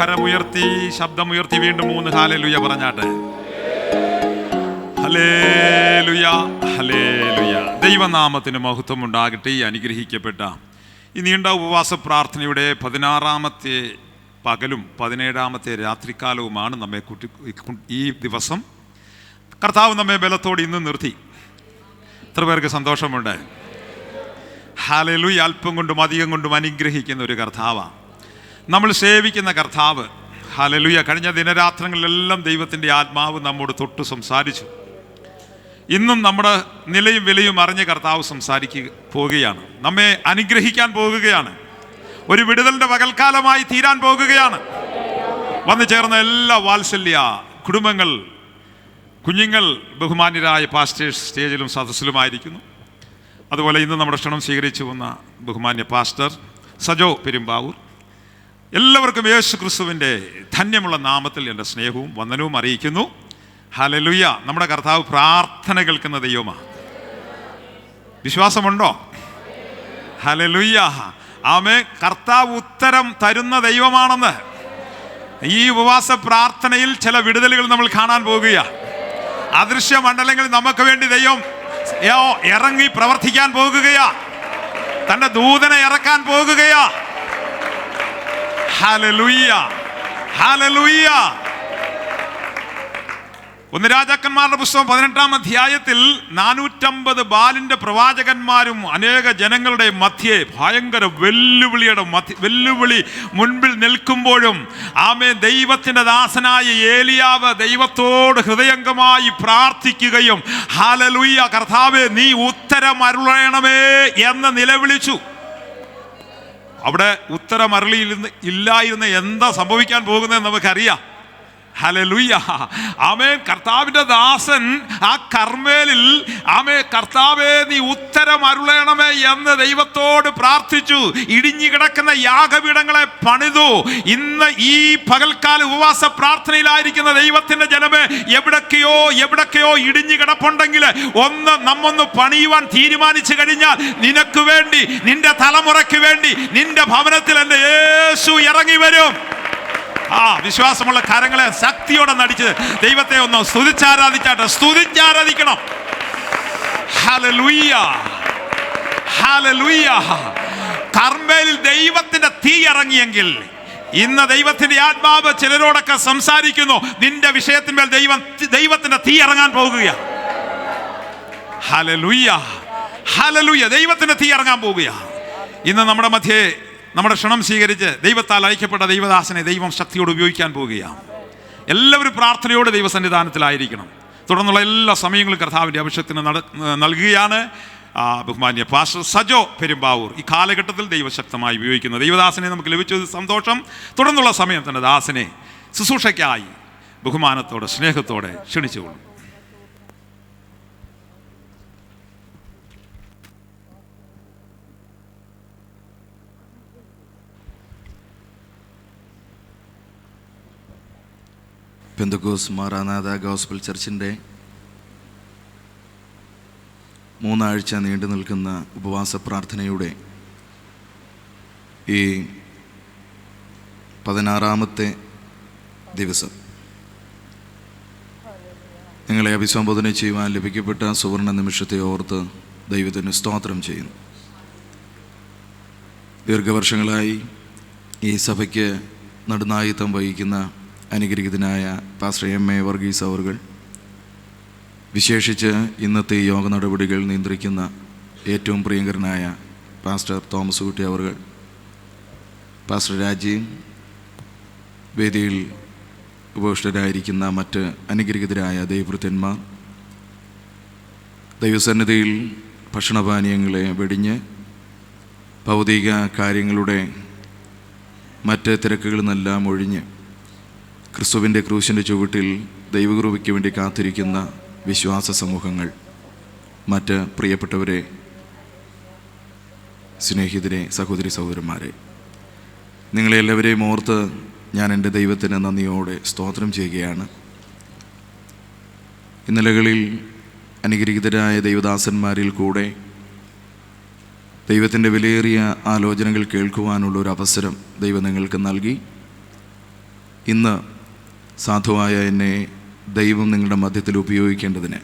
കരമുയർത്തി ശബ്ദമുയർത്തി വീണ്ടും 3 ഹല്ലേലൂയ പറഞ്ഞാട്ടെ. Hallelujah, hallelujah. ദൈവനാമത്തിന് മഹത്വം ഉണ്ടാകട്ടെ. ഈ അനുഗ്രഹിക്കപ്പെട്ട ഈ നീണ്ട ഉപവാസ പ്രാർത്ഥനയുടെ 16-ാമത്തെ പകലും 17-ാമത്തെ രാത്രികാലവുമാണ് നമ്മെ ഈ ദിവസം കർത്താവ് നമ്മെ ബലത്തോടെ ഇന്ന് നിർത്തി. എത്ര പേർക്ക് സന്തോഷമുണ്ട്? ഹല്ലേലൂയ. അല്പം കൊണ്ടും അധികം കൊണ്ടും അനുഗ്രഹിക്കുന്ന ഒരു കർത്താവാണ് നമ്മൾ സേവിക്കുന്ന കർത്താവ്. ഹല്ലേലൂയ. കഴിഞ്ഞ ദിനരാത്രങ്ങളിലെല്ലാം ദൈവത്തിൻ്റെ ആത്മാവ് നമ്മോട് തൊട്ട് സംസാരിച്ചു. ഇന്നും നമ്മുടെ നിലയും വിലയും അറിഞ്ഞ കർത്താവ് പോവുകയാണ്, നമ്മെ അനുഗ്രഹിക്കാൻ പോകുകയാണ്. ഒരു വിടുതലിൻ്റെ പകൽക്കാലമായി തീരാൻ പോകുകയാണ്. വന്നു ചേർന്ന എല്ലാ വാത്സല്യ കുടുംബങ്ങൾ, കുഞ്ഞുങ്ങൾ, ബഹുമാന്യരായ പാസ്റ്റേഴ്സ് സ്റ്റേജിലും സദസ്സിലുമായിരിക്കുന്നു. അതുപോലെ ഇന്ന് നമ്മുടെ ക്ഷണം സ്വീകരിച്ചു വന്ന ബഹുമാന്യ പാസ്റ്റർ സജോ പെരുമ്പാവൂർ, എല്ലാവർക്കും യേശു ക്രിസ്തുവിൻ്റെ ധന്യമുള്ള നാമത്തിൽ എൻ്റെ സ്നേഹവും വന്ദനവും അറിയിക്കുന്നു. ഹല്ലേലൂയ. നമ്മുടെ കർത്താവ് പ്രാർത്ഥന കേൾക്കുന്ന ദൈവമാണ്. വിശ്വാസമുണ്ടോ? ഹല്ലേലൂയ. ആമേൻ. കർത്താവ് ഉത്തരം തരുന്ന ദൈവമാണെന്ന് ഈ ഉപവാസ പ്രാർത്ഥനയിൽ ചില വിടുതലുകൾ നമ്മൾ കാണാൻ പോകുകയാണ്. അദൃശ്യ മണ്ഡലങ്ങളിൽ നമുക്ക് വേണ്ടി ദൈവം ഇറങ്ങി പ്രവർത്തിക്കാൻ പോകുകയാ. തന്റെ ദൂതനെ ഇറക്കാൻ പോകുകയാ. Hallelujah, hallelujah. 1 രാജാക്കന്മാരുടെ പുസ്തകം 18-ാം അധ്യായത്തിൽ 450 ബാലിന്റെ പ്രവാചകന്മാരും അനേക ജനങ്ങളുടെ മധ്യേ ഭയങ്കര വെല്ലുവിളി മുൻപിൽ നിൽക്കുമ്പോഴും ആമേൻ ദൈവത്തിന്റെ ദാസനായ ഏലിയാവ് ദൈവത്തോട് ഹൃദയംഗമായി പ്രാർത്ഥിക്കുകയും ഹല്ലേലൂയ കർത്താവേ നീ ഉത്തരം അരുളണമേ എന്ന് നിലവിളിച്ചു. അവിടെ ഉത്തരം ഇല്ലായിരുന്ന എന്താ സംഭവിക്കാൻ പോകുന്നതെന്ന് നമുക്കറിയാം. ഹല്ലേലൂയ. ആമേൻ. കർത്താവിന്റെ ദാസൻ ആ കർമ്മേലിൽ ആമേൻ കർത്താവേ നീ ഉത്തരം അരുളണമേ എന്ന് ദൈവത്തോട് പ്രാർത്ഥിച്ചു. ഇടിഞ്ഞു കിടക്കുന്ന യാഗപീഠങ്ങളെ പണിതു. ഇന്ന് ഈ പകൽക്കാല ഉപവാസ പ്രാർത്ഥനയിലായിരിക്കുന്ന ദൈവത്തിന്റെ ജനമേ, എവിടൊക്കെയോ ഇടിഞ്ഞു കിടപ്പുണ്ടെങ്കിൽ നമ്മൊന്ന് പണിയുവാൻ തീരുമാനിച്ചു കഴിഞ്ഞാൽ നിനക്ക് വേണ്ടി, നിന്റെ തലമുറയ്ക്ക് വേണ്ടി, നിന്റെ ഭവനത്തിൽ എൻ്റെ യേശു ഇറങ്ങി വരും. വിശ്വാസമുള്ള കരങ്ങളെ ശക്തിയോടെ നടിച്ച് ദൈവത്തെ ഒന്ന് സ്തുതിച്ചാരാധിക്കണം. Hallelujah, hallelujah. കർമ്മേലിൽ ദൈവത്തിന്റെ തീ ഇറങ്ങിയെങ്കിൽ ഇന്ന് ദൈവത്തിന്റെ ആത്മാവ് ചിലരോടൊക്കെ സംസാരിക്കുന്നു. നിന്റെ വിഷയത്തിന്മേൽ ദൈവത്തിന്റെ തീ ഇറങ്ങാൻ പോകുകയാണ്. Hallelujah, hallelujah. ദൈവത്തിന്റെ തീ ഇറങ്ങാൻ പോകുകയാണ്. ഇന്ന് നമ്മുടെ മധ്യേ നമ്മുടെ ക്ഷണം സ്വീകരിച്ച് ദൈവത്താൽ അയക്കപ്പെട്ട ദൈവദാസനെ ദൈവം ശക്തിയോട് ഉപയോഗിക്കാൻ പോവുകയാണ്. എല്ലാവരും പ്രാർത്ഥനയോടെ ദൈവസന്നിധാനത്തിലായിരിക്കണം. തുടർന്നുള്ള എല്ലാ സമയങ്ങളും കർത്താവിൻ്റെ അഭിഷേകത്തിന് നൽകുകയാണ് ബഹുമാന്യ പാസ്റ്റർ സജോ പെരുമ്പാവൂർ. ഈ കാലഘട്ടത്തിൽ ദൈവശക്തമായി ഉപയോഗിക്കുന്ന ദൈവദാസനെ നമുക്ക് ലഭിച്ചത് സന്തോഷം. തുടർന്നുള്ള സമയം തന്നെ ദാസനെ ശുശ്രൂഷയ്ക്കായി ബഹുമാനത്തോടെ സ്നേഹത്തോടെ ക്ഷണിച്ചുകൊള്ളും. പെന്തക്കോസ്ത് മാറാനാഥ ഗോസ്ബൽ ചർച്ചിൻ്റെ 3 ആഴ്ച നീണ്ടു നിൽക്കുന്ന ഉപവാസ പ്രാർത്ഥനയുടെ ഈ 16-ാമത്തെ ദിവസം നിങ്ങളെ അഭിസംബോധന ചെയ്യുവാൻ ലഭിക്കപ്പെട്ട സുവർണ നിമിഷത്തെ ഓർത്ത് ദൈവത്തിന് സ്തോത്രം ചെയ്യുന്നു. ദീർഘവർഷങ്ങളായി ഈ സഭയ്ക്ക് നടുനായത്വം വഹിക്കുന്ന അനുഗ്രഹീതനായ പാസ്റ്റർ എം.എ. വർഗീസ് അവർ, വിശേഷിച്ച് ഇന്നത്തെ യോഗ നടപടികൾ നിയന്ത്രിക്കുന്ന ഏറ്റവും പ്രിയങ്കരനായ പാസ്റ്റർ തോമസ് കുട്ടി അവർ, പാസ്റ്റർ രാജീവ്, വേദിയിൽ ഉപവിഷ്ടരായിരിക്കുന്ന മറ്റ് അനുഗ്രഹീതരായ ദൈവഭൃത്യന്മാർ, ദൈവസന്നിധിയിൽ ഭക്ഷണപാനീയങ്ങളെ വെടിഞ്ഞ് ഭൗതിക കാര്യങ്ങളുടെ മറ്റ് തിരക്കുകളിൽ നിന്നെല്ലാം ഒഴിഞ്ഞ് ക്രിസ്തുവിൻ്റെ ക്രൂശിൻ്റെ ചുവട്ടിൽ ദൈവകൃപയ്ക്ക് വേണ്ടി കാത്തിരിക്കുന്ന വിശ്വാസ സമൂഹങ്ങൾ, മറ്റ് പ്രിയപ്പെട്ടവരെ, സ്നേഹിതരെ, സഹോദരി സഹോദരന്മാരെ, നിങ്ങളെല്ലാവരെയും ഓർത്ത് ഞാൻ എൻ്റെ ദൈവത്തിന് നന്ദിയോടെ സ്തോത്രം ചെയ്യുകയാണ്. ഇന്നലകളിൽ അനുഗ്രഹീതരായ ദൈവദാസന്മാരിൽ കൂടെ ദൈവത്തിൻ്റെ വിലയേറിയ ആലോചനകൾ കേൾക്കുവാനുള്ളൊരു അവസരം ദൈവം നിങ്ങൾക്ക് നൽകി. ഇന്ന് സാധുവായ എന്നെ ദൈവം നിങ്ങളുടെ മധ്യത്തിൽ ഉപയോഗിക്കേണ്ടതിന്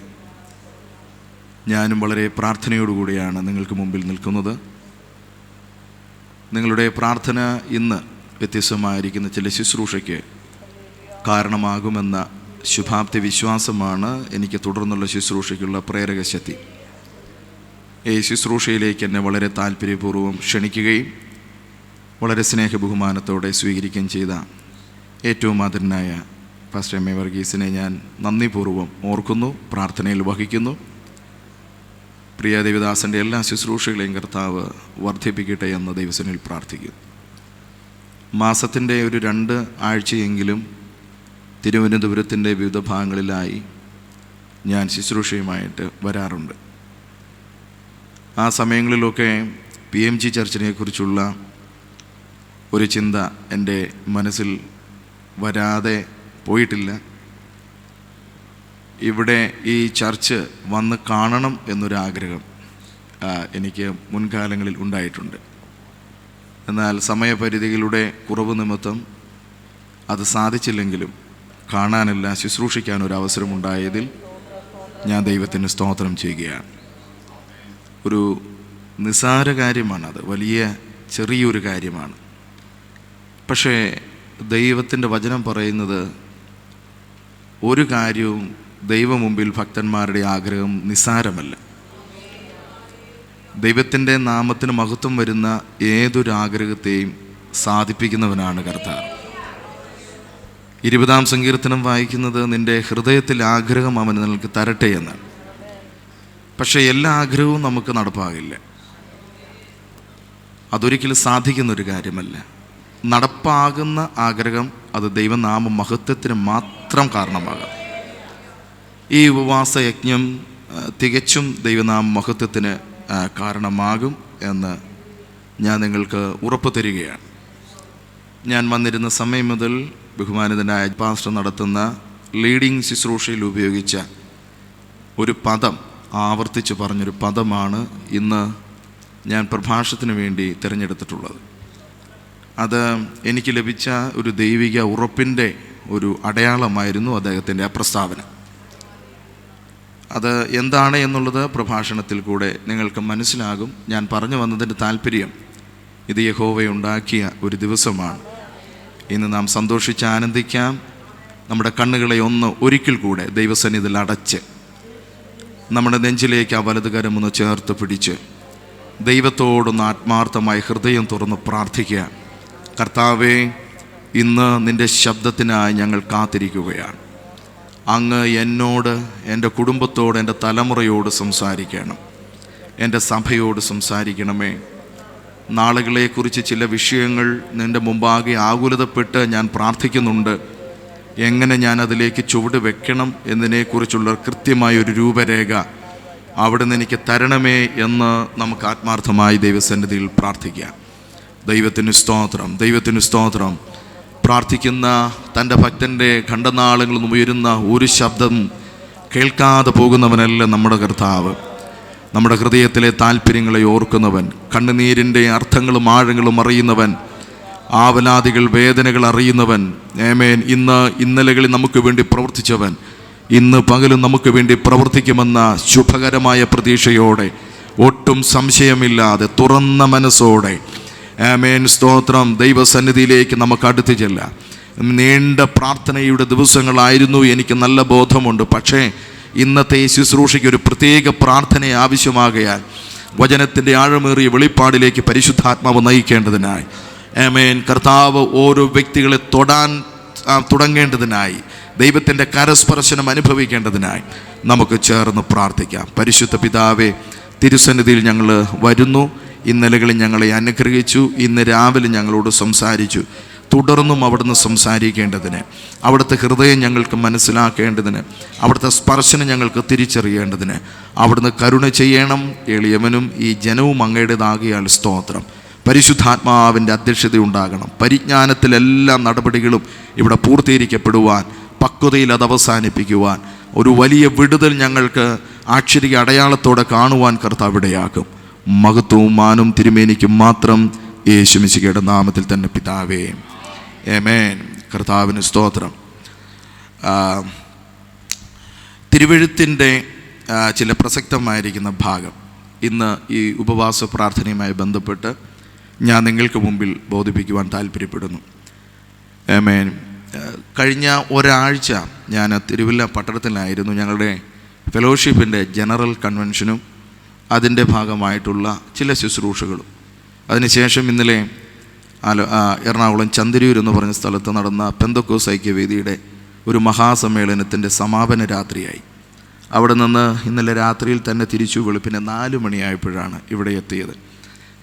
ഞാനും വളരെ പ്രാർത്ഥനയോടുകൂടിയാണ് നിങ്ങൾക്ക് മുമ്പിൽ നിൽക്കുന്നത്. നിങ്ങളുടെ പ്രാർത്ഥന ഇന്ന് വ്യത്യസ്തമായിരിക്കുന്ന ചില ശുശ്രൂഷയ്ക്ക് കാരണമാകുമെന്ന ശുഭാപ്തി വിശ്വാസമാണ് എനിക്ക് തുടർന്നുള്ള ശുശ്രൂഷയ്ക്കുള്ള പ്രേരക ശക്തി. ഈ ശുശ്രൂഷയിലേക്ക് എന്നെ വളരെ താല്പര്യപൂർവ്വം ക്ഷണിക്കുകയും വളരെ സ്നേഹബഹുമാനത്തോടെ സ്വീകരിക്കുകയും ചെയ്ത ഏറ്റവും ആദരനായ പാസ്റ്റർ എം എ വർഗീസിനെ ഞാൻ നന്ദിപൂർവ്വം ഓർക്കുന്നു, പ്രാർത്ഥനയിൽ വഹിക്കുന്നു. പ്രിയ ദേവദാസൻ്റെ എല്ലാ ശുശ്രൂഷകളെയും കർത്താവ് വർദ്ധിപ്പിക്കട്ടെ എന്ന് ദൈവസനിൽ പ്രാർത്ഥിക്കുന്നു. മാസത്തിൻ്റെ ഒരു 2 ആഴ്ചയെങ്കിലും തിരുവനന്തപുരത്തിൻ്റെ വിവിധ ഭാഗങ്ങളിലായി ഞാൻ ശുശ്രൂഷയുമായിട്ട് വരാറുണ്ട്. ആ സമയങ്ങളിലൊക്കെ PMG ചർച്ചിനെക്കുറിച്ചുള്ള ഒരു ചിന്ത എൻ്റെ മനസ്സിൽ വരാതെ പോയിട്ടില്ല. ഇവിടെ ഈ ചർച്ച് വന്ന് കാണണം എന്നൊരാഗ്രഹം എനിക്ക് മുൻകാലങ്ങളിൽ ഉണ്ടായിട്ടുണ്ട്. എന്നാൽ സമയപരിധികളുടെ കുറവ് നിമിത്തം അത് സാധിച്ചില്ലെങ്കിലും കാണാനല്ല ശുശ്രൂഷിക്കാനൊരവസരമുണ്ടായതിൽ ഞാൻ ദൈവത്തിന് സ്തോത്രം ചെയ്യുകയാണ്. ഒരു നിസ്സാര കാര്യമാണത്, വലിയ ചെറിയൊരു കാര്യമാണ്. പക്ഷേ ദൈവത്തിൻ്റെ വചനം പറയുന്നത് ഒരു കാര്യവും ദൈവം മുമ്പിൽ ഭക്തന്മാരുടെ ആഗ്രഹം നിസ്സാരമല്ല. ദൈവത്തിൻ്റെ നാമത്തിന് മഹത്വം വരുന്ന ഏതൊരു ആഗ്രഹത്തെയും സാധിപ്പിക്കുന്നവനാണ് കർത്താവ്. 20-ാം സങ്കീർത്തനം വായിക്കുന്നത് നിൻ്റെ ഹൃദയത്തിൽ ആഗ്രഹം അവൻ നിനക്ക് തരട്ടെ എന്നാണ്. പക്ഷേ എല്ലാ ആഗ്രഹവും നമുക്ക് നടപ്പാകില്ല. അതൊരിക്കലും സാധിക്കുന്നൊരു കാര്യമല്ല. നടപ്പാകുന്ന ആഗ്രഹം അത് ദൈവനാമ മഹത്വത്തിന് മാത്രം കാരണമാകാം. ഈ ഉപവാസ യജ്ഞം തികച്ചും ദൈവനാമ മഹത്വത്തിന് കാരണമാകും എന്ന് ഞാൻ നിങ്ങൾക്ക് ഉറപ്പ് തരികയാണ്. ഞാൻ വന്നിരുന്ന സമയം മുതൽ ബഹുമാനിതനായ പാസ്റ്റർ നടത്തുന്ന ലീഡിങ് ശുശ്രൂഷയിൽ ഉപയോഗിച്ച ഒരു പദം, ആവർത്തിച്ച് പറഞ്ഞൊരു പദമാണ് ഇന്ന് ഞാൻ പ്രഭാഷണത്തിന് വേണ്ടി തിരഞ്ഞെടുത്തിട്ടുള്ളത്. അത് എനിക്ക് ലഭിച്ച ഒരു ദൈവിക ഉറപ്പിൻ്റെ ഒരു അടയാളമായിരുന്നു അദ്ദേഹത്തിൻ്റെ ആ പ്രസ്താവന. അത് എന്താണ് എന്നുള്ളത് പ്രഭാഷണത്തിൽ കൂടെ നിങ്ങൾക്ക് മനസ്സിലാകും. ഞാൻ പറഞ്ഞു വന്നതിൻ്റെ താല്പര്യം, ഇത് യഹോവയുണ്ടാക്കിയ ഒരു ദിവസമാണ്. ഇന്ന് നാം സന്തോഷിച്ച് ആനന്ദിക്കാം. നമ്മുടെ കണ്ണുകളെ ഒരിക്കൽ കൂടെ ദൈവസന്നിധിയിൽ അടച്ച് നമ്മുടെ നെഞ്ചിലേക്ക് ആ വലതുകരം ഒന്ന് ചേർത്ത് പിടിച്ച് ദൈവത്തോടൊന്ന് ആത്മാർത്ഥമായി ഹൃദയം തുറന്ന് പ്രാർത്ഥിക്കുക. കർത്താവേ, ഇന്ന് നിൻ്റെ ശബ്ദത്തിനായി ഞങ്ങൾ കാത്തിരിക്കുകയാണ്. അങ്ങ് എന്നോട്, എൻ്റെ കുടുംബത്തോട്, എൻ്റെ തലമുറയോട് സംസാരിക്കണം. എൻ്റെ സഭയോട് സംസാരിക്കണമേ. നാളുകളെക്കുറിച്ച് ചില വിഷയങ്ങൾ നിൻ്റെ മുമ്പാകെ ആകുലതപ്പെട്ട് ഞാൻ പ്രാർത്ഥിക്കുന്നുണ്ട്. എങ്ങനെ ഞാൻ അതിലേക്ക് ചുവട് വെക്കണം എന്നതിനെക്കുറിച്ചുള്ള കൃത്യമായൊരു രൂപരേഖ അവിടുന്ന് എനിക്ക് തരണമേ എന്ന് നമുക്ക് ആത്മാർത്ഥമായി ദൈവസന്നിധിയിൽ പ്രാർത്ഥിക്കാം. ദൈവത്തിന് സ്തോത്രം, ദൈവത്തിന് സ്തോത്രം. പ്രാർത്ഥിക്കുന്ന തൻ്റെ ഭക്തൻ്റെ ഖണ്ഡനാളങ്ങളിൽ നിന്ന് ഉയരുന്ന ഒരു ശബ്ദം കേൾക്കാതെ പോകുന്നവനല്ല നമ്മുടെ കർത്താവ്. നമ്മുടെ ഹൃദയത്തിലെ താല്പര്യങ്ങളെ ഓർക്കുന്നവൻ, കണ്ണുനീരിൻ്റെ അർത്ഥങ്ങളും ആഴങ്ങളും അറിയുന്നവൻ, ആവലാദികൾ, വേദനകൾ അറിയുന്നവൻ. ആമേൻ. ഇന്നലകളിൽ നമുക്ക് വേണ്ടി പ്രവർത്തിച്ചവൻ ഇന്ന് പകലും നമുക്ക് വേണ്ടി പ്രവർത്തിക്കുമെന്ന ശുഭകരമായ പ്രതീക്ഷയോടെ, ഒട്ടും സംശയമില്ലാതെ, തുറന്ന മനസ്സോടെ, ആമേൻ, സ്തോത്രം, ദൈവസന്നിധിയിലേക്ക് നമുക്ക് അടുത്ത് ചെല്ലാം. നീണ്ട പ്രാർത്ഥനയുടെ ദിവസങ്ങളായിരുന്നു, എനിക്ക് നല്ല ബോധമുണ്ട്. പക്ഷേ ഇന്നത്തെ ഈ ശുശ്രൂഷയ്ക്ക് ഒരു പ്രത്യേക പ്രാർത്ഥന ആവശ്യമാകയാൽ വചനത്തിൻ്റെ ആഴമേറിയ വെളിപ്പാടിലേക്ക് പരിശുദ്ധാത്മാവ് നയിക്കേണ്ടതിനായി, ആമേൻ, കർത്താവ് ഓരോ വ്യക്തികളെ തൊടാൻ തുടങ്ങേണ്ടതിനായി, ദൈവത്തിൻ്റെ കരസ്പർശനം അനുഭവിക്കേണ്ടതിനായി നമുക്ക് ചേർന്ന് പ്രാർത്ഥിക്കാം. പരിശുദ്ധ പിതാവേ, തിരുസന്നിധിയിൽ ഞങ്ങൾ വരുന്നു. ഇന്നലകളിൽ ഞങ്ങളെ അനുഗ്രഹിച്ചു, ഇന്ന് രാവിലെ ഞങ്ങളോട് സംസാരിച്ചു. തുടർന്നും അവിടുന്ന് സംസാരിക്കേണ്ടതിന്, അവിടുത്തെ ഹൃദയം ഞങ്ങൾക്ക് മനസ്സിലാക്കേണ്ടതിന്, അവിടുത്തെ സ്പർശനം ഞങ്ങൾക്ക് തിരിച്ചറിയേണ്ടതിന് അവിടുന്ന് കരുണ ചെയ്യണം. എളിയവനും ഈ ജനവും അങ്ങയുടേതാകിയാൽ സ്തോത്രം. പരിശുദ്ധാത്മാവിൻ്റെ അധ്യക്ഷത ഉണ്ടാകണം. പരിജ്ഞാനത്തിലെല്ലാ നടപടികളും ഇവിടെ പൂർത്തീകരിക്കപ്പെടുവാൻ, പക്വതയിൽ അത് അവസാനിപ്പിക്കുവാൻ, ഒരു വലിയ വിടുതൽ ഞങ്ങൾക്ക് ആക്ഷരിക അടയാളത്തോടെ കാണുവാൻ കർത്താവ് ഇടയാക്കും. മഹത്വവും മാനവും തിരുമേനിക്കും മാത്രം യേശു മിശിഹായുടെ നാമത്തിൽ തന്നെ പിതാവേ, ആമേൻ. കർത്താവിന് സ്തോത്രം. തിരുവെഴുത്തിൻ്റെ ചില പ്രസക്തമായിരിക്കുന്ന ഭാഗം ഇന്ന് ഈ ഉപവാസ പ്രാർത്ഥനയുമായി ബന്ധപ്പെട്ട് ഞാൻ നിങ്ങൾക്ക് മുമ്പിൽ ബോധിപ്പിക്കുവാൻ താല്പര്യപ്പെടുന്നു. ആമേൻ. കഴിഞ്ഞ ഒരാഴ്ച ഞാൻ തിരുവല്ല പട്ടണത്തിലായിരുന്നു. ഞങ്ങളുടെ ഫെലോഷിപ്പിൻ്റെ ജനറൽ കൺവെൻഷനും അതിൻ്റെ ഭാഗമായിട്ടുള്ള ചില ശുശ്രൂഷകളും. അതിനുശേഷം ഇന്നലെ എറണാകുളം ചന്ദരൂർ എന്ന് പറഞ്ഞ സ്ഥലത്ത് നടന്ന പെന്തക്കോസ് ഐക്യവേദിയുടെ ഒരു മഹാസമ്മേളനത്തിൻ്റെ സമാപന രാത്രിയായി. അവിടെ നിന്ന് ഇന്നലെ രാത്രിയിൽ തന്നെ തിരിച്ചു വെളുപ്പിനെ 4 മണിയായപ്പോഴാണ് ഇവിടെ എത്തിയത്.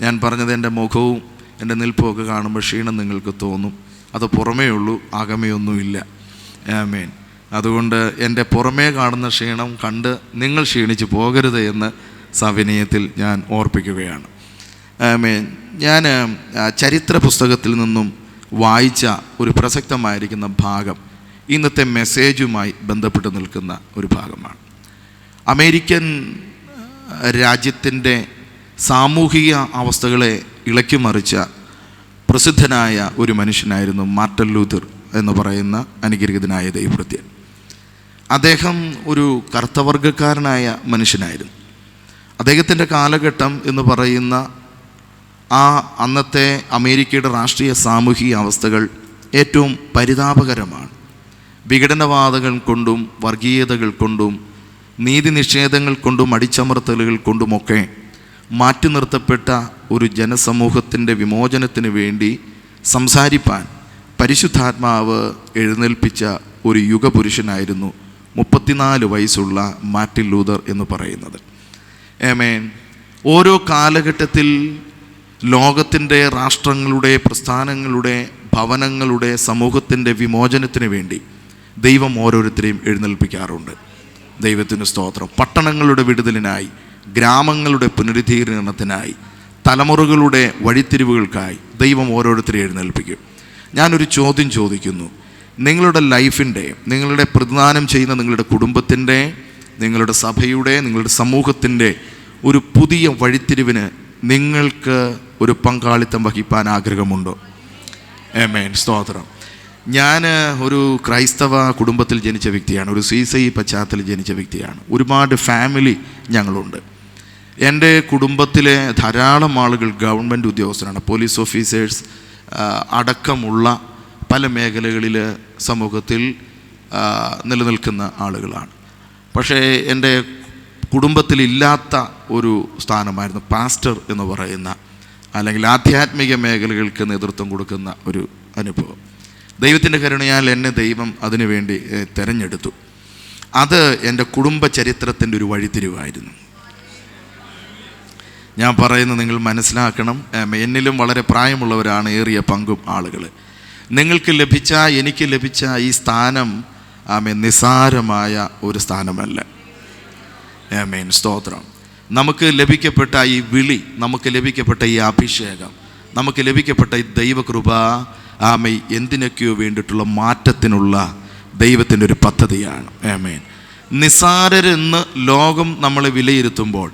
ഞാൻ പറഞ്ഞത് എൻ്റെ മുഖവും എൻ്റെ നിൽപ്പും ഒക്കെ കാണുമ്പോൾ ക്ഷീണം നിങ്ങൾക്ക് തോന്നും. അത് പുറമേ ഉള്ളൂ, അകമയൊന്നുമില്ല. ആമേൻ. അതുകൊണ്ട് എൻ്റെ പുറമേ കാണുന്ന ക്ഷീണം കണ്ട് നിങ്ങൾ ക്ഷീണിച്ച് പോകരുത് എന്ന് സവിനയത്തിൽ ഞാൻ ഓർപ്പിക്കുകയാണ്. ആമേൻ. ഞാൻ ചരിത്ര പുസ്തകത്തിൽ നിന്നും വായിച്ച ഒരു പ്രസക്തമായിരിക്കുന്ന ഭാഗം ഇന്നത്തെ മെസ്സേജുമായി ബന്ധപ്പെട്ട് നിൽക്കുന്ന ഒരു ഭാഗമാണ്. അമേരിക്കൻ രാജ്യത്തിൻ്റെ സാമൂഹിക അവസ്ഥകളെ ഇളക്കിമറിച്ച പ്രസിദ്ധനായ ഒരു മനുഷ്യനായിരുന്നു മാർട്ടിൻ ലൂഥർ എന്ന് പറയുന്ന അനുഗ്രഹീതനായ ദൈവഭൃത്യൻ. അദ്ദേഹം ഒരു കർത്തവർഗക്കാരനായ മനുഷ്യനായിരുന്നു. അദ്ദേഹത്തിൻ്റെ കാലഘട്ടം എന്ന് പറയുന്ന അന്നത്തെ അമേരിക്കയുടെ രാഷ്ട്രീയ സാമൂഹിക അവസ്ഥകൾ ഏറ്റവും പരിതാപകരമാണ്. വിഘടനവാദങ്ങൾ കൊണ്ടും വർഗീയതകൾ കൊണ്ടും നീതി നിഷേധങ്ങൾ കൊണ്ടും അടിച്ചമർത്തലുകൾ കൊണ്ടുമൊക്കെ മാറ്റി നിർത്തപ്പെട്ട ഒരു ജനസമൂഹത്തിൻ്റെ വിമോചനത്തിന് വേണ്ടി സംസാരിപ്പാൻ പരിശുദ്ധാത്മാവ് എഴുന്നേൽപ്പിച്ച ഒരു യുഗപുരുഷനായിരുന്നു 34 വയസ്സുള്ള മാർട്ടിൻ ലൂഥർ എന്ന് പറയുന്നത്. ആമേൻ. ഓരോ കാലഘട്ടത്തിൽ ലോകത്തിൻ്റെ രാഷ്ട്രങ്ങളുടെ, പ്രസ്ഥാനങ്ങളുടെ, ഭവനങ്ങളുടെ, സമൂഹത്തിൻ്റെ വിമോചനത്തിന് വേണ്ടി ദൈവം ഓരോരുത്തരെയും എഴുന്നേൽപ്പിക്കാറുണ്ട്. ദൈവത്തിന് സ്തോത്രം. പട്ടണങ്ങളുടെ വിടുതലിനായി, ഗ്രാമങ്ങളുടെ പുനരുദ്ധീകരണത്തിനായി, തലമുറകളുടെ വഴിത്തിരിവുകൾക്കായി ദൈവം ഓരോരുത്തരെയും എഴുന്നേൽപ്പിക്കും. ഞാനൊരു ചോദ്യം ചോദിക്കുന്നു. നിങ്ങളുടെ ലൈഫിൻ്റെ, നിങ്ങളുടെ പ്രതിദാനം ചെയ്യുന്ന നിങ്ങളുടെ കുടുംബത്തിൻ്റെ, നിങ്ങളുടെ സഭയുടെ, നിങ്ങളുടെ സമൂഹത്തിൻ്റെ ഒരു പുതിയ വഴിത്തിരിവിന് നിങ്ങൾക്ക് ഒരു പങ്കാളിത്തം വഹിപ്പാൻ ആഗ്രഹമുണ്ടോ? ആമേൻ. സ്തോത്രം. ഞാൻ ഒരു ക്രൈസ്തവ കുടുംബത്തിൽ ജനിച്ച വ്യക്തിയാണ്. ഒരു CCI പശ്ചാത്തലത്തിൽ ജനിച്ച വ്യക്തിയാണ്. ഒരുപാട് ഫാമിലി ഞങ്ങളുണ്ട്. എൻ്റെ കുടുംബത്തിലെ ധാരാളം ആളുകൾ ഗവൺമെൻറ് ഉദ്യോഗസ്ഥരാണ്. പോലീസ് ഓഫീസേഴ്സ് അടക്കമുള്ള പല മേഖലകളിൽ സമൂഹത്തിൽ നിലനിൽക്കുന്ന ആളുകളാണ്. പക്ഷേ എൻ്റെ കുടുംബത്തിലില്ലാത്ത ഒരു സ്ഥാനമായിരുന്നു പാസ്റ്റർ എന്ന് പറയുന്ന, അല്ലെങ്കിൽ ആധ്യാത്മിക മേഖലകൾക്ക് നേതൃത്വം കൊടുക്കുന്ന ഒരു അനുഭവം. ദൈവത്തിൻ്റെ കരുണയാൽ എന്നെ ദൈവം അതിനുവേണ്ടി തിരഞ്ഞെടുത്തു. അത് എൻ്റെ കുടുംബ ചരിത്രത്തിൻ്റെ ഒരു വഴിത്തിരിവായിരുന്നു. ഞാൻ പറയുന്നത് നിങ്ങൾ മനസ്സിലാക്കണം. എന്നിലും വളരെ പ്രായമുള്ളവരാണ് ഏറിയ പങ്കും ആളുകൾ. നിങ്ങൾക്ക് ലഭിച്ച, എനിക്ക് ലഭിച്ച ഈ സ്ഥാനം നിസ്സാരമായ ഒരു സ്ഥാനമല്ല. ആമേൻ. സ്തോത്രം. നമുക്ക് ലഭിക്കപ്പെട്ട ഈ വിളി, നമുക്ക് ലഭിക്കപ്പെട്ട ഈ അഭിഷേകം, നമുക്ക് ലഭിക്കപ്പെട്ട ഈ ദൈവകൃപ എന്തിനൊക്കെയോ വേണ്ടിയിട്ടുള്ള മാറ്റത്തിനുള്ള ദൈവത്തിൻ്റെ ഒരു പദ്ധതിയാണ്. ആമേൻ. നിസ്സാരരെന്ന് ലോകം നമ്മളെ വിലയിരുത്തുമ്പോൾ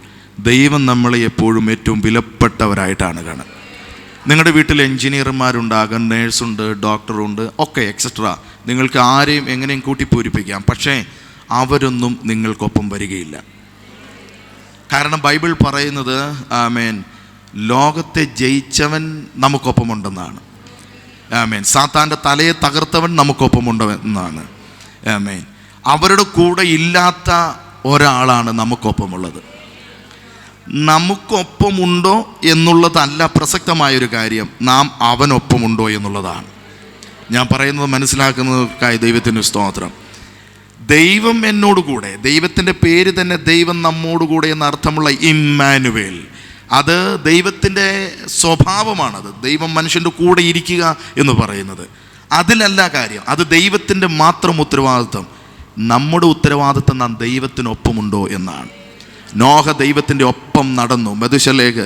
ദൈവം നമ്മളെ എപ്പോഴും ഏറ്റവും വിലപ്പെട്ടവരായിട്ടാണ് കാണുന്നത്. നിങ്ങളുടെ വീട്ടിൽ എൻജിനീയർമാരുണ്ടാകാം, നേഴ്സുണ്ട്, ഡോക്ടറുണ്ട്, ഒക്കെ എക്സെട്രാ. നിങ്ങൾക്ക് ആരെയും എങ്ങനെയും കൂട്ടിപ്പൂരിപ്പിക്കാം. പക്ഷേ അവരൊന്നും നിങ്ങൾക്കൊപ്പം വരികയില്ല. കാരണം ബൈബിൾ പറയുന്നത് ആമേൻ, ലോകത്തെ ജയിച്ചവൻ നമുക്കൊപ്പമുണ്ടെന്നാണ്. ആമേൻ. സാത്താൻ്റെ തലയെ തകർത്തവൻ നമുക്കൊപ്പമുണ്ടെന്നാണ്. ആമേൻ. അവരുടെ കൂടെ ഇല്ലാത്ത ഒരാളാണ് നമുക്കൊപ്പമുള്ളത്. നമുക്കൊപ്പമുണ്ടോ എന്നുള്ളതല്ല പ്രസക്തമായൊരു കാര്യം, നാം അവനൊപ്പമുണ്ടോ എന്നുള്ളതാണ്. ഞാൻ പറയുന്നത് മനസ്സിലാക്കുന്നതിനായി ദൈവത്തിൻ്റെ സ്തോത്രം. ദൈവം എന്നോടുകൂടെ, ദൈവത്തിൻ്റെ പേര് തന്നെ ദൈവം നമ്മോടുകൂടെ എന്നർത്ഥമുള്ള ഇമ്മാനുവേൽ, അത് ദൈവത്തിൻ്റെ സ്വഭാവമാണത്. ദൈവം മനുഷ്യൻ്റെ കൂടെ ഇരിക്കുക എന്ന് പറയുന്നത് അതിലല്ല കാര്യം. അത് ദൈവത്തിൻ്റെ മാത്രം ഉത്തരവാദിത്വം. നമ്മുടെ ഉത്തരവാദിത്വം നാം ദൈവത്തിനൊപ്പമുണ്ടോ എന്നാണ്. നോഹ ദൈവത്തിൻ്റെ ഒപ്പം നടന്നു, മെതുശലേക്ക്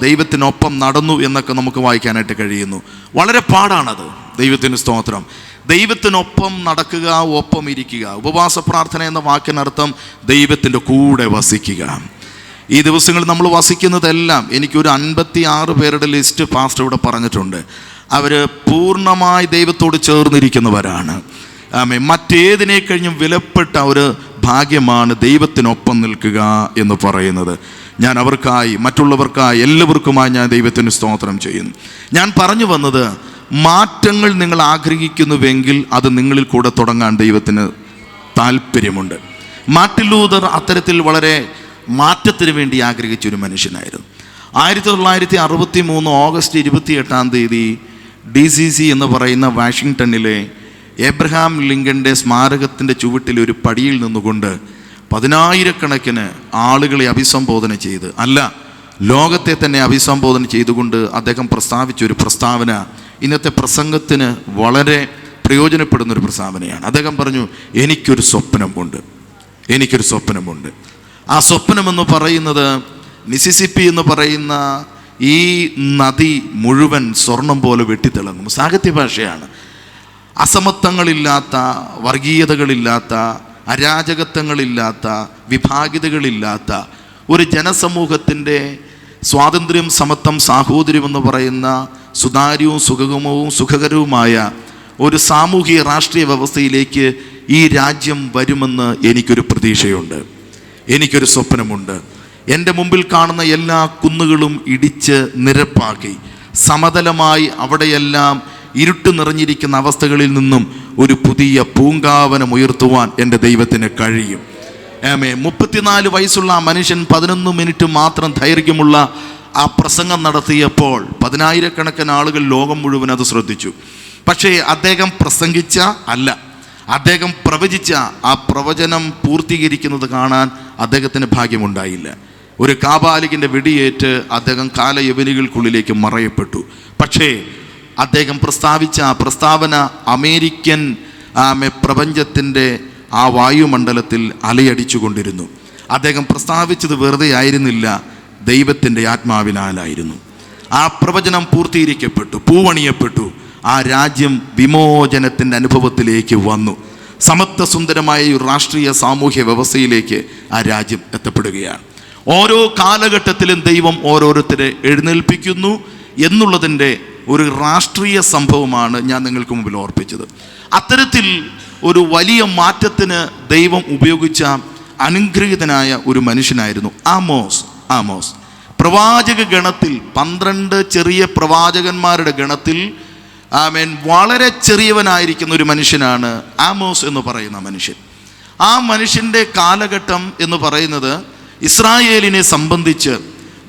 ദൈവത്തിനൊപ്പം നടന്നു എന്നൊക്കെ നമുക്ക് വായിക്കാനായിട്ട് കഴിയുന്നു. വളരെ പാടാണത്. ദൈവത്തിന് സ്തോത്രം. ദൈവത്തിനൊപ്പം നടക്കുക, ഒപ്പം ഇരിക്കുക. ഉപവാസ പ്രാർത്ഥന എന്ന വാക്കിനർത്ഥം ദൈവത്തിൻ്റെ കൂടെ വസിക്കുക. ഈ ദിവസങ്ങളിൽ നമ്മൾ വസിക്കുന്നതെല്ലാം, എനിക്കൊരു 56 പേരുടെ ലിസ്റ്റ് പാസ്റ്റർ ഇവിടെ പറഞ്ഞിട്ടുണ്ട്. അവർ പൂർണ്ണമായി ദൈവത്തോട് ചേർന്നിരിക്കുന്നവരാണ്. ആമേൻ. മറ്റേതിനെ കഴിഞ്ഞും വിലപ്പെട്ട ഒരു ഭാഗ്യമാണ് ദൈവത്തിനൊപ്പം നിൽക്കുക എന്ന് പറയുന്നത്. ഞാൻ അവർക്കായി, മറ്റുള്ളവർക്കായി, എല്ലാവർക്കുമായി ഞാൻ ദൈവത്തിന് സ്തോത്രം ചെയ്യുന്നു. ഞാൻ പറഞ്ഞു വന്നത്, മാറ്റങ്ങൾ നിങ്ങൾ ആഗ്രഹിക്കുന്നുവെങ്കിൽ അത് നിങ്ങളിൽ കൂടെ തുടങ്ങാൻ ദൈവത്തിന് താല്പര്യമുണ്ട്. മാർട്ടിൻ ലൂതർ അത്തരത്തിൽ വളരെ മാറ്റത്തിന് വേണ്ടി ആഗ്രഹിച്ചൊരു മനുഷ്യനായിരുന്നു. 1963 ഓഗസ്റ്റ് 28 DCC എന്ന് പറയുന്ന വാഷിങ്ടണിലെ എബ്രഹാം ലിങ്കൻ്റെ സ്മാരകത്തിൻ്റെ ചുവട്ടിൽ ഒരു പടിയിൽ നിന്നുകൊണ്ട് 10,000-കണക്കിന് ആളുകളെ അഭിസംബോധന ചെയ്ത്, ലോകത്തെ തന്നെ അഭിസംബോധന ചെയ്തുകൊണ്ട് അദ്ദേഹം പ്രസ്താവിച്ചൊരു പ്രസ്താവന ഇന്നത്തെ പ്രസംഗത്തിന് വളരെ പ്രയോജനപ്പെടുന്നൊരു പ്രസ്താവനയാണ്. അദ്ദേഹം പറഞ്ഞു, എനിക്കൊരു സ്വപ്നമുണ്ട്. ആ സ്വപ്നമെന്ന് പറയുന്നത്, മിസിസിപ്പി എന്ന് പറയുന്ന ഈ നദി മുഴുവൻ സ്വർണം പോലെ വെട്ടിത്തിളങ്ങും. സാഹിത്യ ഭാഷയാണ്. അസമത്വങ്ങളില്ലാത്ത, വർഗീയതകളില്ലാത്ത, അരാജകത്വങ്ങളില്ലാത്ത, വിഭാഗിതകളില്ലാത്ത ഒരു ജനസമൂഹത്തിൻ്റെ സ്വാതന്ത്ര്യം, സമത്വം, സാഹോദര്യം എന്ന് പറയുന്ന സുതാര്യവും സുഖകരവുമായ ഒരു സാമൂഹിക രാഷ്ട്രീയ വ്യവസ്ഥയിലേക്ക് ഈ രാജ്യം വരുമെന്ന് എനിക്കൊരു പ്രതീക്ഷയുണ്ട്. എനിക്കൊരു സ്വപ്നമുണ്ട്. എൻ്റെ മുമ്പിൽ കാണുന്ന എല്ലാ കുന്നുകളും ഇടിച്ച് നിരപ്പാക്കി സമതലമായി അവിടെയെല്ലാം ഇരുട്ട് നിറഞ്ഞിരിക്കുന്ന അവസ്ഥകളിൽ നിന്നും ഒരു പുതിയ പൂങ്കാവനം ഉയർത്തുവാൻ എൻ്റെ ദൈവത്തിന് കഴിയും. 34 വയസ്സുള്ള ആ മനുഷ്യൻ 11 മിനിറ്റ് മാത്രം ദൈർഘ്യമുള്ള ആ പ്രസംഗം നടത്തിയപ്പോൾ 10,000-കണക്കിന് ആളുകൾ ലോകം മുഴുവൻ അത് ശ്രദ്ധിച്ചു. പക്ഷേ അദ്ദേഹം പ്രസംഗിച്ച അദ്ദേഹം പ്രവചിച്ച ആ പ്രവചനം പൂർത്തീകരിക്കുന്നത് കാണാൻ അദ്ദേഹത്തിന് ഭാഗ്യമുണ്ടായില്ല. ഒരു കാബാലികിൻ്റെ വെടിയേറ്റ് അദ്ദേഹം കാലയവനികൾക്കുള്ളിലേക്ക് മറയപ്പെട്ടു. പക്ഷേ അദ്ദേഹം പ്രസ്താവിച്ച ആ പ്രസ്താവന അമേരിക്കൻ പ്രപഞ്ചത്തിൻ്റെ ആ വായുമണ്ഡലത്തിൽ അലയടിച്ചു കൊണ്ടിരുന്നു. അദ്ദേഹം പ്രസ്താവിച്ചത് വെറുതെ ആയിരുന്നില്ല, ദൈവത്തിൻ്റെ ആത്മാവിനാലായിരുന്നു. ആ പ്രവചനം പൂർത്തീകരിക്കപ്പെട്ടു, പൂവണിയപ്പെട്ടു. ആ രാജ്യം വിമോചനത്തിൻ്റെ അനുഭവത്തിലേക്ക് വന്നു. സമത്വസുന്ദരമായ ഒരു രാഷ്ട്രീയ സാമൂഹ്യ വ്യവസ്ഥയിലേക്ക് ആ രാജ്യം എത്തപ്പെടുകയാണ്. ഓരോ കാലഘട്ടത്തിലും ദൈവം ഓരോരുത്തരെ എഴുന്നേൽപ്പിക്കുന്നു എന്നുള്ളതിൻ്റെ ഒരു രാഷ്ട്രീയ സംഭവമാണ് ഞാൻ നിങ്ങൾക്ക് മുമ്പിൽ ഓർപ്പിച്ചത്. അത്തരത്തിൽ ഒരു വലിയ മാറ്റത്തിന് ദൈവം ഉപയോഗിച്ച അനുഗ്രഹീതനായ ഒരു മനുഷ്യനായിരുന്നു ആമോസ്. പ്രവാചക ഗണത്തിൽ 12 ചെറിയ പ്രവാചകന്മാരുടെ ഗണത്തിൽ വളരെ ചെറിയവനായിരിക്കുന്ന ഒരു മനുഷ്യനാണ് ആമോസ് എന്ന് പറയുന്ന മനുഷ്യൻ. ആ മനുഷ്യൻ്റെ കാലഘട്ടം എന്ന് പറയുന്നത് ഇസ്രായേലിനെ സംബന്ധിച്ച്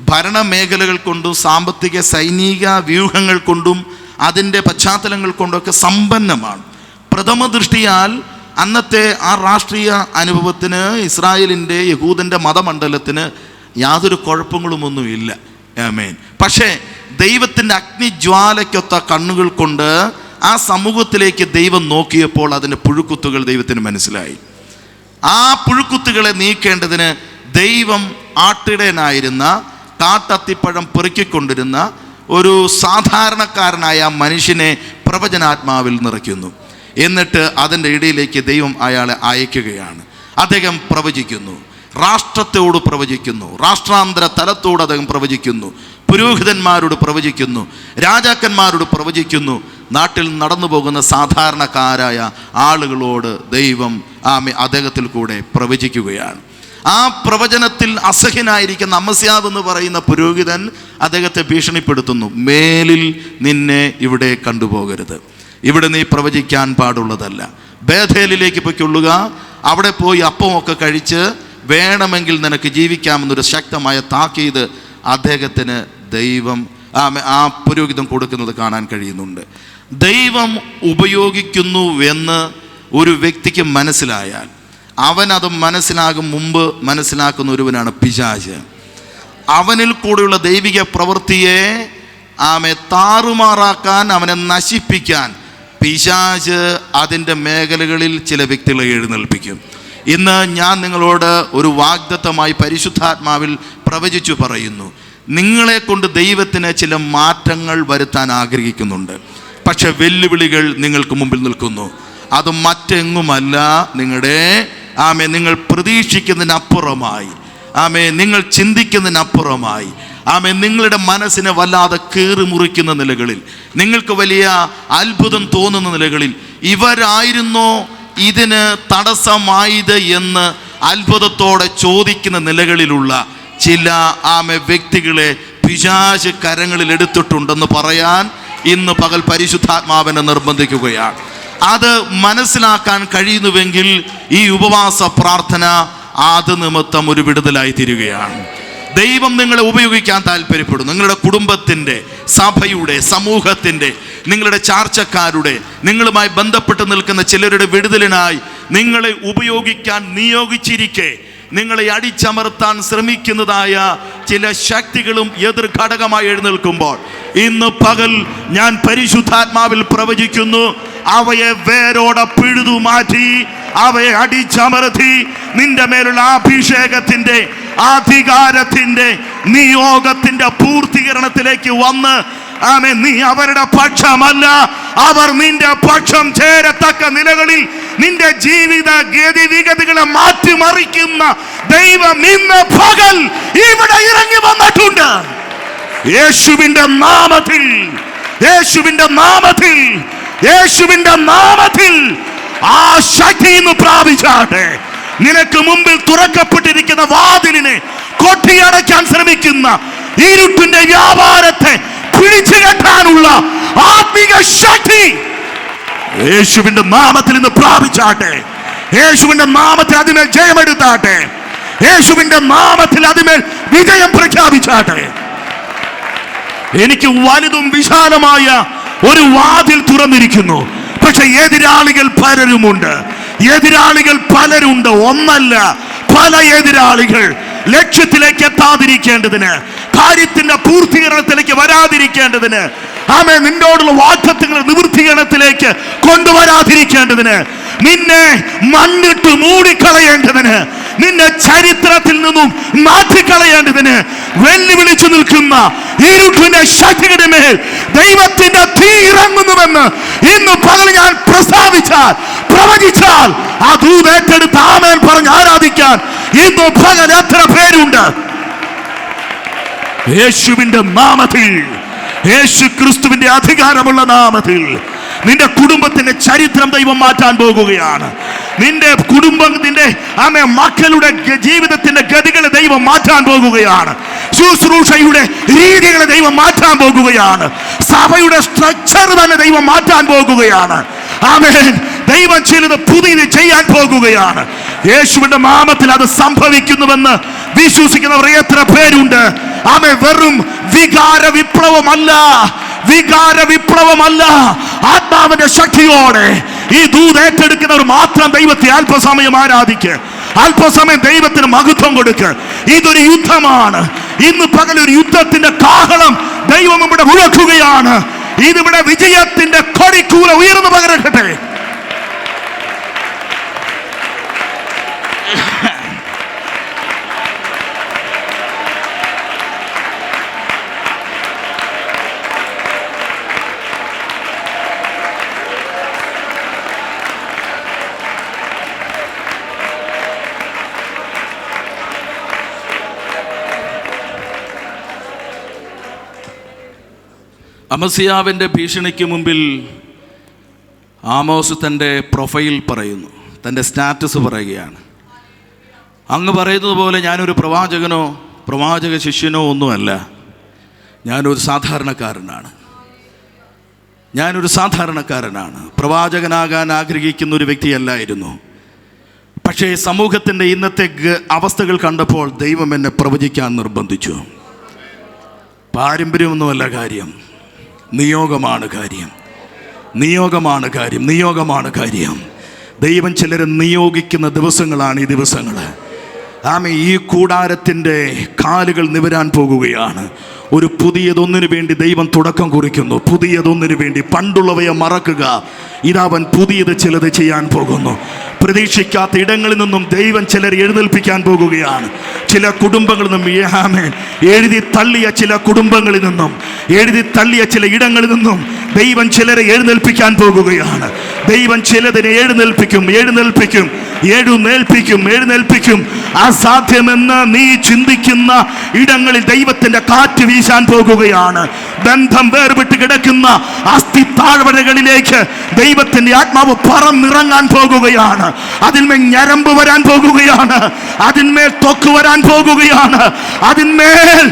ഭരണമേഖലകൾ കൊണ്ടും സാമ്പത്തിക സൈനിക വ്യൂഹങ്ങൾ കൊണ്ടും അതിൻ്റെ പശ്ചാത്തലങ്ങൾ കൊണ്ടൊക്കെ സമ്പന്നമാണ്. പ്രഥമ ദൃഷ്ടിയാൽ അന്നത്തെ ആ രാഷ്ട്രീയ അനുഭവത്തിന്, ഇസ്രായേലിൻ്റെ യഹൂദൻ്റെ മതമണ്ഡലത്തിന് യാതൊരു കുഴപ്പങ്ങളുമൊന്നുമില്ല. ആമേൻ. പക്ഷേ ദൈവത്തിൻ്റെ അഗ്നിജ്വാലയ്ക്കൊത്ത കണ്ണുകൾ കൊണ്ട് ആ സമൂഹത്തിലേക്ക് ദൈവം നോക്കിയപ്പോൾ അതിൻ്റെ പുഴുക്കുത്തുകൾ ദൈവത്തിന് മനസ്സിലായി. ആ പുഴുക്കുത്തുകളെ നീക്കേണ്ടതിന് ദൈവം ആട്ടിടയനായിരുന്ന, കാട്ടത്തിപ്പഴം പെറുക്കിക്കൊണ്ടിരുന്ന ഒരു സാധാരണക്കാരനായ മനുഷ്യനെ പ്രവചനാത്മാവിൽ നിറയ്ക്കുന്നു. എന്നിട്ട് അതിൻ്റെ ഇടയിലേക്ക് ദൈവം അയാളെ അയക്കുകയാണ്. അദ്ദേഹം പ്രവചിക്കുന്നു, രാഷ്ട്രത്തോട് പ്രവചിക്കുന്നു, രാഷ്ട്രാന്തര തലത്തോട് അദ്ദേഹം പ്രവചിക്കുന്നു, പുരോഹിതന്മാരോട് പ്രവചിക്കുന്നു, രാജാക്കന്മാരോട് പ്രവചിക്കുന്നു, നാട്ടിൽ നടന്നു പോകുന്ന സാധാരണക്കാരായ ആളുകളോട് ദൈവം അദ്ദേഹത്തിൽ കൂടെ പ്രവചിക്കുകയാണ്. ആ പ്രവചനത്തിൽ അസഹ്യനായിരിക്കുന്ന അമസ്യാവ് എന്ന് പറയുന്ന പുരോഹിതൻ അദ്ദേഹത്തെ ഭീഷണിപ്പെടുത്തുന്നു. മേലിൽ നിന്നെ ഇവിടെ കണ്ടുപോകരുത്, ഇവിടെ നീ പ്രവചിക്കാൻ പാടുള്ളതല്ല, ബേഥേലിലേക്ക് പൊയ്ക്കൊള്ളുക, അവിടെ പോയി അപ്പമൊക്കെ കഴിച്ച് വേണമെങ്കിൽ നിനക്ക് ജീവിക്കാമെന്നൊരു ശക്തമായ താക്കീത് അദ്ദേഹത്തിന് ദൈവം ആ പുരോഹിതൻ കൊടുക്കുന്നത് കാണാൻ കഴിയുന്നുണ്ട്. ദൈവം ഉപയോഗിക്കുന്നുവെന്ന് ഒരു വ്യക്തിക്ക് മനസ്സിലായാൽ അവനത് മനസ്സിലാകും മുമ്പ് മനസ്സിലാക്കുന്ന ഒരുവനാണ് പിശാച്. അവനിൽ കൂടെയുള്ള ദൈവിക പ്രവൃത്തിയെ താറുമാറാക്കാൻ, അവനെ നശിപ്പിക്കാൻ പിശാച് അതിൻ്റെ മേഖലകളിൽ ചില വ്യക്തികളെ എഴുന്നേൽപ്പിക്കും. ഇന്ന് ഞാൻ നിങ്ങളോട് ഒരു വാഗ്ദത്തമായി പരിശുദ്ധാത്മാവിൽ പ്രവചിച്ചു പറയുന്നു, നിങ്ങളെ കൊണ്ട് ദൈവത്തിന് ചില മാറ്റങ്ങൾ വരുത്താൻ ആഗ്രഹിക്കുന്നുണ്ട്. പക്ഷെ വെല്ലുവിളികൾ നിങ്ങൾക്ക് മുമ്പിൽ നിൽക്കുന്നു. അത് മറ്റെങ്ങുമല്ല, നിങ്ങൾ പ്രതീക്ഷിക്കുന്നതിനപ്പുറമായി, നിങ്ങൾ ചിന്തിക്കുന്നതിനപ്പുറമായി ആമേൻ, നിങ്ങളുടെ മനസ്സിനെ വല്ലാതെ കീറി മുറിക്കുന്ന നിലകളിൽ, നിങ്ങൾക്ക് വലിയ അത്ഭുതം തോന്നുന്ന നിലകളിൽ, ഇവരായിരുന്നോ ഇതിന് തടസ്സമായത് എന്ന് അത്ഭുതത്തോടെ ചോദിക്കുന്ന നിലകളിലുള്ള ചില വ്യക്തികളെ പിശാച് കരങ്ങളിൽ എടുത്തിട്ടുണ്ടെന്ന് പറയാൻ ഇന്ന് പകൽ പരിശുദ്ധാത്മാവിനെ നിർബന്ധിക്കുകയാണ്. അത് മനസ്സിലാക്കാൻ കഴിയുന്നുവെങ്കിൽ ഈ ഉപവാസ പ്രാർത്ഥന അത് നിമിത്തം ഒരു വിടുതലായി തീരുകയാണ്. ദൈവം നിങ്ങളെ ഉപയോഗിക്കാൻ താല്പര്യപ്പെടുന്നു. നിങ്ങളുടെ കുടുംബത്തിൻ്റെ, സഭയുടെ, സമൂഹത്തിൻ്റെ, നിങ്ങളുടെ ചാർച്ചക്കാരുടെ, നിങ്ങളുമായി ബന്ധപ്പെട്ട് നിൽക്കുന്ന ചിലരുടെ വിടുതലിനായി നിങ്ങളെ ഉപയോഗിക്കാൻ നിയോഗിച്ചിരിക്കെ നിങ്ങളെ അടിച്ചമർത്താൻ ശ്രമിക്കുന്നതായ ചില ശക്തികളും എതിർ ഘടകമായി എഴുന്നേൽക്കുമ്പോൾ ഇന്ന് പകൽ ഞാൻ പരിശുദ്ധാത്മാവിൽ പ്രവചിക്കുന്നു, അവയെ വേരോടെ പിഴുതു മാറ്റി, അവയെ അടിച്ചമർത്തി നിന്റെ മേലുള്ള അഭിഷേകത്തിന്റെ, അധികാരത്തിന്റെ, നിയോഗത്തിന്റെ പൂർത്തീകരണത്തിലേക്ക് വന്ന് നീ അവരുടെ പക്ഷമല്ല, അവർ നിന്റെ പക്ഷം ചേരത്തക്ക നിലകളിൽ നിന്റെ ജീവിത ഗതിവിഗതികളെ മാറ്റിമറിക്കുന്ന ദൈവം ഇന്ന് പകൽ ഇവിടെ ഇറങ്ങി വന്നിട്ടുണ്ട്. യേശുവിന്റെ നാമത്തിൽ, യേശുവിന്റെ നാമത്തിൽ, യേശുവിന്റെ നാമത്തിൽ ആ ശക്തി ഇന്ന് പ്രാപിച്ചാട്ടെ. നിനക്ക് മുമ്പിൽ തുറക്കപ്പെട്ടിരിക്കുന്ന വാതിലിനെ കൊട്ടിയടയ്ക്കാൻ ശ്രമിക്കുന്ന ഇരുട്ടിന്റെ വ്യാപാരത്തെ പിടിച്ചു കെട്ടാനുള്ള ആത്മിക ശക്തി യേശുവിന്റെ നാമത്തിൽ ഇന്ന് പ്രാപിച്ചാട്ടെ. യേശുവിന്റെ നാമത്തിൽ അതിമേൽ ജയമെടുത്താട്ടെ. യേശുവിന്റെ നാമത്തിൽ അതിമേൽ വിജയം പ്രഖ്യാപിച്ചാട്ടെ. എനിക്ക് വലുതും വിശാലമായ ഒരു വാതിൽ തുറന്നിരിക്കുന്നു. പക്ഷെ എതിരാളികൾ പലരുമുണ്ട്. എതിരാളികൾ പലരുണ്ട്, ഒന്നല്ല പല എതിരാളികൾ. ലക്ഷ്യത്തിലേക്ക് എത്താതിരിക്കേണ്ടതിന്, കാര്യത്തിന്റെ പൂർത്തീകരണത്തിലേക്ക് വരാതിരിക്കേണ്ടതിന്, നിന്നോടുള്ള വാഗ്ദത്തങ്ങൾ നിവൃത്തീകരണത്തിലേക്ക് കൊണ്ടുവരാതിരിക്കേണ്ടതിന്, നിന്നെ മണ്ണിട്ട് മൂടിക്കളയേണ്ടതിന്, നിന്നെ ചരിത്രത്തിൽ നിന്നും മാറ്റിക്കളയേണ്ടതിന് വെല്ലുവിളിച്ചു നിൽക്കുന്ന ഇരുട്ടിന്റെ ശക്തിയുടെ മേൽ ദൈവത്തിന്റെ തീ ഇറങ്ങുന്നുവെന്ന് ഇന്ന് പകൽ ഞാൻ പ്രവചിച്ചാൽ ആ ദൂത് ഏറ്റെടുത്ത് ആമേൻ പറഞ്ഞ് ആരാധിക്കാൻ ഇന്ന് പകൽ എത്ര പേരുണ്ട്? യേശുവിന്റെ നാമത്തിൽ, യേശു ക്രിസ്തുവിന്റെ അധികാരമുള്ള നാമത്തിൽ നിന്റെ കുടുംബത്തിന്റെ ചരിത്രം ദൈവം മാറ്റാൻ പോകുകയാണ്. നിന്റെ കുടുംബത്തിന്റെ മക്കളുടെ ജീവിതത്തിന്റെ ഗതികളെ ദൈവം മാറ്റാൻ പോകുകയാണ്. ശുശ്രൂഷയുടെ രീതികളെ ദൈവം മാറ്റാൻ പോകുകയാണ്. സഭയുടെ സ്ട്രക്ചർ തന്നെ ദൈവം മാറ്റാൻ പോകുകയാണ്. ആമേൻ. ദൈവം ചിലത് പുതിയത് ചെയ്യാൻ പോകുകയാണ്. യേശുവിന്റെ നാമത്തിൽ അത് സംഭവിക്കുന്നുവെന്ന് വിശ്വസിക്കുന്നവർ എത്ര പേരുണ്ട്? വെറും വികാര വിപ്ലവമല്ല, ആത്മാവിന്റെ ശക്തിയോടെ ഈ ദൂത് ഏറ്റെടുക്കുന്നവർ മാത്രം ദൈവത്തെ അല്പസമയം ആരാധിക്കുക, അല്പസമയം ദൈവത്തിന് മഹത്വം കൊടുക്കുക. ഇതൊരു യുദ്ധമാണ്. ഇന്ന് പകൽ ഒരു യുദ്ധത്തിന്റെ കാഹളം ദൈവം ഇവിടെ മുഴക്കുകയാണ്. ഇതിവിടെ വിജയത്തിന്റെ കൊടിക്കൂല ഉയർന്നു പകരട്ടെ. അമസ്യാവിൻ്റെ ഭീഷണിക്ക് മുമ്പിൽ ആമോസ് തൻ്റെ പ്രൊഫൈൽ പറയുന്നു, തൻ്റെ സ്റ്റാറ്റസ് പറയുകയാണ്. അങ്ങ് പറയുന്നത് പോലെ ഞാനൊരു പ്രവാചകനോ പ്രവാചക ശിഷ്യനോ ഒന്നുമല്ല. ഞാനൊരു സാധാരണക്കാരനാണ്. പ്രവാചകനാകാൻ ആഗ്രഹിക്കുന്ന ഒരു വ്യക്തിയല്ലായിരുന്നു. പക്ഷേ സമൂഹത്തിൻ്റെ ഇന്നത്തെ അവസ്ഥകൾ കണ്ടപ്പോൾ ദൈവം എന്നെ പ്രവചിക്കാൻ നിർബന്ധിച്ചു. പാരമ്പര്യമൊന്നുമല്ല കാര്യം, നിയോഗമാണ് കാര്യം. ദൈവം ചിലരെ നിയോഗിക്കുന്ന ദിവസങ്ങളാണ് ഈ ദിവസങ്ങൾ. ഈ കൂടാരത്തിൻ്റെ കാലുകൾ നിവരാൻ പോകുകയാണ്. ഒരു പുതിയതൊന്നിനു വേണ്ടി ദൈവം തുടക്കം കുറിക്കുന്നു. പുതിയതൊന്നിനു വേണ്ടി. പണ്ടുള്ളവയെ മറക്കുക, ഇതവൻ പുതിയത് ചിലത് ചെയ്യാൻ പോകുന്നു. പ്രതീക്ഷിക്കാത്ത ഇടങ്ങളിൽ നിന്നും ദൈവം ചിലർ എഴുന്നേൽപ്പിക്കാൻ പോകുകയാണ്. ചില കുടുംബങ്ങളിൽ നിന്നും, എഴുതി തള്ളിയ ചില കുടുംബങ്ങളിൽ നിന്നും, എഴുതി തള്ളിയ ചില ഇടങ്ങളിൽ നിന്നും ദൈവം ചിലരെ എഴുന്നേൽപ്പിക്കാൻ പോകുകയാണ്. ദൈവം ചിലതിനെ എഴുന്നേൽപ്പിക്കും. അസാധ്യമെന്ന് നീ ചിന്തിക്കുന്ന ഇടങ്ങളിൽ ദൈവത്തിന്റെ കാറ്റ് വീശാൻ പോകുകയാണ്. ബന്ധം വേർപെട്ട് കിടക്കുന്ന അസ്ഥി താഴ്വരകളിലേക്ക് ദൈവത്തിന്റെ ആത്മാവ് പറന്നിറങ്ങാൻ പോകുകയാണ്. അതിന്മേൽ ഞരമ്പ് വരാൻ പോകുകയാണ്. അതിന്മേൽ ത്വക്ക് വരാൻ പോകുകയാണ്. അതിന്മേൽ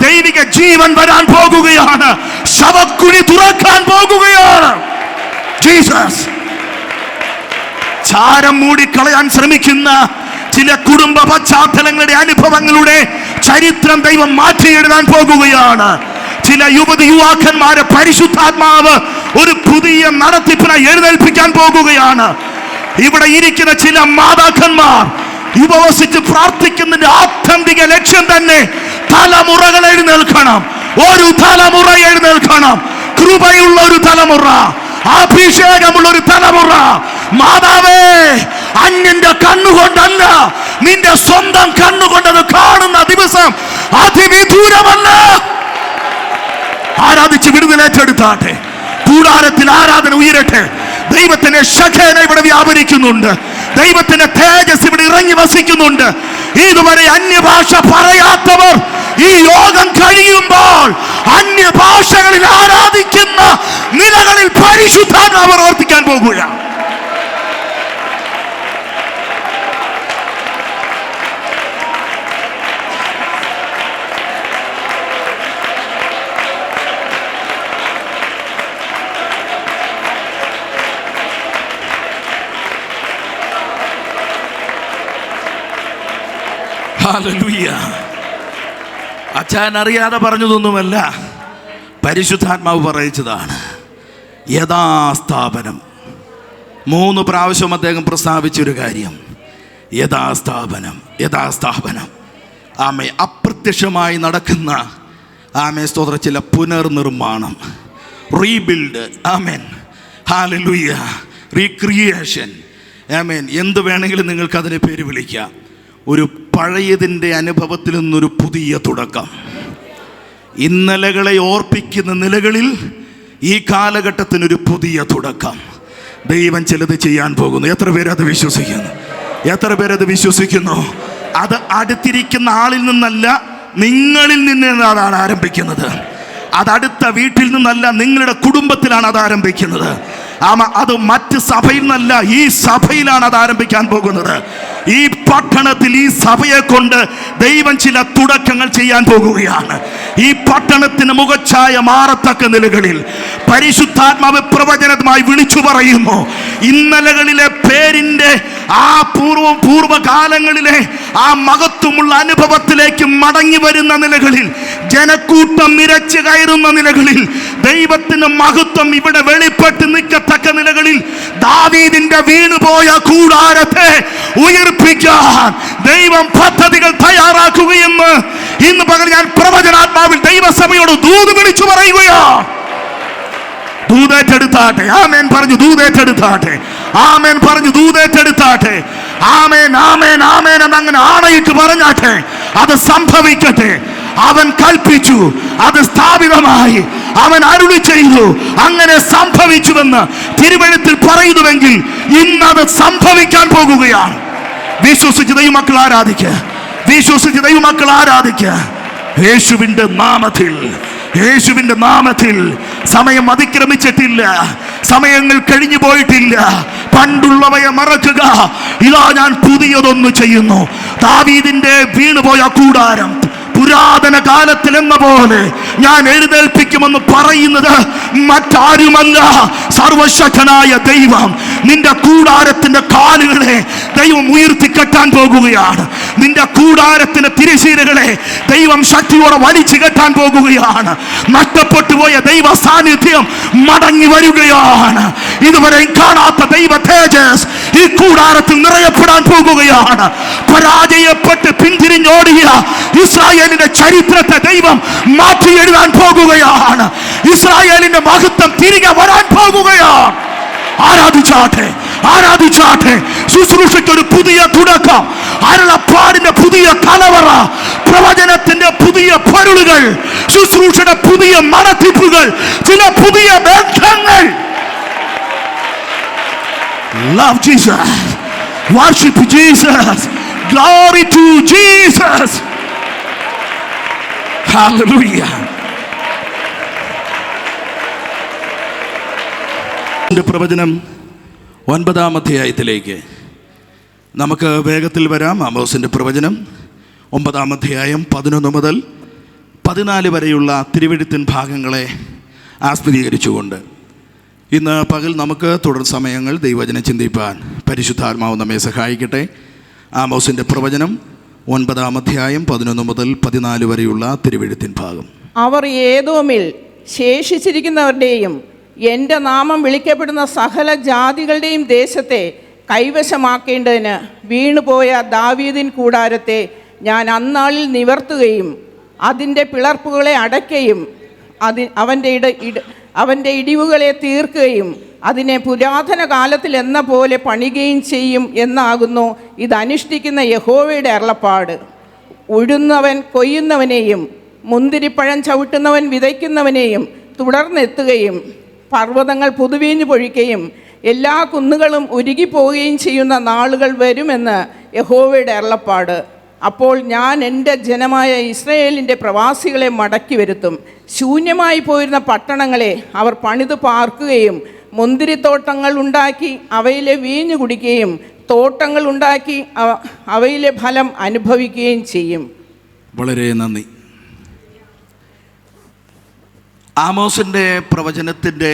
ദൈവിക ജീവൻ വരാൻ പോകുകയാണ്. ശവക്കുഴി തുറക്കാൻ പോകുകയാണ്. ജീസസ്. ചാരം മൂടിക്കളയാൻ ശ്രമിക്കുന്ന ചില കുടുംബ പശ്ചാത്തലങ്ങളുടെ അനുഭവങ്ങളുടെ ചരിത്രം ദൈവം മാറ്റിയെഴുതാൻ പോകുകയാണ്. ചില യുവാക്കന്മാരെ പരിശുദ്ധാത്മാവ് ഒരു പുതിയ നടത്തിപ്പിനായി എഴുന്നേൽപ്പിക്കാൻ പോകുകയാണ്. ഇവിടെ ഇരിക്കുന്ന ചില മാതാക്കന്മാർ ഉപവസിച്ച് പ്രാർത്ഥിക്കുന്നതിന്റെ ആത്യന്തിക ലക്ഷ്യം തന്നെ തലമുറകൾ എഴുന്നേൽക്കണം. ഒരു തലമുറ എഴുന്നേൽക്കണം. കൃപയുള്ള ഒരു തലമുറ, അഭിഷേകമുള്ള ഒരു തലമുറ. മാതാവേ, അന്യന്റെ കണ്ണുകൊണ്ടല്ല, നിന്റെ സ്വന്തം കണ്ണുകൊണ്ടത് കാണുന്ന ദിവസം അതിവിദൂരമല്ല. ആരാധിച്ച് വിടുതലേറ്റെടുത്താട്ടെ. കൂടാരത്തിൽ ആരാധന ഉയരട്ടെ. ദൈവത്തിന്റെ ശഖേന ഇവിടെ വ്യാപരിക്കുന്നുണ്ട്. ദൈവത്തിന്റെ തേജസ് ഇവിടെ ഇറങ്ങി വസിക്കുന്നുണ്ട്. ഇതുവരെ അന്യഭാഷ പറയാത്തവർ ഈ യോഗം കഴിയുമ്പോൾ അന്യഭാഷകളിൽ ആരാധിക്കുന്ന നിലകളിൽ പരിശുദ്ധാത്മാവ് പ്രവർത്തിക്കാൻ പോകുകയാണ്. അച്ഛൻ അറിയാതെ പറഞ്ഞതൊന്നുമല്ല, പരിശുദ്ധാത്മാവ് പറയിച്ചതാണ്. യഥാസ്ഥാപനം 3 പ്രാവശ്യം അദ്ദേഹം പ്രസ്താവിച്ചൊരു കാര്യം. യഥാസ്ഥാപനം. അപ്രത്യക്ഷമായി നടക്കുന്ന സ്തോത്ര ചില പുനർനിർമ്മാണം, റീബിൽഡ്, റീക്രിയേഷൻ, എന്ത് വേണമെങ്കിലും നിങ്ങൾക്ക് അതിനെ പേര് വിളിക്കാം. ഒരു പഴയതിൻ്റെ അനുഭവത്തിൽ നിന്നൊരു പുതിയ തുടക്കം. ഇന്നലകളെ ഓർപ്പിക്കുന്ന നിലകളിൽ ഈ കാലഘട്ടത്തിനൊരു പുതിയ തുടക്കം ദൈവം ചിലത് ചെയ്യാൻ പോകുന്നു. എത്ര പേരത് വിശ്വസിക്കുന്നു? അത് അടുത്തിരിക്കുന്ന ആളിൽ നിന്നല്ല, നിങ്ങളിൽ നിന്നാണ് അതാണ് ആരംഭിക്കുന്നത്. അത് അടുത്ത വീട്ടിൽ നിന്നല്ല, നിങ്ങളുടെ കുടുംബത്തിലാണ് അത് ആരംഭിക്കുന്നത്. അത് മറ്റ് സഭയിൽ നിന്നല്ല, ഈ സഭയിലാണ് അത് ആരംഭിക്കാൻ പോകുന്നത്. ഈ പട്ടണത്തിൽ ഈ സഭയെ കൊണ്ട് ദൈവം ചില തുടക്കങ്ങൾ ചെയ്യാൻ പോകുകയാണ്. ഈ പട്ടണത്തിന് മുഖച്ഛായ മാറത്തക്ക നിലകളിൽ പരിശുദ്ധാത്മാവ് പ്രവചനമായി വിളിച്ചു പറയുന്നു. ഇന്നലകളിലെ പേരിൻ്റെ ആ പൂർവകാലങ്ങളിലെ ആ മഹത്വമുള്ള അനുഭവത്തിലേക്ക് മടങ്ങി വരുന്ന നിലകളിൽ, ജനക്കൂട്ടം നിരച്ചു കയറുന്ന നിലകളിൽ, ദൈവത്തിന് മഹത്വം ഇവിടെ വെളിപ്പെട്ട് നിൽക്കത്തക്ക നിലകളിൽ ദാവീദിന്റെ വീണുപോയ കൂടാരത്തെ ഉയർപ്പിക്കാൻ ദൈവം പദ്ധതികൾ തയ്യാറാക്കുകയെന്ന് ഇന്ന് പകൽ ഞാൻ പ്രവചനാത്മാവിൽ ദൈവസഭയോട് ദൂത് വിളിച്ചു പറയുകയാണ്. ദൂതേറ്റെടുത്താട്ടെ. ആമേൻ പറഞ്ഞു ദൂതേറ്റെടുത്താട്ടെ. ആമേൻ പറഞ്ഞു ദൂതേറ്റെടുത്താട്ടെ. ആമേൻ എന്നങ്ങനെ ആണയിട്ട് പറഞ്ഞാട്ടെ. അത് സംഭവിക്കട്ടെ. അവൻ കൽപ്പിച്ചു, അത് സ്ഥാപിതമായി. അവൻ അരുളി ചെയ്തു, അങ്ങനെ സംഭവിച്ചുവെന്ന് തിരുവെഴുത്തിൽ പറയുന്നുവെങ്കിൽ ഇന്നത് സംഭവിക്കാൻ പോകുകയാണ്. വിശ്വസിച്ച് ദൈവമക്കൾ ആരാധിക്കുക. യേശുവിന്റെ നാമത്തിൽ സമയം അതിക്രമിച്ചിട്ടില്ല, സമയങ്ങൾ കഴിഞ്ഞു പോയിട്ടില്ല. പണ്ടുള്ളവയെ മറക്കുക, ഇതാ ഞാൻ പുതിയതൊന്നു ചെയ്യുന്നു. ദാവീദിന്റെ വീണുപോയ കൂടാരം പുരാതന കാലത്തിൽ എന്ന പോലെ ഞാൻ എഴുന്നേൽപ്പിക്കുമെന്ന് പറയുന്നത് മറ്റാരുമല്ല, സർവശക്തനായ ദൈവം. നിന്റെ കൂടാരത്തിന്റെ കാലുകളെ ദൈവം ഉയർത്തിക്കെട്ടാൻ പോകുകയാണ്. നിന്റെ കൂടാരത്തിന്റെ തിരശീലകളെ ദൈവം ശക്തിയോടെ വലിച്ചു കെട്ടാൻ പോകുകയാണ്. നഷ്ടപ്പെട്ടു പോയ ദൈവ സാന്നിധ്യം മടങ്ങി വരികയാണ്. ഇതുവരെ കാണാത്ത ദൈവ തേജസ് ഈ കൂടാരത്തിൽ നിറയപ്പെടാൻ പോകുകയാണ്. പരാജയപ്പെട്ട് പിന്തിരിഞ്ഞോടിയ ഇസ്രായേലിന്റെ ചരിത്രത്തെ ദൈവം മാറ്റി എഴുതാൻ പോകുകയാണ്. ഇസ്രായേലിന്റെ മഹത്വം തിരികെ വരാൻ പോകുകയാണ്. ആരാധിച്ചാട്ടെ, ആരാധിച്ചാട്ടെ. ശുശ്രൂഷയ്ക്ക് ഒരു പുതിയ തുടക്കം, അരുളപ്പാടിന്റെ പുതിയ കലവറ, പ്രവചനത്തിന്റെ പുതിയ പൊരുളുകൾ, ശുശ്രൂഷയുടെ പുതിയ മണത്തിപ്പുകൾ, ചില പുതിയ ബന്ധങ്ങൾ. Love Jesus, worship Jesus, glory to Jesus. Hallelujah. പ്രവചനം 9-ാം അധ്യായത്തിലേക്ക് നമുക്ക് വേഗത്തിൽ വരാം. ആമോസിൻ്റെ പ്രവചനം 9-ാം അധ്യായം 11 മുതൽ 14 വരെയുള്ള തിരുവെഴുത്തിൻ ഭാഗങ്ങളെ ആസ്പദീകരിച്ചുകൊണ്ട് ഇന്ന് പകൽ നമുക്ക് തുടർ സമയങ്ങൾ ദൈവവചനം ചിന്തിപ്പാൻ പരിശുദ്ധാത്മാവ് നമ്മെ സഹായിക്കട്ടെ. ആമോസിൻ്റെ പ്രവചനം 9-ാം അധ്യായം 11 മുതൽ 14 വരെയുള്ള തിരുവെഴുത്തിൻ ഭാഗം. അവർ ഏദോമിൽ ശേഷിച്ചിരിക്കുന്നവരുടെയും എൻ്റെ നാമം വിളിക്കപ്പെടുന്ന സകല ജാതികളുടെയും ദേശത്തെ കൈവശമാക്കേണ്ടതിന് വീണുപോയ ദാവീദിൻ കൂടാരത്തെ ഞാൻ അന്നാളിൽ നിവർത്തുകയും അതിൻ്റെ പിളർപ്പുകളെ അടയ്ക്കുകയും അവൻ്റെ ഇടിവുകളെ തീർക്കുകയും അതിനെ പുരാതന കാലത്തിൽ എന്ന പോലെ പണിയുകയും ചെയ്യും എന്നാകുന്നു ഇതനുഷ്ഠിക്കുന്ന യഹോവയുടെ അരുളപ്പാട്. ഉഴുന്നവൻ കൊയ്യുന്നവനെയും മുന്തിരിപ്പഴം ചവിട്ടുന്നവൻ വിതയ്ക്കുന്നവനെയും തുടർന്നെത്തുകയും പർവ്വതങ്ങൾ പുതുവീഞ്ഞു പൊഴിക്കുകയും എല്ലാ കുന്നുകളും ഉരുകിപ്പോവുകയും ചെയ്യുന്ന നാളുകൾ വരുമെന്ന് യഹോവയുടെ അരുളപ്പാട്. അപ്പോൾ ഞാൻ എൻ്റെ ജനമായ ഇസ്രായേലിൻ്റെ പ്രവാസികളെ മടക്കി വരുത്തും. ശൂന്യമായി പോയിരുന്ന പട്ടണങ്ങളെ അവർ പണിത് പാർക്കുകയും മുന്തിരിത്തോട്ടങ്ങൾ ഉണ്ടാക്കി അവയിലെ വീഞ്ഞു കുടിക്കുകയും തോട്ടങ്ങൾ ഉണ്ടാക്കി അവയിലെ ഫലം അനുഭവിക്കുകയും ചെയ്യും. വളരെ നന്ദി. ആമോസിൻ്റെ പ്രവചനത്തിൻ്റെ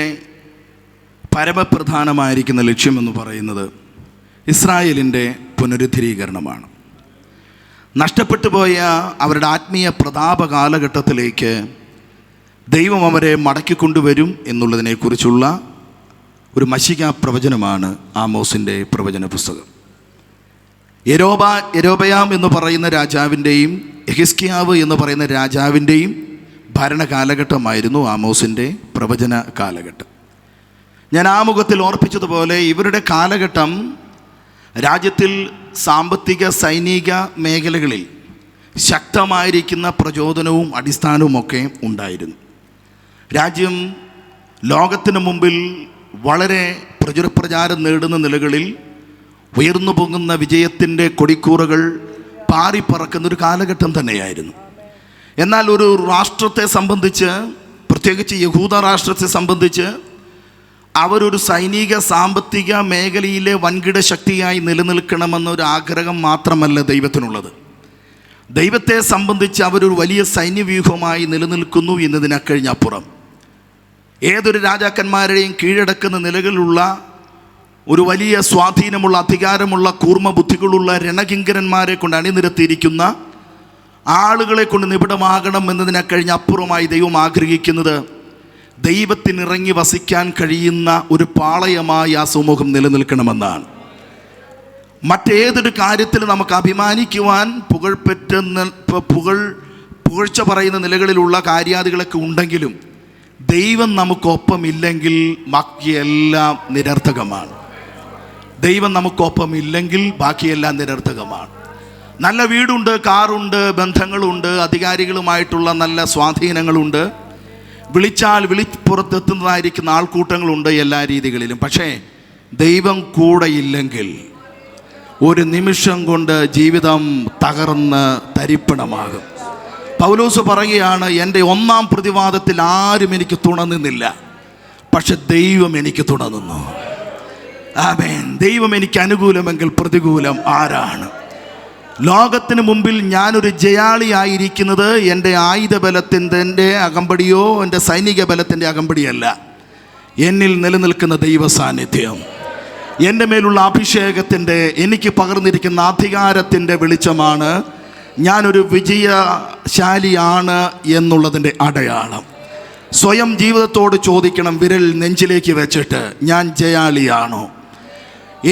പരമപ്രധാനമായിരിക്കുന്ന ലക്ഷ്യമെന്ന് പറയുന്നത് ഇസ്രായേലിൻ്റെ പുനരുദ്ധരീകരണമാണ്. നഷ്ടപ്പെട്ടു പോയ അവരുടെ ആത്മീയ പ്രതാപ കാലഘട്ടത്തിലേക്ക് ദൈവം അവരെ മടക്കിക്കൊണ്ടുവരും എന്നുള്ളതിനെക്കുറിച്ചുള്ള ഒരു മശിക പ്രവചനമാണ് ആമോസിൻ്റെ പ്രവചന പുസ്തകം. യെരോബയാം എന്ന് പറയുന്ന രാജാവിൻ്റെയും യെഹിസ്കിയാവ് എന്ന് പറയുന്ന രാജാവിൻ്റെയും ഭരണകാലഘട്ടമായിരുന്നു ആമോസിൻ്റെ പ്രവചന കാലഘട്ടം. ഞാൻ ആമുഖത്തിൽ ഓർപ്പിച്ചതുപോലെ ഇവരുടെ കാലഘട്ടം രാജ്യത്തിൽ സാമ്പത്തിക സൈനിക മേഖലകളിൽ ശക്തമായിരിക്കുന്ന പ്രചോദനവും അടിസ്ഥാനവുമൊക്കെ ഉണ്ടായിരുന്നു. രാജ്യം ലോകത്തിന് മുമ്പിൽ വളരെ പ്രചാരം നേടുന്ന നിലകളിൽ ഉയർന്നു പോകുന്ന വിജയത്തിൻ്റെ കൊടിക്കൂറകൾ പാറിപ്പറക്കുന്നൊരു കാലഘട്ടം തന്നെയായിരുന്നു. എന്നാൽ ഒരു രാഷ്ട്രത്തെ സംബന്ധിച്ച്, പ്രത്യേകിച്ച് യഹൂദ രാഷ്ട്രത്തെ സംബന്ധിച്ച്, അവരൊരു സൈനിക സാമ്പത്തിക മേഖലയിലെ വൻകിട ശക്തിയായി നിലനിൽക്കണമെന്നൊരു ആഗ്രഹം മാത്രമല്ല ദൈവത്തിനുള്ളത്. ദൈവത്തെ സംബന്ധിച്ച് അവരൊരു വലിയ സൈന്യവ്യൂഹമായി നിലനിൽക്കുന്നു എന്നതിനക്കഴിഞ്ഞപ്പുറം ഏതൊരു രാജാക്കന്മാരെയും കീഴടക്കുന്ന നിലകളിലുള്ള ഒരു വലിയ സ്വാധീനമുള്ള അധികാരമുള്ള കൂർമ്മ ബുദ്ധികളുള്ള രണകിങ്കരന്മാരെ കൊണ്ട് അണിനിരത്തിയിരിക്കുന്ന ആളുകളെ കൊണ്ട് നിബിഡമാകണം എന്നതിനക്കഴിഞ്ഞപ്പുറമായി ദൈവം ആഗ്രഹിക്കുന്നത് ദൈവത്തിനിറങ്ങി വസിക്കാൻ കഴിയുന്ന ഒരു പാളയമായി ആ സമൂഹം നിലനിൽക്കണമെന്നാണ്. മറ്റേതൊരു കാര്യത്തിൽ നമുക്ക് അഭിമാനിക്കുവാൻ പുകഴ്ച പറയുന്ന നിലകളിലുള്ള കാര്യാദികളൊക്കെ ഉണ്ടെങ്കിലും ദൈവം നമുക്കൊപ്പമില്ലെങ്കിൽ ബാക്കിയെല്ലാം നിരർത്ഥകമാണ്. ദൈവം നമുക്കൊപ്പമില്ലെങ്കിൽ ബാക്കിയെല്ലാം നിരർത്ഥകമാണ്. നല്ല വീടുണ്ട്, കാറുണ്ട്, ബന്ധങ്ങളുണ്ട്, അധികാരികളുമായിട്ടുള്ള നല്ല സ്വാധീനങ്ങളുണ്ട്, വിളിച്ചാൽ വിളിപ്പുറത്തെത്തുന്നതായിരിക്കുന്ന ആൾക്കൂട്ടങ്ങളുണ്ട് എല്ലാ രീതികളിലും. പക്ഷേ ദൈവം കൂടെയില്ലെങ്കിൽ ഒരു നിമിഷം കൊണ്ട് ജീവിതം തകർന്ന് തരിപ്പണമാകും. പൗലോസ് പറയുകയാണ്, എൻ്റെ ഒന്നാം പ്രതിവാദത്തിൽ ആരും എനിക്ക് തുണ നിന്നില്ല, പക്ഷെ ദൈവം എനിക്ക് തുണ നിന്നു. ആമേൻ. ദൈവം എനിക്ക് അനുകൂലമെങ്കിൽ പ്രതികൂലം ആരാണ്? ലോകത്തിന് മുമ്പിൽ ഞാനൊരു ജയാളിയായിരിക്കുന്നത് എൻ്റെ ആയുധബലത്തിൻ്റെ അകമ്പടിയോ എൻ്റെ സൈനിക ബലത്തിൻ്റെ അകമ്പടിയല്ല. എന്നിൽ നിലനിൽക്കുന്ന ദൈവ സാന്നിധ്യം, എൻ്റെ മേലുള്ള അഭിഷേകത്തിൻ്റെ, എനിക്ക് പകർന്നിരിക്കുന്ന അധികാരത്തിൻ്റെ വെളിച്ചമാണ് ഞാനൊരു വിജയശാലിയാണ് എന്നുള്ളതിൻ്റെ അടയാളം. സ്വയം ജീവിതത്തോട് ചോദിക്കണം, വിരൽ നെഞ്ചിലേക്ക് വെച്ചിട്ട്, ഞാൻ ജയാളിയാണോ?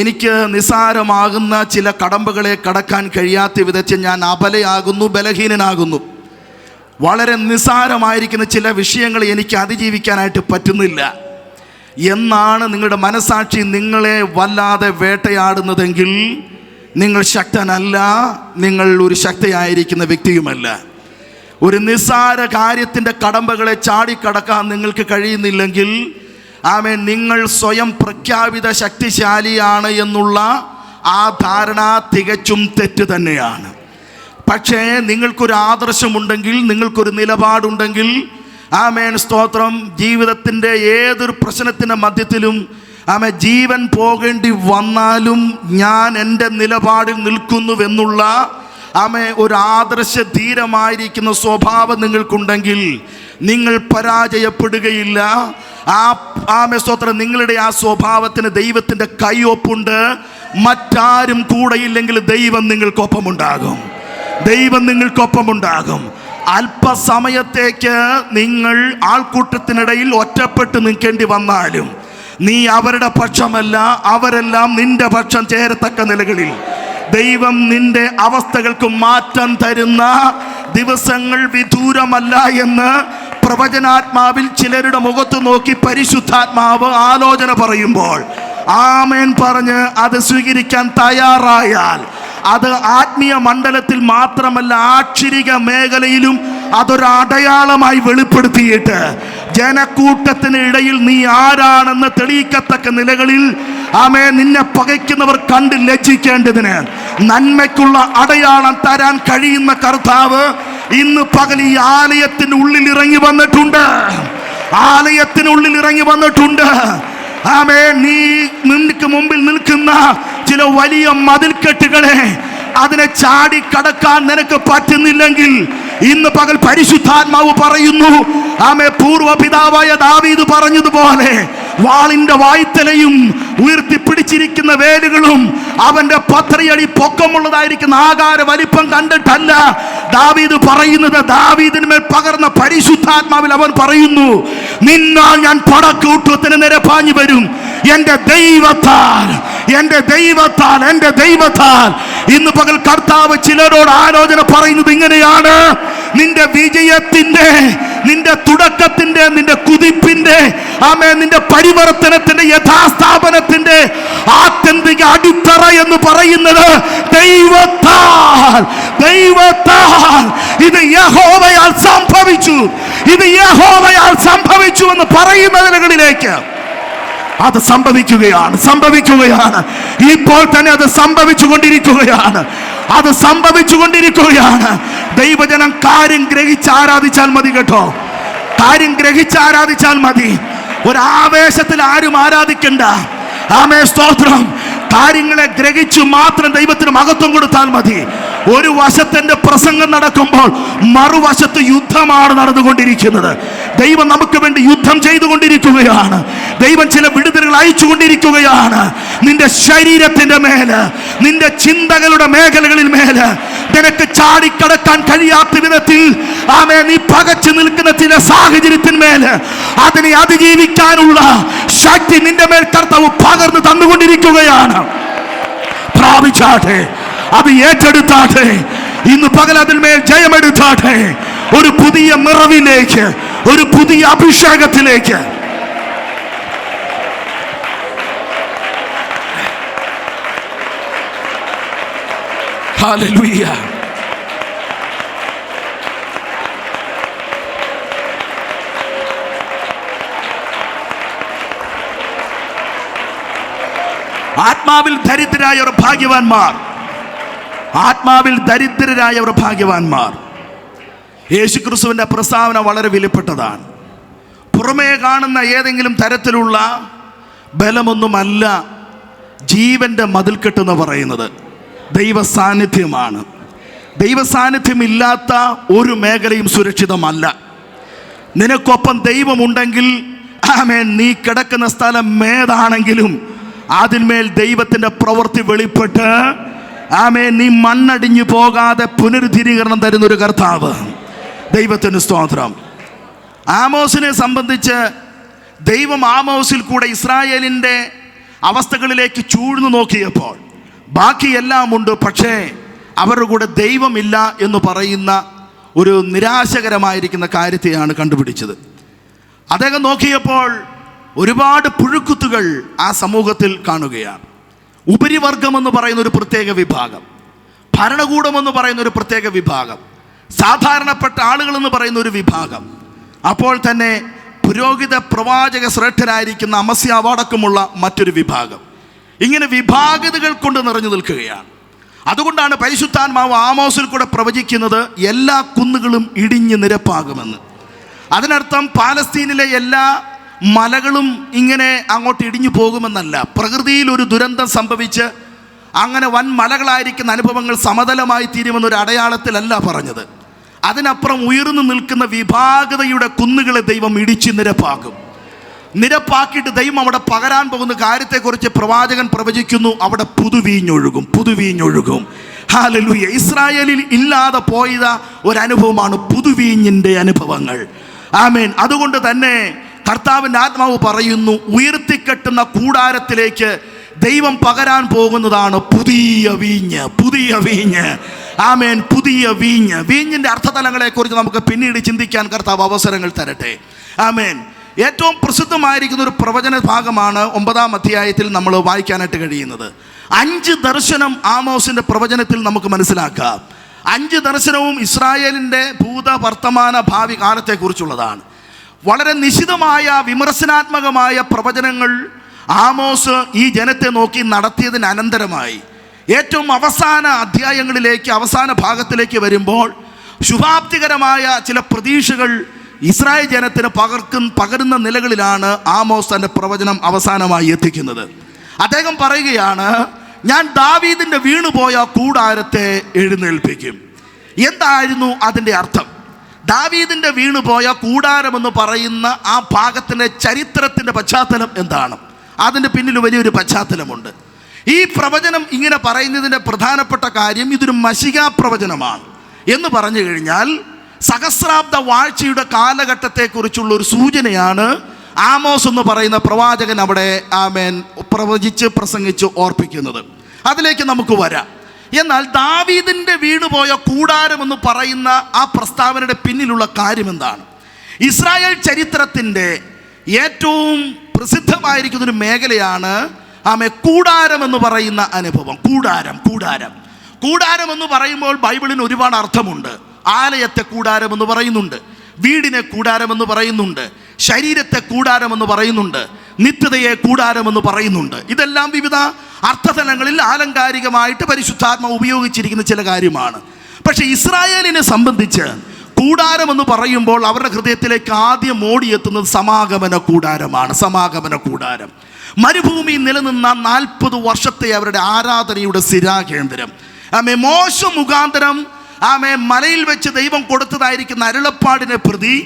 എനിക്ക് നിസാരമാകുന്ന ചില കടമ്പകളെ കടക്കാൻ കഴിയാത്ത വിധത്തിൽ ഞാൻ അബലയാകുന്നു, ബലഹീനനാകുന്നു. വളരെ നിസാരമായിരിക്കുന്ന ചില വിഷയങ്ങൾ എനിക്ക് അതിജീവിക്കാനായിട്ട് പറ്റുന്നില്ല എന്നാണ് നിങ്ങളുടെ മനസാക്ഷി നിങ്ങളെ വല്ലാതെ വേട്ടയാടുന്നതെങ്കിൽ നിങ്ങൾ ശക്തനല്ല, നിങ്ങൾ ഒരു ശക്തയായിരിക്കുന്ന വ്യക്തിയുമല്ല. ഒരു നിസ്സാര കാര്യത്തിൻ്റെ കടമ്പകളെ ചാടിക്കടക്കാൻ നിങ്ങൾക്ക് കഴിയുന്നില്ലെങ്കിൽ ആമേൻ, നിങ്ങൾ സ്വയം പ്രഖ്യാപിത ശക്തിശാലിയാണ് എന്നുള്ള ആ ധാരണ തികച്ചും തെറ്റ് തന്നെയാണ്. പക്ഷേ നിങ്ങൾക്കൊരു ആദർശമുണ്ടെങ്കിൽ, നിങ്ങൾക്കൊരു നിലപാടുണ്ടെങ്കിൽ, ആമേൻ സ്തോത്രം, ജീവിതത്തിൻ്റെ ഏതൊരു പ്രശ്നത്തിൻ്റെ മധ്യത്തിലും ജീവൻ പോകേണ്ടി വന്നാലും ഞാൻ എൻ്റെ നിലപാടിൽ നിൽക്കുന്നുവെന്നുള്ള ഒരു ആദർശധീരമായിരിക്കുന്ന സ്വഭാവം നിങ്ങൾക്കുണ്ടെങ്കിൽ നിങ്ങൾ പരാജയപ്പെടുകയില്ല. സ്തോത്രം, നിങ്ങളുടെ ആ സ്വഭാവത്തിന് ദൈവത്തിൻ്റെ കൈയൊപ്പുണ്ട്. മറ്റാരും കൂടെയില്ലെങ്കിൽ ദൈവം നിങ്ങൾക്കൊപ്പമുണ്ടാകും, ദൈവം നിങ്ങൾക്കൊപ്പമുണ്ടാകും. അല്പസമയത്തേക്ക് നിങ്ങൾ ആൾക്കൂട്ടത്തിനിടയിൽ ഒറ്റപ്പെട്ട് നിൽക്കേണ്ടി വന്നാലും നീ അവരുടെ പക്ഷമല്ല, അവരെല്ലാം നിന്റെ പക്ഷം ചേരത്തക്ക നിലകളിൽ ദൈവം നിന്റെ അവസ്ഥകൾക്ക് മാറ്റം തരുന്ന ദിവസങ്ങൾ വിദൂരമല്ല എന്ന് പ്രവചനാത്മാവിൽ ചിലരുടെ മുഖത്ത് നോക്കി പരിശുദ്ധാത്മാവ് ആലോചന പറയുമ്പോൾ ആമേൻ പറഞ്ഞ് അത് സ്വീകരിക്കാൻ തയ്യാറായാൽ അത് ആത്മീയ മണ്ഡലത്തിൽ മാത്രമല്ല, ആക്ഷരിക മേഖലയിലും അതൊരു അടയാളമായി വെളിപ്പെടുത്തിയിട്ട് ജനക്കൂട്ടത്തിന് ഇടയിൽ നീ ആരാണെന്ന് തെളിയിക്കത്തക്ക നിലകളിൽ നിന്നെ പകയ്ക്കുന്നവർ കണ്ട് ലജ്ജിക്കേണ്ടതിന് നന്മയ്ക്കുള്ള അടയാളം തരാൻ കഴിയുന്ന കർത്താവ് ഇന്ന് പകൽ ഈ ആലയത്തിന് ഉള്ളിൽ ഇറങ്ങി വന്നിട്ടുണ്ട്, ആലയത്തിനുള്ളിൽ ഇറങ്ങി വന്നിട്ടുണ്ട്. നീ നിനക്ക് മുമ്പിൽ നിൽക്കുന്ന ചില വലിയ മതിൽക്കെട്ടുകളെ അതിനെ ചാടി കടക്കാൻ നിനക്ക് പറ്റുന്നില്ലെങ്കിൽ ഇന്ന് പകൽ പരിശുദ്ധാത്മാവ് പറയുന്നു, പൂർവ്വ പിതാവായ ദാവീദ് പറഞ്ഞതുപോലെ വാളിന്റെ വായ്ത്തലയും ഉയർത്തിപ്പിടിച്ചിരിക്കുന്ന വേലുകളും അവന്റെ 10 അടി പൊക്കമുള്ളതായിരിക്കുന്ന ആകാര വലിപ്പം കണ്ടിട്ടല്ല ദാവീദ് പറയുന്നത്. ദാവീദിന്മേൽ പകർന്ന പരിശുദ്ധാത്മാവിൽ അവൻ പറയുന്നു, നിന്നാൽ ഞാൻ പടക്കൂട്ടത്തിന് നേരെ പാഞ്ഞു വരും, എന്റെ ദൈവത്താൽ, എന്റെ ദൈവത്താൽ, എന്റെ ദൈവത്താൽ. ഇന്ന് പകൽ കർത്താവ് ചിലരോട് ആലോചന പറയുന്നത് ഇങ്ങനെയാണ്: നിന്റെ വിജയത്തിന്റെ, നിന്റെ തുടക്കത്തിന്റെ, നിന്റെ കുതിപ്പിന്റെ, നിന്റെ പരിവർത്തനത്തിന്റെ, യഥാസ്ഥാപനത്തിന്റെ ആത്യന്തിക അടിത്തറ എന്ന് പറയുന്നത് ദൈവത്താൽ, ദൈവത്താൽ. ഇത് യഹോവയാൽ സംഭവിച്ചു, ഇത് യഹോവയാൽ സംഭവിച്ചു എന്ന് പറയുന്ന നിലകളിലേക്ക് അത് സംഭവിക്കുകയാണ്, സംഭവിക്കുകയാണ്. ഇപ്പോൾ തന്നെ അത് സംഭവിച്ചുകൊണ്ടിരിക്കുകയാണ്, അത് സംഭവിച്ചുകൊണ്ടിരിക്കുകയാണ്. ദൈവജനം കാര്യം ഗ്രഹിച്ച് ആരാധിച്ചാൽ മതി കേട്ടോ, കാര്യം ഗ്രഹിച്ച് ആരാധിച്ചാൽ മതി. ഒരാവേശത്തിൽ ആരും ആരാധിക്കണ്ട. സ്തോത്രം. കാര്യങ്ങളെ ഗ്രഹിച്ചു മാത്രം ദൈവത്തിന് മഹത്വം കൊടുത്താൽ മതി. ഒരു വശത്തിന്റെ പ്രസംഗം നടക്കുമ്പോൾ മറുവശത്ത് യുദ്ധമാണ് നടന്നുകൊണ്ടിരിക്കുന്നത്. ദൈവം നമുക്ക് വേണ്ടി യുദ്ധം ചെയ്തുകൊണ്ടിരിക്കുകയാണ്. ദൈവം ചില വിടുതലുകൾ അയച്ചുകൊണ്ടിരിക്കുകയാണ്. നിന്റെ ശരീരത്തിന്റെ മേല്, നിന്റെ ചിന്തകളുടെ മേഖലകളിൽ മേല് നിനക്ക് ചാടിക്കടക്കാൻ കഴിയാത്ത വിധത്തിൽ നീ പകച്ചു നിൽക്കുന്ന ചില സാഹചര്യത്തിന്മേല് അതിനെ അതിജീവിക്കാനുള്ള ശക്തി നിന്റെ മേൽ കർത്താവ് പകർന്നു തന്നുകൊണ്ടിരിക്കുകയാണ്. പ്രാപിച്ചാട്ടെ, അത് ഏറ്റെടുത്താട്ടെ, ഇന്ന് പകൽ അതിന്മേൽ ജയമെടുത്താട്ടെ. ഒരു പുതിയ നിറവിലേക്ക്, ഒരു പുതിയ അഭിഷേകത്തിലേക്ക്. ഹല്ലേലൂയ. ആത്മാവിൽ ദരിദ്രരായവർ ഭാഗ്യവാന്മാർ, ആത്മാവിൽ ദരിദ്രരായവർ ഭാഗ്യവാന്മാർ. യേശുക്രിസ്തുവിന്റെ പ്രസ്താവന വളരെ വിലപ്പെട്ടതാണ്. പുറമേ കാണുന്ന ഏതെങ്കിലും തരത്തിലുള്ള ബലമൊന്നുമല്ല ജീവന്റെ മതിൽക്കെട്ടെന്ന് പറയുന്നത്. ദൈവ സാന്നിധ്യമാണ്. ദൈവ സാന്നിധ്യമില്ലാത്ത ഒരു മേഖലയും സുരക്ഷിതമല്ല. നിനക്കൊപ്പം ദൈവമുണ്ടെങ്കിൽ നീ കിടക്കുന്ന സ്ഥലം ഏതാണെങ്കിലും അതിന്മേൽ ദൈവത്തിന്റെ പ്രവൃത്തി വെളിപ്പെട്ട് നീ മണ്ണടിഞ്ഞു പോകാതെ പുനരുദ്ധീകരണം തരുന്നൊരു കർത്താവ്. ദൈവത്തിന് സ്തോത്രം. ആമോസിനെ സംബന്ധിച്ച് ദൈവം ആമോസിൽ കൂടെ ഇസ്രായേലിൻ്റെ അവസ്ഥകളിലേക്ക് ചൂഴ്ന്നു നോക്കിയപ്പോൾ ബാക്കിയെല്ലാം ഉണ്ട്, പക്ഷേ അവരുടെ കൂടെ ദൈവമില്ല എന്ന് പറയുന്ന ഒരു നിരാശകരമായിരിക്കുന്ന കാര്യത്തെയാണ് കണ്ടുപിടിച്ചത്. അദ്ദേഹം നോക്കിയപ്പോൾ ഒരുപാട് പുഴുക്കുത്തുകൾ ആ സമൂഹത്തിൽ കാണുകയാണ്. ഉപരിവർഗമെന്ന് പറയുന്ന ഒരു പ്രത്യേക വിഭാഗം, ഭരണകൂടമെന്ന് പറയുന്ന ഒരു പ്രത്യേക വിഭാഗം, സാധാരണപ്പെട്ട ആളുകളെന്ന് പറയുന്ന ഒരു വിഭാഗം, അപ്പോൾ തന്നെ പുരോഹിത പ്രവാചക ശ്രേഷ്ഠരായിരിക്കുന്ന അമസ്യാവ് അടക്കമുള്ള മറ്റൊരു വിഭാഗം. ഇങ്ങനെ വിഭാഗതകൾ കൊണ്ട് നിറഞ്ഞു നിൽക്കുകയാണ്. അതുകൊണ്ടാണ് പരിശുദ്ധാത്മാവ് ആമോസിൽ കൂടെ പ്രവചിക്കുന്നത് എല്ലാ കുന്നുകളും ഇടിഞ്ഞ് നിരപ്പാകുമെന്ന്. അതിനർത്ഥം പാലസ്തീനിലെ എല്ലാ മലകളും ഇങ്ങനെ അങ്ങോട്ട് ഇടിഞ്ഞു പോകുമെന്നല്ല. പ്രകൃതിയിൽ ഒരു ദുരന്തം സംഭവിച്ച് അങ്ങനെ വൻ മലകളായിരിക്കുന്ന അനുഭവങ്ങൾ സമതലമായി തീരുമെന്നൊരു അടയാളത്തിലല്ല പറഞ്ഞത്. അതിനപ്പുറം ഉയർന്നു നിൽക്കുന്ന വിഭാഗതയുടെ കുന്നുകളെ ദൈവം ഇടിച്ച് നിരപ്പാക്കും. നിരപ്പാക്കിയിട്ട് ദൈവം അവിടെ പകരാൻ പോകുന്ന കാര്യത്തെക്കുറിച്ച് പ്രവാചകൻ പ്രവചിക്കുന്നു. അവിടെ പുതുവീഞ്ഞൊഴുകും, പുതുവീഞ്ഞൊഴുകും. ഹല്ലേലൂയ. ഇസ്രായേലിൽ ഇല്ലാതെ പോയ ഒരനുഭവമാണ് പുതുവീഞ്ഞിൻ്റെ അനുഭവങ്ങൾ. ആമേൻ. അതുകൊണ്ട് തന്നെ കർത്താവിൻ്റെ ആത്മാവ് പറയുന്നു, ഉയർത്തിക്കെട്ടുന്ന കൂടാരത്തിലേക്ക് ദൈവം പകരാൻ പോകുന്നതാണ് പുതിയ വീഞ്ഞ്, പുതിയ വീഞ്ഞ്. ആമേൻ. പുതിയ വീഞ്ഞ്. വീഞ്ഞിൻ്റെ അർത്ഥതലങ്ങളെക്കുറിച്ച് നമുക്ക് പിന്നീട് ചിന്തിക്കാൻ കർത്താവ് അവസരങ്ങൾ തരട്ടെ. ആമേൻ. ഏറ്റവും പ്രസിദ്ധമായിരിക്കുന്ന ഒരു പ്രവചന ഭാഗമാണ് 9-ാം അധ്യായത്തിൽ നമ്മൾ വായിക്കാനായിട്ട് കഴിയുന്നത്. 5 ദർശനം ആമോസിൻ്റെ പ്രവചനത്തിൽ നമുക്ക് മനസ്സിലാക്കാം. 5 ദർശനവും ഇസ്രായേലിൻ്റെ ഭൂത വർത്തമാന ഭാവി കാലത്തെക്കുറിച്ചുള്ളതാണ്. വളരെ നിശിതമായ വിമർശനാത്മകമായ പ്രവചനങ്ങൾ ആമോസ് ഈ ജനത്തെ നോക്കി നടത്തിയതിന് അനന്തരമായി ഏറ്റവും അവസാന അധ്യായങ്ങളിലേക്ക്, അവസാന ഭാഗത്തിലേക്ക് വരുമ്പോൾ ശുഭാപ്തികരമായ ചില പ്രതീക്ഷകൾ ഇസ്രായേൽ ജനത്തിന് പകരുന്ന നിലകളിലാണ് ആമോസ് തൻ്റെ പ്രവചനം അവസാനമായി എത്തിക്കുന്നത്. അദ്ദേഹം പറയുകയാണ്, ഞാൻ ദാവീദിൻ്റെ വീണുപോയ കൂടാരത്തെ എഴുന്നേൽപ്പിക്കും. എന്തായിരുന്നു അതിൻ്റെ അർത്ഥം? ദാവീദിൻ്റെ വീണുപോയ കൂടാരമെന്ന് പറയുന്ന ആ ഭാഗത്തിൻ്റെ ചരിത്രത്തിൻ്റെ പശ്ചാത്തലം എന്താണ്? അതിൻ്റെ പിന്നിൽ വലിയൊരു പശ്ചാത്തലമുണ്ട്. ഈ പ്രവചനം ഇങ്ങനെ പറയുന്നതിൻ്റെ പ്രധാനപ്പെട്ട കാര്യം ഇതൊരു മശിഹാ പ്രവചനമാണ് എന്ന് പറഞ്ഞു കഴിഞ്ഞാൽ സഹസ്രാബ്ദ വാഴ്ചയുടെ കാലഘട്ടത്തെക്കുറിച്ചുള്ള ഒരു സൂചനയാണ് ആമോസ് എന്ന് പറയുന്ന പ്രവാചകൻ അവിടെ ആമേൻ പ്രവചിച്ച് പ്രസംഗിച്ച് ഓർപ്പിക്കുന്നത്. അതിലേക്ക് നമുക്ക് വരാം. എന്നാൽ ദാവീദിൻ്റെ വീണുപോയ കൂടാരം എന്ന് പറയുന്ന ആ പ്രസ്താവനയുടെ പിന്നിലുള്ള കാര്യം എന്താണ്? ഇസ്രായേൽ ചരിത്രത്തിൻ്റെ ഏറ്റവും പ്രസിദ്ധമായിരിക്കുന്നൊരു മേഖലയാണ് കൂടാരം എന്ന് പറയുന്ന അനുഭവം. കൂടാരം എന്ന് പറയുമ്പോൾ ബൈബിളിന് ഒരുപാട് അർത്ഥമുണ്ട്. ആലയത്തെ കൂടാരം എന്ന് പറയുന്നുണ്ട്, വീടിനെ കൂടാരം എന്ന് പറയുന്നുണ്ട്, ശരീരത്തെ കൂടാരം എന്ന് പറയുന്നുണ്ട്, നിത്യതയെ കൂടാരം എന്ന് പറയുന്നുണ്ട്. ഇതെല്ലാം വിവിധ അർത്ഥതലങ്ങളിൽ ആലങ്കാരികമായിട്ട് പരിശുദ്ധാത്മ ഉപയോഗിച്ചിരിക്കുന്ന ചില കാര്യമാണ്. പക്ഷേ ഇസ്രായേലിനെ സംബന്ധിച്ച് കൂടാരം എന്ന് പറയുമ്പോൾ അവരുടെ ഹൃദയത്തിലേക്ക് ആദ്യം ഓടിയെത്തുന്നത് സമാഗമന കൂടാരമാണ്. സമാഗമന കൂടാരം മരുഭൂമിയിൽ നിലനിന്ന 40 വർഷത്തെ അവരുടെ ആരാധനയുടെ സ്ഥിരാകേന്ദ്രം. മോശ മുഖാന്തരം മലയിൽ വെച്ച് ദൈവം കൊടുത്തതായിരിക്കുന്ന അരുളപ്പാടിനെ പ്രതി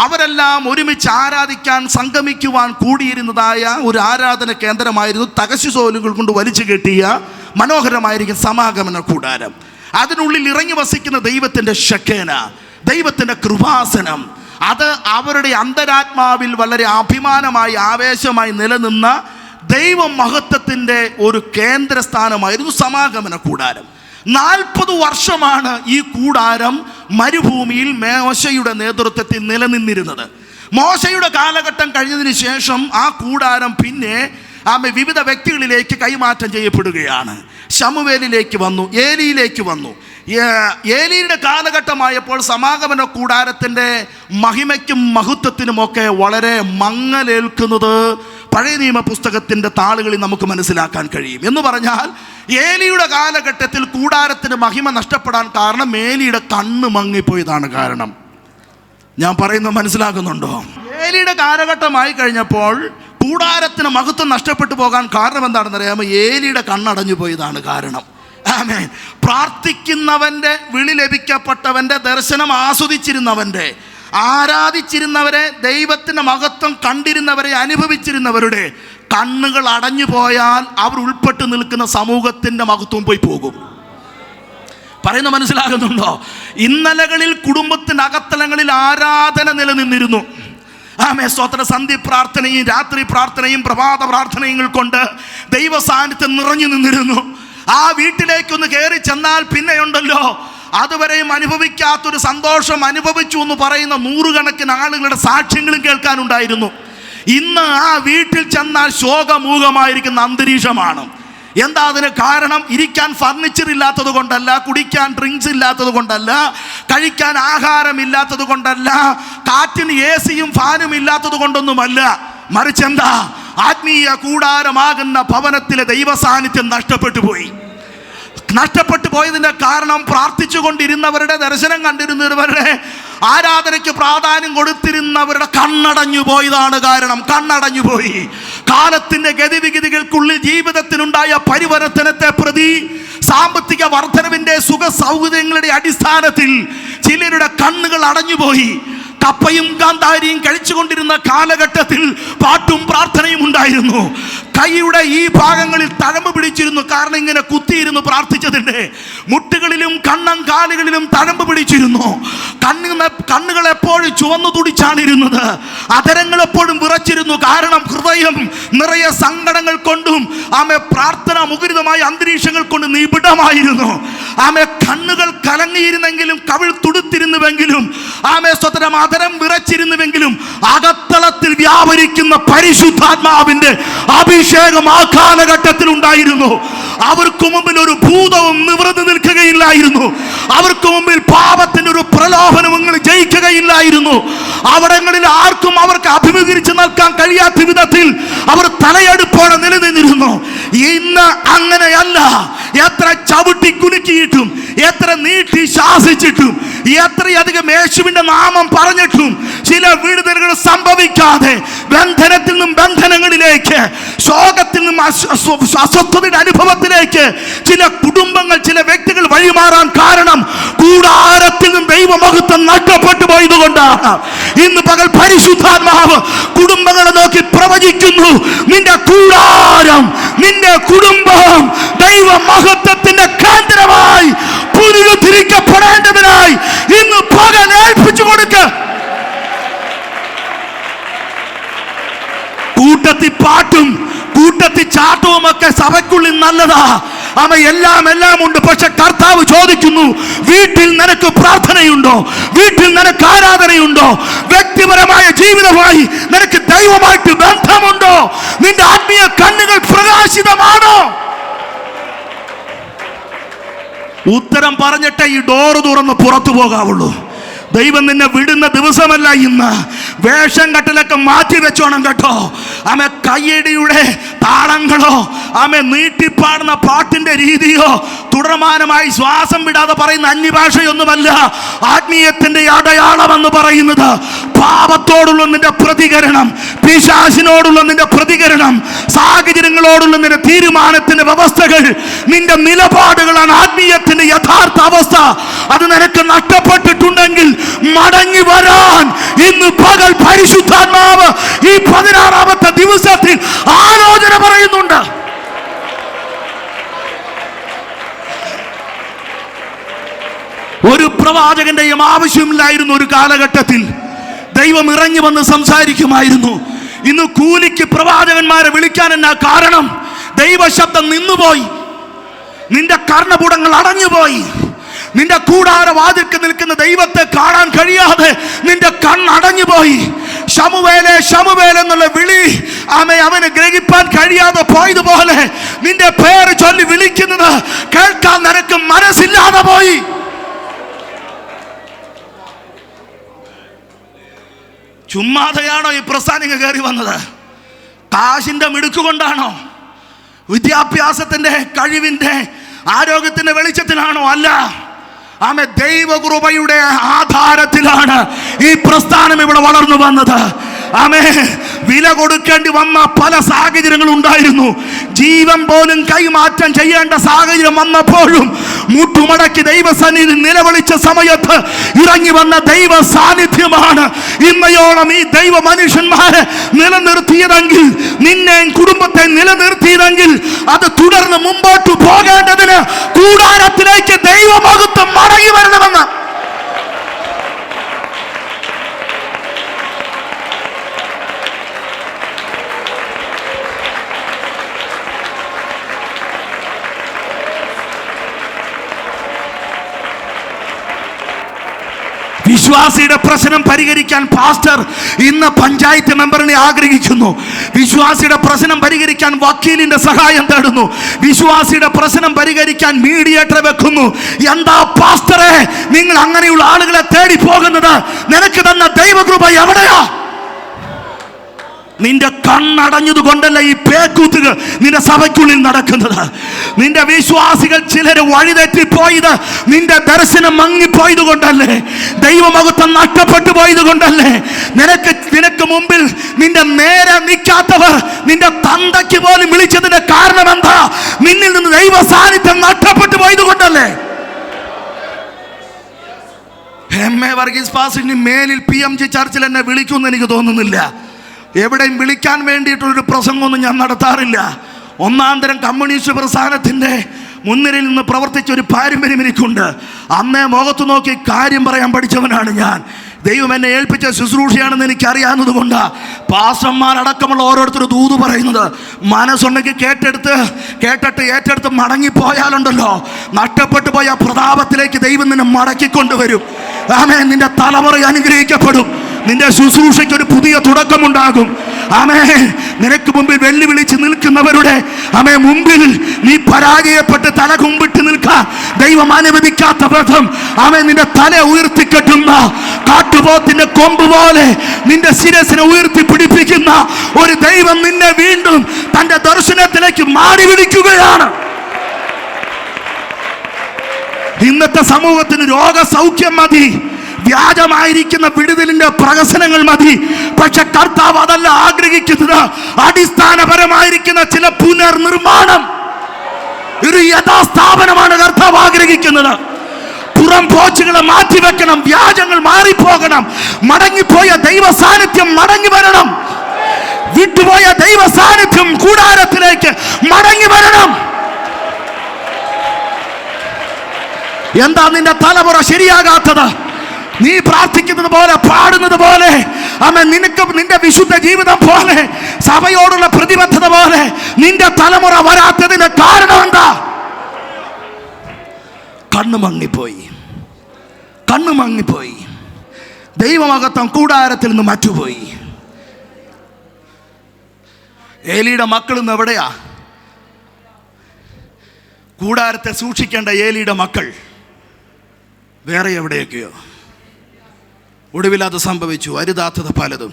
അവരെല്ലാം ഒരുമിച്ച് ആരാധിക്കാൻ സംഗമിക്കുവാൻ കൂടിയിരുന്നതായ ഒരു ആരാധന കേന്ദ്രമായിരുന്നു തകശുസോലുകൾ കൊണ്ട് വലിച്ചു കെട്ടിയ മനോഹരമായിരിക്കുന്ന സമാഗമന കൂടാരം. അതിനുള്ളിൽ ഇറങ്ങി വസിക്കുന്ന ദൈവത്തിൻ്റെ ഷക്കേന, ദൈവത്തിൻ്റെ കൃപാസനം, അത് അവരുടെ അന്തരാത്മാവിൽ വളരെ അഭിമാനമായി ആവേശമായി നിലനിന്ന ദൈവ മഹത്വത്തിൻ്റെ ഒരു കേന്ദ്രസ്ഥാനമായിരുന്നു സമാഗമന കൂടാരം. 40 വർഷമാണ് ഈ കൂടാരം മരുഭൂമിയിൽ മോശയുടെ നേതൃത്വത്തിൽ നിലനിന്നിരുന്നത്. മോശയുടെ കാലഘട്ടം കഴിഞ്ഞതിന് ശേഷം ആ കൂടാരം പിന്നെ വിവിധ വ്യക്തികളിലേക്ക് കൈമാറ്റം ചെയ്യപ്പെടുകയാണ്. ശമൂവേലിലേക്ക് വന്നു, ഏലിയിലേക്ക് വന്നു. ഏലിയുടെ കാലഘട്ടമായപ്പോൾ സമാഗമന കൂടാരത്തിൻ്റെ മഹിമയ്ക്കും മഹത്വത്തിനുമൊക്കെ വളരെ മങ്ങലേൽക്കുന്നത് പഴയ നിയമ പുസ്തകത്തിൻ്റെ താളുകളിൽ നമുക്ക് മനസ്സിലാക്കാൻ കഴിയും. എന്ന് പറഞ്ഞാൽ ഏലിയുടെ കാലഘട്ടത്തിൽ കൂടാരത്തിന് മഹിമ നഷ്ടപ്പെടാൻ കാരണം ഏലിയുടെ കണ്ണ് മങ്ങിപ്പോയതാണ് കാരണം. ഞാൻ പറയുന്നത് മനസ്സിലാക്കുന്നുണ്ടോ? ഏലിയുടെ കാലഘട്ടമായി കഴിഞ്ഞപ്പോൾ കൂടാരത്തിന് മഹത്വം നഷ്ടപ്പെട്ടു പോകാൻ കാരണം എന്താണെന്ന് അറിയാമോ? ഏലിയുടെ കണ്ണടഞ്ഞു പോയതാണ് കാരണം. ആമേൻ. പ്രാർത്ഥിക്കുന്നവൻ്റെ, വിളി ലഭിക്കപ്പെട്ടവൻ്റെ, ദർശനം ആസ്വദിച്ചിരുന്നവൻ്റെ, ആരാധിച്ചിരുന്നവരെ, ദൈവത്തിൻ്റെ മഹത്വം കണ്ടിരുന്നവരെ, അനുഭവിച്ചിരുന്നവരുടെ കണ്ണുകൾ അടഞ്ഞു പോയാൽ അവർ ഉൾപ്പെട്ട് നിൽക്കുന്ന സമൂഹത്തിൻ്റെ മഹത്വം പോയി പോകും. പറയുന്നത് മനസ്സിലാകുന്നുണ്ടോ? ഇന്നലകളിൽ കുടുംബത്തിൻ്റെ അകത്തലങ്ങളിൽ ആരാധന നിലനിന്നിരുന്നു. ആമേ സ്തോത്ര. സന്ധ്യ പ്രാർത്ഥനയും രാത്രി പ്രാർത്ഥനയും പ്രഭാത പ്രാർത്ഥനയും കൊണ്ട് ദൈവ സാന്നിധ്യം നിറഞ്ഞു നിന്നിരുന്നു. ആ വീട്ടിലേക്കൊന്ന് കയറി ചെന്നാൽ പിന്നെയുണ്ടല്ലോ അതുവരെയും അനുഭവിക്കാത്തൊരു സന്തോഷം അനുഭവിച്ചു എന്ന് പറയുന്ന നൂറുകണക്കിന് ആളുകളുടെ സാക്ഷ്യങ്ങളും കേൾക്കാനുണ്ടായിരുന്നു. ഇന്ന് ആ വീട്ടിൽ ചെന്നാൽ ശോകമൂകമായിരിക്കുന്ന അന്തരീക്ഷമാണ്. എന്താ അതിന് കാരണം? ഇരിക്കാൻ ഫർണിച്ചർ ഇല്ലാത്തത് കൊണ്ടല്ല, കുടിക്കാൻ ഡ്രിങ്ക്സ് ഇല്ലാത്തത് കൊണ്ടല്ല, കഴിക്കാൻ ആഹാരമില്ലാത്തത് കൊണ്ടല്ല, കാറ്റിന് AC-യും ഫാനും ഇല്ലാത്തത് കൊണ്ടൊന്നുമല്ല. മറിച്ച് എന്താ? ആത്മീയ കൂടാരമാകുന്ന ഭവനത്തിലെ ദൈവ സാന്നിധ്യം നഷ്ടപ്പെട്ടു പോയി. നഷ്ടപ്പെട്ടു പോയതിൻ്റെ കാരണം പ്രാർത്ഥിച്ചു കൊണ്ടിരുന്നവരുടെ, ദർശനം കണ്ടിരുന്നവരുടെ, ആരാധനയ്ക്ക് പ്രാധാന്യം കൊടുത്തിരുന്നവരുടെ കണ്ണടഞ്ഞു പോയതാണ് കാരണം. കണ്ണടഞ്ഞു പോയി. കാലത്തിന്റെ ഗതിവിഗതികൾക്കുള്ളിൽ ജീവിതത്തിനുണ്ടായ പരിവർത്തനത്തെ പ്രതി, സാമ്പത്തിക വർധനവിന്റെ സുഖ സൗകര്യങ്ങളുടെ അടിസ്ഥാനത്തിൽ ചിലരുടെ കണ്ണുകൾ അടഞ്ഞുപോയി. കപ്പയും കാന്താരിയും കഴിച്ചുകൊണ്ടിരുന്ന കാലഘട്ടത്തിൽ പാട്ടും പ്രാർത്ഥനയും ഉണ്ടായിരുന്നു. കൈയുടെ ഈ ഭാഗങ്ങളിൽ തഴമ്പ് പിടിച്ചിരുന്നു. കാരണം ഇങ്ങനെ കുത്തിയിരുന്നു പ്രാർത്ഥിച്ചതിൻ്റെ. മുട്ടുകളിലും കണ്ണം കാലുകളിലും തഴമ്പ് പിടിച്ചിരുന്നു. കണ്ണുകൾ എപ്പോഴും ചുവന്നു തുടിച്ചാണ് ഇരുന്നത്. അധരങ്ങൾ എപ്പോഴും വിറച്ചിരുന്നു. കാരണം ഹൃദയം നിറയെ സങ്കടങ്ങൾ കൊണ്ടും പ്രാർത്ഥന മുഖരിതമായ അന്തരീക്ഷങ്ങൾ കൊണ്ട് നിബിഡമായിരുന്നു. കണ്ണുകൾ കലങ്ങിയിരുന്നെങ്കിലും, കവിൾ തുടുത്തിരുന്നുവെങ്കിലും, സ്വതന്ത്രം അധരം വിറച്ചിരുന്നുവെങ്കിലും, അകത്തളത്തിൽ വ്യാപരിക്കുന്ന പരിശുദ്ധാത്മാവിന്റെ അഭിഷേകം ആ കാലഘട്ടത്തിൽ ഉണ്ടായിരുന്നു. അവർക്ക് മുമ്പിൽ ഒരു ഭൂതവും നിവൃത്തി നിൽക്കുകയില്ലായിരുന്നു. അവർക്ക് മുമ്പിൽ പാപത്തിന്റെ ഒരു പ്രലോഭനവും ജയിക്കുകയില്ലായിരുന്നു. അവിടങ്ങളിൽ ആർക്കും അവർക്ക് അഭിമുഖീകരിച്ച് നിൽക്കാൻ കഴിയാത്ത വിധത്തിൽ അവർ തലയെടുപ്പോടെ നിലനിന്നിരുന്നു. ഇന്ന് അങ്ങനെയല്ല. എത്ര ചവിട്ടി കുലുക്കിയിട്ടും, എത്ര നീട്ടി ശാസിച്ചിട്ടും, എത്രയധികം യേശുവിന്റെ നാമം പറഞ്ഞിട്ടും ചില വിടുതലുകൾ സംഭവിക്കാതെ ബന്ധനത്തിൽ നിന്നും ബന്ധനങ്ങളിലേക്ക്, ശോകത്തിൽ നിന്നും അസ്വസ്ഥതയുടെ അനുഭവത്തിലേക്ക് ചില കുടുംബങ്ങൾ, ചില വ്യക്തികൾ വഴിമാറാൻ കാരണം കൂടാരത്തിൽ നിന്നും ദൈവമഹത്വം നഷ്ടപ്പെട്ടു പോയതുകൊണ്ടാണ്. ഇന്ന് പകൽ പരിശുദ്ധാത്മാവ് കുടുംബങ്ങളെ നോക്കി പ്രവചിക്കുന്നു. നിന്റെ കൂടാരം, നിന്റെ കുടുംബം ദൈവമഹത്വത്തിന്റെ കേന്ദ്രമായി പുനരുദ്ധരിക്കപ്പെടേണ്ടതിനായി ഇന്ന് പകൽ ഏൽപ്പിച്ചു കൊടുക്ക. കൂട്ടത്തിൽ പാട്ടും കൂട്ടത്തിൽ ചാട്ടവും ഒക്കെ സഭയ്ക്കുള്ളിൽ നല്ലതാ. എല്ലാം ഉണ്ട്. പക്ഷെ കർത്താവ് ചോദിക്കുന്നു, വീട്ടിൽ നിനക്ക് പ്രാർത്ഥനയുണ്ടോ? വീട്ടിൽ നിനക്ക് ആരാധനയുണ്ടോ? വ്യക്തിപരമായ ജീവിതമായി നിനക്ക് ദൈവമായിട്ട് ബന്ധമുണ്ടോ? നിന്റെ ആത്മീയ കണ്ണുകൾ പ്രകാശിതമാണോ? ഉത്തരം പറഞ്ഞിട്ടേ ഈ ഡോറ് തുറന്ന് പുറത്തു പോകാവുള്ളൂ. ദൈവം നിന്നെ വിടുന്ന ദിവസമല്ല ഇന്ന്. വേഷം കെട്ടലൊക്കെ മാറ്റി വെച്ചോണം കേട്ടോ. കയ്യടിയുടെ താളങ്ങളോ, നീട്ടിപ്പാടുന്ന പാട്ടിന്റെ രീതിയോ, തുടർമാനമായി ശ്വാസം വിടാതെ പറയുന്ന അന്യഭാഷയൊന്നുമല്ല ആത്മീയത്തിന്റെ അടയാളമെന്ന് പറയുന്നത്. പാപത്തോടുള്ള നിന്റെ പ്രതികരണം, പിശാചിനോടുള്ള നിന്റെ പ്രതികരണം, സാഹചര്യങ്ങളോടുള്ള നിന്റെ തീരുമാനത്തിന്റെ വ്യവസ്ഥകൾ, നിന്റെ നിലപാടുകളാണ് ആത്മീയത്തിന്റെ യഥാർത്ഥ അവസ്ഥ. അത് നിനക്ക് നഷ്ടപ്പെട്ടിട്ടുണ്ടെങ്കിൽ മടങ്ങി വരാൻ ഇന്ന് പകൽ പരിശുദ്ധാത്മാവ് ഈ 16-ാമത്തെ ദിവസത്തിൽ ആലോചന പറയുന്നുണ്ട്. ഒരു പ്രവാചകന്റെയും ആവശ്യമില്ലായിരുന്നു. ഒരു കാലഘട്ടത്തിൽ ദൈവം ഇറങ്ങി വന്ന് സംസാരിക്കുമായിരുന്നു. ഇന്ന് കൂലിക്ക് പ്രവാചകന്മാരെ വിളിക്കാൻ എന്നാ കാരണം? ദൈവശബ്ദം നിന്നുപോയി. നിന്റെ കർണപുടങ്ങൾ അടഞ്ഞുപോയി. നിന്റെ കൂടാരവാതിൽക്ക് നിൽക്കുന്ന ദൈവത്തെ കാണാൻ കഴിയാതെ നിന്റെ കണ്ണടഞ്ഞുപോയി. ശമുവേലേ ശമുവേൽ എന്നുള്ള വിളി അവന് ഗ്രഹിപ്പാൻ കഴിയാതെ പോയതുപോലെ നിന്റെ പേര് ചൊല്ലി വിളിക്കുന്നത് കേൾക്കാൻ നിനക്ക് മനസ്സില്ലാതെ പോയി. ചുമ്മാതെയാണോ ഈ പ്രസ്ഥാനിക കയറി വന്നത്? കാശിന്റെ മിടുക്കുകൊണ്ടാണോ? വിദ്യാഭ്യാസത്തിന്റെ, കഴിവിന്റെ, ആരോഗ്യത്തിന്റെ വെളിച്ചത്തിലാണോ? അല്ല. ദൈവകൃപയുടെ ആധാരത്തിലാണ് ഈ പ്രസ്ഥാനം ഇവിടെ വളർന്നു വന്നത്. വില കൊടുക്കേണ്ടി വന്ന പല സാഹചര്യങ്ങളും ഉണ്ടായിരുന്നു. ജീവൻ പോലും കൈമാറ്റം ചെയ്യേണ്ട സാഹചര്യം വന്നപ്പോഴും മുട്ടുമടക്കി ദൈവസന്നിധി നിലവിളിച്ച സമയത്ത് ഇറങ്ങി വന്ന ദൈവ സാന്നിധ്യമാണ് ഇന്നയോളം ഈ ദൈവ മനുഷ്യന്മാരെ നിലനിർത്തിയതെങ്കിൽ, നിന്നെ കുടുംബത്തെ നിലനിർത്തിയതെങ്കിൽ, അത് തുടർന്ന് മുമ്പോട്ട് പോകേണ്ടതിന് കൂടാരത്തിലേക്ക് ദൈവമഹത്വം മടങ്ങി വരണമെന്ന് വിശ്വാസിയുടെ പ്രശ്നം പരിഹരിക്കാൻ പാസ്റ്റർ ഇന്ന് പഞ്ചായത്ത് മെമ്പറിനെ ആഗ്രഹിക്കുന്നു. വിശ്വാസിയുടെ പ്രശ്നം പരിഹരിക്കാൻ വക്കീലിന്റെ സഹായം തേടുന്നു. വിശ്വാസിയുടെ പ്രശ്നം പരിഹരിക്കാൻ മീഡിയേറ്റർ വെക്കുന്നു. എന്താ പാസ്റ്ററെ നിങ്ങൾ അങ്ങനെയുള്ള ആളുകളെ തേടി പോകുന്നത്? നിനക്ക് തന്ന ദൈവകൃപ എവിടെയാ? നിന്റെ കണ്ണടഞ്ഞത് കൊണ്ടല്ല ഈ പേക്കൂത്തുകൾ നിന്റെ സഭയ്ക്കുള്ളിൽ നടക്കുന്നത്. നിന്റെ വിശ്വാസികൾ ചിലര് വഴിതെറ്റിപ്പോയത് നിന്റെ ദർശനം മങ്ങിപ്പോയത് കൊണ്ടല്ലേ? ദൈവമഹത്വം നഷ്ടപ്പെട്ടു പോയത് കൊണ്ടല്ലേ? നിനക്ക് മുമ്പിൽ നിന്റെ നേരെ നിൽക്കാത്തവർ നിന്റെ തന്തയ്ക്ക് പോലും വിളിച്ചതിന്റെ കാരണം എന്താ? നിന്നിൽ നിന്ന് ദൈവ സാന്നിധ്യം നഷ്ടപ്പെട്ടു പോയത് കൊണ്ടല്ലേ? എം.എ. വർഗീസ് പാസ്റ്ററിന് മേലിൽ PMG ചർച്ചിൽ എന്നെ വിളിക്കുമെന്ന് എനിക്ക് തോന്നുന്നില്ല. എവിടെയും വിളിക്കാൻ വേണ്ടിയിട്ടുള്ളൊരു പ്രസംഗമൊന്നും ഞാൻ നടത്താറില്ല. ഒന്നാന്തരം കമ്മ്യൂണിസ്റ്റ് പ്രസ്ഥാനത്തിൻ്റെ മുൻനിരയിൽ നിന്ന് പ്രവർത്തിച്ച ഒരു പാരമ്പര്യം എനിക്കുണ്ട്. അന്നേ മുഖത്ത് നോക്കി കാര്യം പറയാൻ പഠിച്ചവനാണ് ഞാൻ. ദൈവം എന്നെ ഏൽപ്പിച്ച ശുശ്രൂഷയാണെന്ന് എനിക്കറിയാവുന്നത് കൊണ്ടാണ് പാസ്റ്റർമാരടക്കമുള്ള ഓരോരുത്തരും ദൂത് പറയുന്നത്. മനസ്സുണ്ടെങ്കിൽ കേട്ടിട്ട് ഏറ്റെടുത്ത് മടങ്ങിപ്പോയാലുണ്ടല്ലോ, നഷ്ടപ്പെട്ടു പോയ പ്രതാപത്തിലേക്ക് ദൈവം നിന്നെ മടക്കിക്കൊണ്ടുവരും. ആമേൻ. നിന്റെ തലമുറ അനുഗ്രഹിക്കപ്പെടും. നിന്റെ ശുശ്രൂഷയ്ക്ക് ഒരു പുതിയ തുടക്കമുണ്ടാകും. ആമേൻ. നിനക്ക് മുമ്പിൽ വെല്ലുവിളിച്ച് നിൽക്കുന്നവരുടെ മുമ്പിൽ നീ പരാജയപ്പെട്ട് തല കുമ്പിട്ട് നിൽക്കാൻ ദൈവം അനുവദിക്കാത്ത വിധം നിന്റെ തല ഉയർത്തിക്കെട്ടുന്ന കാട്ടുപോത്തിന്റെ കൊമ്പ് പോലെ നിന്റെ ശിരസിനെ ഉയർത്തി പിടിപ്പിക്കുന്ന ഒരു ദൈവം നിന്നെ വീണ്ടും തന്റെ ദർശനത്തിലേക്ക് മാറി വിളിക്കുകയാണ്. ഇന്നത്തെ സമൂഹത്തിന് രോഗസൗഖ്യം മതി, വ്യാജമായിരിക്കുന്ന വിടുതലിന്റെ പ്രഹസനങ്ങൾ മതി. പക്ഷെ കർത്താവ് അതല്ല ആഗ്രഹിക്കുന്നത്. അടിസ്ഥാനപരമായിരിക്കുന്ന ചില പുനർനിർമ്മാണം, ഒരു യഥാസ്ഥാപനമാണ് കർത്താവ് ആഗ്രഹിക്കുന്നത്. പുറം പോച്ചുകളെ മാറ്റിവെക്കണം, വ്യാജങ്ങൾ മാറിപ്പോകണം, മടങ്ങിപ്പോയ ദൈവ സാന്നിധ്യം മടങ്ങി വരണം, വിട്ടുപോയ ദൈവ സാന്നിധ്യം കൂടാരത്തിലേക്ക് മടങ്ങി വരണം. എന്താ നിന്റെ തലമുറ ശരിയാകാത്തത്? നീ പ്രാർത്ഥിക്കുന്നത് പോലെ, പാടുന്നത് പോലെ, നിന്റെ വിശുദ്ധ ജീവിതം പോലെ, സഭയോടുള്ള പ്രതിബദ്ധത പോലെ നിന്റെ തലമുറ വരാത്തതിന്റെ കാരണം എന്താ? കണ്ണു മങ്ങിപ്പോയി. ദൈവമഹത്വം കൂടാരത്തിൽ നിന്ന് മറ്റുപോയി. ഏലിയുടെ മക്കൾ ഇന്ന് എവിടെയാ? കൂടാരത്തെ സൂക്ഷിക്കേണ്ട ഏലിയുടെ മക്കൾ വേറെ എവിടെയൊക്കെയോ. ഒടുവിൽ അത് സംഭവിച്ചു. അരുതാത്തത് പലതും.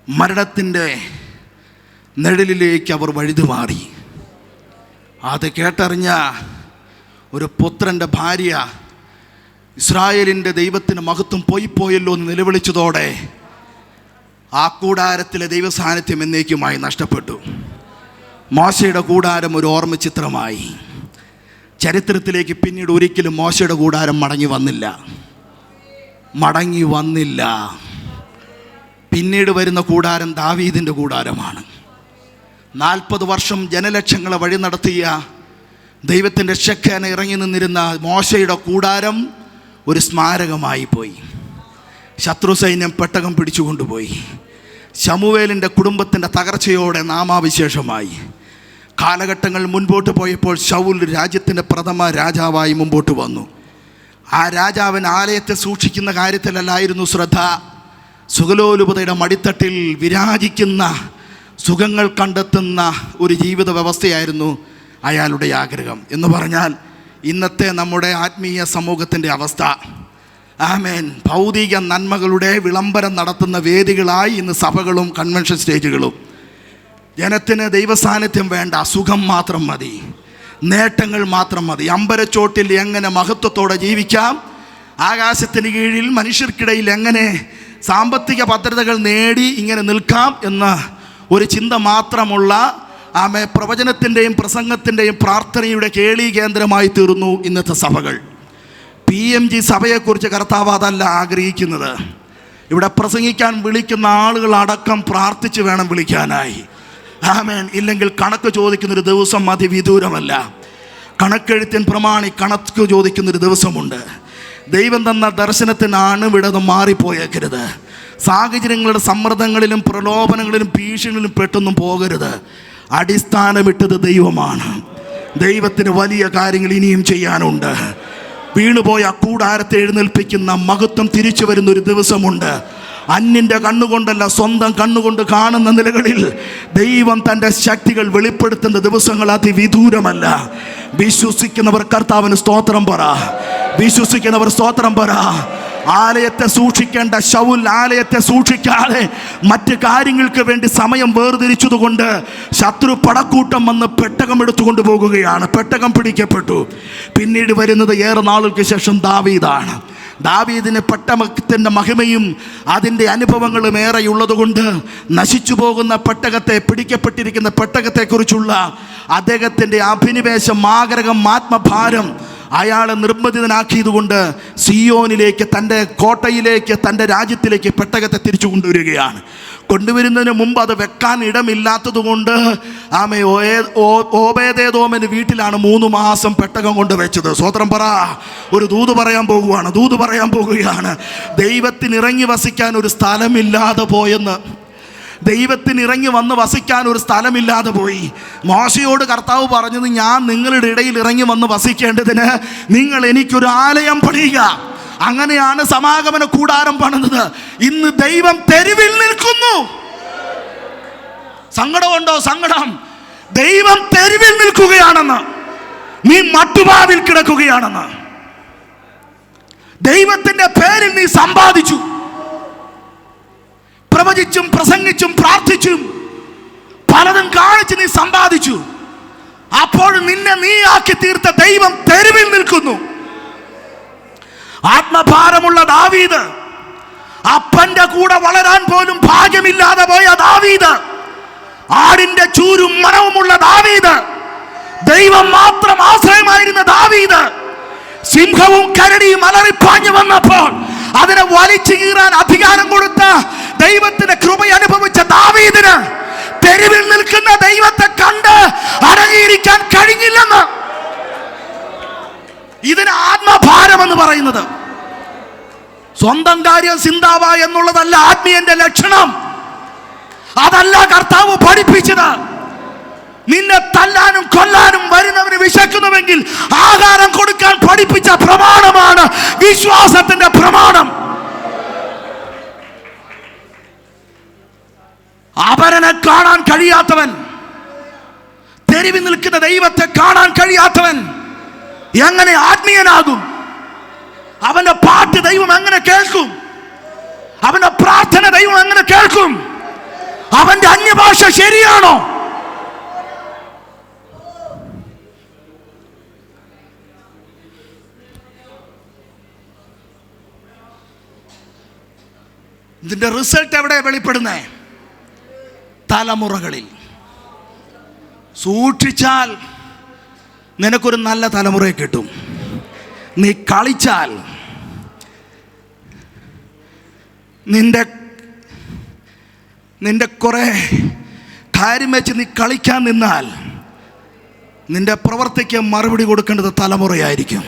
മരണത്തിൻ്റെ നിഴലിലേക്ക് അവർ വഴുതു മാറി. അത് കേട്ടറിഞ്ഞ ഒരു പുത്രൻ്റെ ഭാര്യ ഇസ്രായേലിൻ്റെ ദൈവത്തിന് മഹത്വം പോയല്ലോ എന്ന് നിലവിളിച്ചതോടെ ആ കൂടാരത്തിലെ ദൈവസാന്നിധ്യം എന്നേക്കുമായി നഷ്ടപ്പെട്ടു. മോശയുടെ കൂടാരം ഒരു ഓർമ്മചിത്രമായി. ചരിത്രത്തിലേക്ക് പിന്നീട് ഒരിക്കലും മോശയുടെ കൂടാരം മടങ്ങി വന്നില്ല. പിന്നീട് വരുന്ന കൂടാരം ദാവീദിൻ്റെ കൂടാരമാണ്. 40 വർഷം ജനലക്ഷങ്ങളെ വഴി നടത്തിയ ദൈവത്തിൻ്റെ ശക്തനെ ഇറങ്ങി നിന്നിരുന്ന മോശയുടെ കൂടാരം ഒരു സ്മാരകമായി പോയി. ശത്രു സൈന്യം പെട്ടകം പിടിച്ചുകൊണ്ടുപോയി. ശമൂവേലിൻ്റെ കുടുംബത്തിൻ്റെ തകർച്ചയോടെ നാമാവിശേഷമായി. കാലഘട്ടങ്ങൾ മുൻപോട്ട് പോയപ്പോൾ ശൗൽ രാജ്യത്തിൻ്റെ പ്രഥമ രാജാവായി മുമ്പോട്ട് വന്നു. ആ രാജാവിന് ആലയത്തെ സൂക്ഷിക്കുന്ന കാര്യത്തിലല്ലായിരുന്നു ശ്രദ്ധ. സുഖലോലുപതയുടെ മടിത്തട്ടിൽ വിരാജിക്കുന്ന, സുഖങ്ങൾ കണ്ടെത്തുന്ന ഒരു ജീവിത വ്യവസ്ഥയായിരുന്നു അയാളുടെ ആഗ്രഹം. എന്ന് പറഞ്ഞാൽ ഇന്നത്തെ നമ്മുടെ ആത്മീയ സമൂഹത്തിൻ്റെ അവസ്ഥ. ആമേൻ. ഭൗതിക നന്മകളുടെ വിളംബരം നടത്തുന്ന വേദികളായി ഇന്ന് സഭകളും കൺവെൻഷൻ സ്റ്റേജുകളും. ജനത്തിന് ദൈവസാന്നിധ്യം വേണ്ട, സുഖം മാത്രം മതി, നേട്ടങ്ങൾ മാത്രം മതി. അമ്പരച്ചോട്ടിൽ എങ്ങനെ മഹത്വത്തോടെ ജീവിക്കാം, ആകാശത്തിന് കീഴിൽ മനുഷ്യർക്കിടയിൽ എങ്ങനെ സാമ്പത്തിക ഭദ്രതകൾ നേടി ഇങ്ങനെ നിൽക്കാം എന്ന ഒരു ചിന്ത മാത്രമുള്ള പ്രവചനത്തിൻ്റെയും പ്രസംഗത്തിൻ്റെയും പ്രാർത്ഥനയുടെ കേളി കേന്ദ്രമായി തീർന്നു ഇന്നത്തെ സഭകൾ. PMG സഭയെക്കുറിച്ച് കർത്താവ് അതല്ല ആഗ്രഹിക്കുന്നത്. ഇവിടെ പ്രസംഗിക്കാൻ വിളിക്കുന്ന ആളുകളടക്കം പ്രാർത്ഥിച്ച് വേണം വിളിക്കാനായി. ആമേൻ. ഇല്ലെങ്കിൽ കണക്ക് ചോദിക്കുന്നൊരു ദിവസം അതിവിദൂരമല്ല. കണക്കെഴുത്തിൻ പ്രമാണി കണക്ക് ചോദിക്കുന്നൊരു ദിവസമുണ്ട്. ദൈവം തന്ന ദർശനത്തിനാണ് വിടത് മാറിപ്പോയേക്കരുത്. സാഹചര്യങ്ങളുടെ സമ്മർദ്ദങ്ങളിലും പ്രലോഭനങ്ങളിലും ഭീഷണികളിലും പെട്ടൊന്നും പോകരുത്. അടിസ്ഥാനമിട്ടത് ദൈവമാണ്. ദൈവത്തിന് വലിയ കാര്യങ്ങൾ ഇനിയും ചെയ്യാനുണ്ട്. വീണുപോയ കൂടാരത്തെ എഴുന്നേൽപ്പിക്കുന്ന മഹത്വം തിരിച്ചു വരുന്ന ഒരു ദിവസമുണ്ട്. അന്യൻ്റെ കണ്ണുകൊണ്ടല്ല, സ്വന്തം കണ്ണുകൊണ്ട് കാണുന്ന നിലകളിൽ ദൈവം തൻ്റെ ശക്തികൾ വെളിപ്പെടുത്തുന്ന ദിവസങ്ങൾ അതിവിദൂരമല്ല. വിശ്വസിക്കുന്നവർ കർത്താവിന് സ്തോത്രം പറ. വിശ്വസിക്കുന്നവർ സ്തോത്രം പറ. ആലയത്തെ സൂക്ഷിക്കേണ്ട ശൗൽ ആലയത്തെ സൂക്ഷിക്കാതെ മറ്റ് കാര്യങ്ങൾക്ക് വേണ്ടി സമയം വേർതിരിച്ചതുകൊണ്ട് ശത്രു പടക്കൂട്ടം വന്ന് പെട്ടകം എടുത്തുകൊണ്ട് പോകുകയാണ്. പെട്ടകം പിടിക്കപ്പെട്ടു. പിന്നീട് വരുന്നത് ഏറെ നാളുകൾക്ക് ശേഷം ദാവീദാണ്. ദാവീദിന് പെട്ടകത്തിൻ്റെ മഹിമയും അതിൻ്റെ അനുഭവങ്ങളും ഏറെയുള്ളതുകൊണ്ട് നശിച്ചു പോകുന്ന പെട്ടകത്തെ, പിടിക്കപ്പെട്ടിരിക്കുന്ന പെട്ടകത്തെക്കുറിച്ചുള്ള അദ്ദേഹത്തിൻ്റെ അഭിനിവേശം, ആഗ്രഹം, ആത്മഭാരം അയാളെ നിർബന്ധിതനാക്കിയതുകൊണ്ട് സിയോനിലേക്ക്, തൻ്റെ കോട്ടയിലേക്ക്, തൻ്റെ രാജ്യത്തിലേക്ക് പെട്ടകത്തെ തിരിച്ചു കൊണ്ടുവരികയാണ്. കൊണ്ടുവരുന്നതിന് മുമ്പ് അത് വെക്കാൻ ഇടമില്ലാത്തതുകൊണ്ട് ഓബേദേദോമിൻ്റെ വീട്ടിലാണ് 3 മാസം പെട്ടകം കൊണ്ട് വെച്ചത്. സ്വതന്ത്രം പറ. ഒരു ദൂത് പറയാൻ പോകുകയാണ്. ദൈവത്തിന് ഇറങ്ങി വസിക്കാൻ ഒരു സ്ഥലമില്ലാതെ പോയെന്ന്. ദൈവത്തിന് ഇറങ്ങി വന്ന് വസിക്കാൻ ഒരു സ്ഥലമില്ലാതെ പോയി. മോശയോട് കർത്താവ് പറഞ്ഞത്, ഞാൻ നിങ്ങളുടെ ഇടയിൽ ഇറങ്ങി വന്ന് വസിക്കേണ്ടതിന് നിങ്ങൾ എനിക്കൊരു ആലയം പണിയുക. അങ്ങനെയാണ് സമാഗമന കൂടാരം പണിതത്. ഇന്ന് ദൈവം തെരുവിൽ നിൽക്കുന്നു. സങ്കടമുണ്ടോ? സങ്കടം. ദൈവം തെരുവിൽ നിൽക്കുകയാണെന്ന്. നീ മട്ടുപാവിൽ കിടക്കുകയാണെന്ന്. ദൈവത്തിന്റെ പേരിൽ നീ സമ്പാദിച്ചു. പ്രവചിച്ചും പ്രസംഗിച്ചും പ്രാർത്ഥിച്ചും പലതും കാണിച്ച് നീ സമ്പാദിച്ചു. അപ്പോൾ നിന്നെ നീ ആക്കി തീർത്ത ദൈവം തെരുവിൽ നിൽക്കുന്നു. ആത്മഭാരമുള്ള ദാവീദ്, അപ്പന്റെ കൂടെ വളരാൻ പോലും ഭാഗ്യമില്ലാതെ പോയ ദാവീദ്, ആടിന്റെ ചൂരും മണവുമുള്ള ദാവീദ്, ദൈവം മാത്രം ആശ്രയമായിരുന്ന ദാവീദ്, സിംഹവും കരടിയും അലറിപ്പാഞ്ഞു വന്നപ്പോൾ അതിനെ വലിച്ചു കീറാൻ അധികാരം കൊടുത്ത ദൈവത്തിന്റെ കൃപ അനുഭവിച്ച ദാവീദിന് തെരുവിൽ നിൽക്കുന്ന ദൈവത്തെ കണ്ട് അടങ്ങിയിരിക്കാൻ കഴിഞ്ഞില്ലെന്ന്. ഇതിന് ആത്മഭാരം എന്ന് പറയുന്നത്. സ്വന്തം കാര്യം ചിന്താവ എന്നുള്ളതല്ല ആത്മീയന്റെ ലക്ഷണം. അതല്ല കർത്താവ് പഠിപ്പിച്ചത്. നിന്നെ തല്ലാനും കൊല്ലാനും വരുന്നവന് വിശക്കുന്നുവെങ്കിൽ ആഹാരം കൊടുക്കാൻ പഠിപ്പിച്ച പ്രമാണമാണ് വിശ്വാസത്തിന്റെ പ്രമാണം. അവരനെ കാണാൻ കഴിയാത്തവൻ, തെരുവിൽ നിൽക്കുന്ന ദൈവത്തെ കാണാൻ കഴിയാത്തവൻ എങ്ങനെ ആത്മീയനാകും? അവന്റെ പാട്ട് ദൈവം എങ്ങനെ കേൾക്കും? അവന്റെ പ്രാർത്ഥന ദൈവം എങ്ങനെ കേൾക്കും? അവന്റെ അന്യഭാഷ ശരിയാണോ? ഇതിന്റെ റിസൾട്ട് എവിടെ വെളിപ്പെടുന്നേ? തലമുറകളിൽ. സൂക്ഷിച്ചാൽ നിനക്കൊരു നല്ല തലമുറയെ കിട്ടും. നീ കളിച്ചാൽ, നിന്റെ കുറെ കാര്യം വെച്ച് നീ കളിക്കാൻ നിന്നാൽ നിന്റെ പ്രവൃത്തിക്ക് മറുപടി കൊടുക്കേണ്ടത് തലമുറയായിരിക്കും.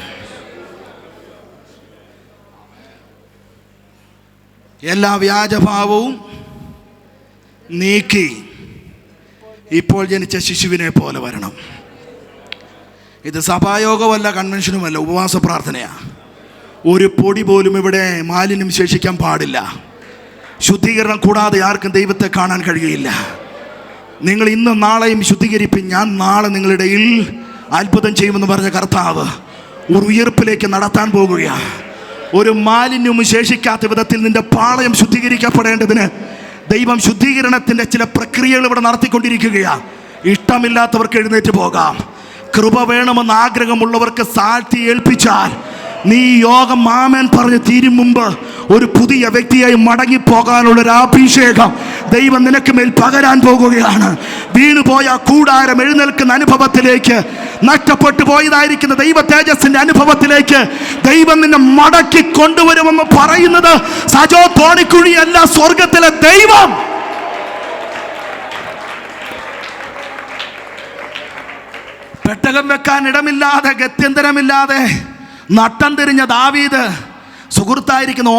എല്ലാ വ്യാജഭാവവും നീക്കി ഇപ്പോൾ ജനിച്ച ശിശുവിനെ പോലെ വരണം. ഇത് സഭായോഗമല്ല, കൺവെൻഷനുമല്ല, ഉപവാസ പ്രാർത്ഥനയാണ്. ഒരു പൊടി പോലും ഇവിടെ മാലിന്യം ശേഷിക്കാൻ പാടില്ല. ശുദ്ധീകരണം കൂടാതെ ആർക്കും ദൈവത്തെ കാണാൻ കഴിയില്ല. നിങ്ങൾ ഇന്നും നാളെയും ശുദ്ധീകരിപ്പിൻ, ഞാൻ നാളെ നിങ്ങളുടെ ഇടയിൽ അത്ഭുതം ചെയ്യുമെന്ന് പറഞ്ഞ കർത്താവ് ഒരു ഉയർപ്പിലേക്ക് നടത്താൻ പോകുകയാണ്. ഒരു മാലിന്യവും ശേഷിക്കാത്ത വിധത്തിൽ നിന്റെ പാളയം ശുദ്ധീകരിക്കപ്പെടേണ്ടതിന് ദൈവം ശുദ്ധീകരണത്തിൻ്റെ ചില പ്രക്രിയകൾ ഇവിടെ നടത്തിക്കൊണ്ടിരിക്കുകയാണ്. ഇഷ്ടമില്ലാത്തവർക്ക് എഴുന്നേറ്റ് പോകാം. കൃപ വേണമെന്ന് ആഗ്രഹമുള്ളവർക്ക് സാക്ഷി ഏൽപ്പിച്ചാൽ നീ യോഗം ആമേൻ പറഞ്ഞ് തീരും മുമ്പ് ഒരു പുതിയ വ്യക്തിയായി മടങ്ങിപ്പോകാനുള്ളൊരു അഭിഷേകം ദൈവം നിനക്ക് മേൽ പകരാൻ പോകുകയാണ്. വീണുപോയ കൂടാരം എഴുന്നേൽക്കുന്ന അനുഭവത്തിലേക്ക്, നഷ്ടപ്പെട്ടു പോയതായിരിക്കുന്ന ദൈവ തേജസ്സിന്റെ അനുഭവത്തിലേക്ക് ദൈവം നിന്നെ മടക്കി കൊണ്ടുവരുമെന്ന് പറയുന്നത് സജോ തോണിക്കുഴിയല്ല, സ്വർഗത്തിലെ ദൈവം. പെട്ടകം വെക്കാൻ ഇടമില്ലാതെ, ഗത്യന്തരമില്ലാതെ നട്ടം തിരിഞ്ഞ ദാവീദ് സുഹൃത്തായിരിക്കുന്ന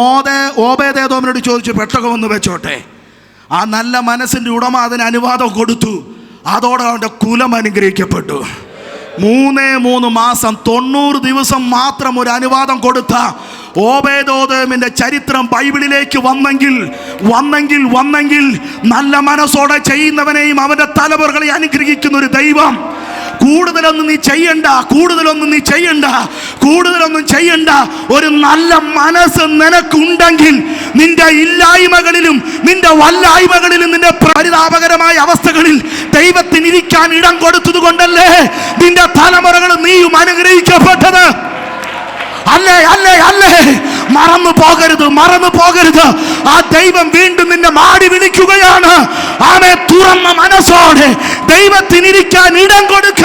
ഓബേദേദോമിനോട് ചോദിച്ചു, പെട്ടകം ഒന്ന് വെച്ചോട്ടെ. ആ നല്ല മനസ്സിൻ്റെ ഉടമ അതിന് അനുവാദം കൊടുത്തു. അതോടെ അവൻ്റെ കുലം അനുഗ്രഹിക്കപ്പെട്ടു. 3 മാസം 90 ദിവസം മാത്രം ഒരു അനുവാദം കൊടുത്ത ഓബേദോദോമിന്റെ ചരിത്രം ബൈബിളിലേക്ക് വന്നെങ്കിൽ നല്ല മനസ്സോടെ ചെയ്യുന്നവനെയും അവന്റെ തലമുറകളെ അനുഗ്രഹിക്കുന്ന ഒരു ദൈവം. കൂടുതലൊന്നും നീ ചെയ്യണ്ട. ഒരു നല്ല മനസ്സ് നിനക്കുണ്ടെങ്കിൽ നിന്റെ ഇല്ലായ്മകളിലും നിന്റെ വല്ലായ്മകളിലും നിന്റെ പരിതാപകരമായ അവസ്ഥകളിൽ ദൈവത്തിനിരിക്കാൻ ഇടം കൊടുത്തത് കൊണ്ടല്ലേ നിന്റെ തലമുറകളും നീയും അനുഗ്രഹിക്കപ്പെട്ടത്. അല്ലേ മറന്നു പോകരുത്. ആ ദൈവം വീണ്ടും നിന്നെ മാടി വിളിക്കുകയാണ്. ആമേ, തുറന്ന മനസ്സോടെ ദൈവത്തിനിരിക്കാൻ ഇടം കൊടുക്ക.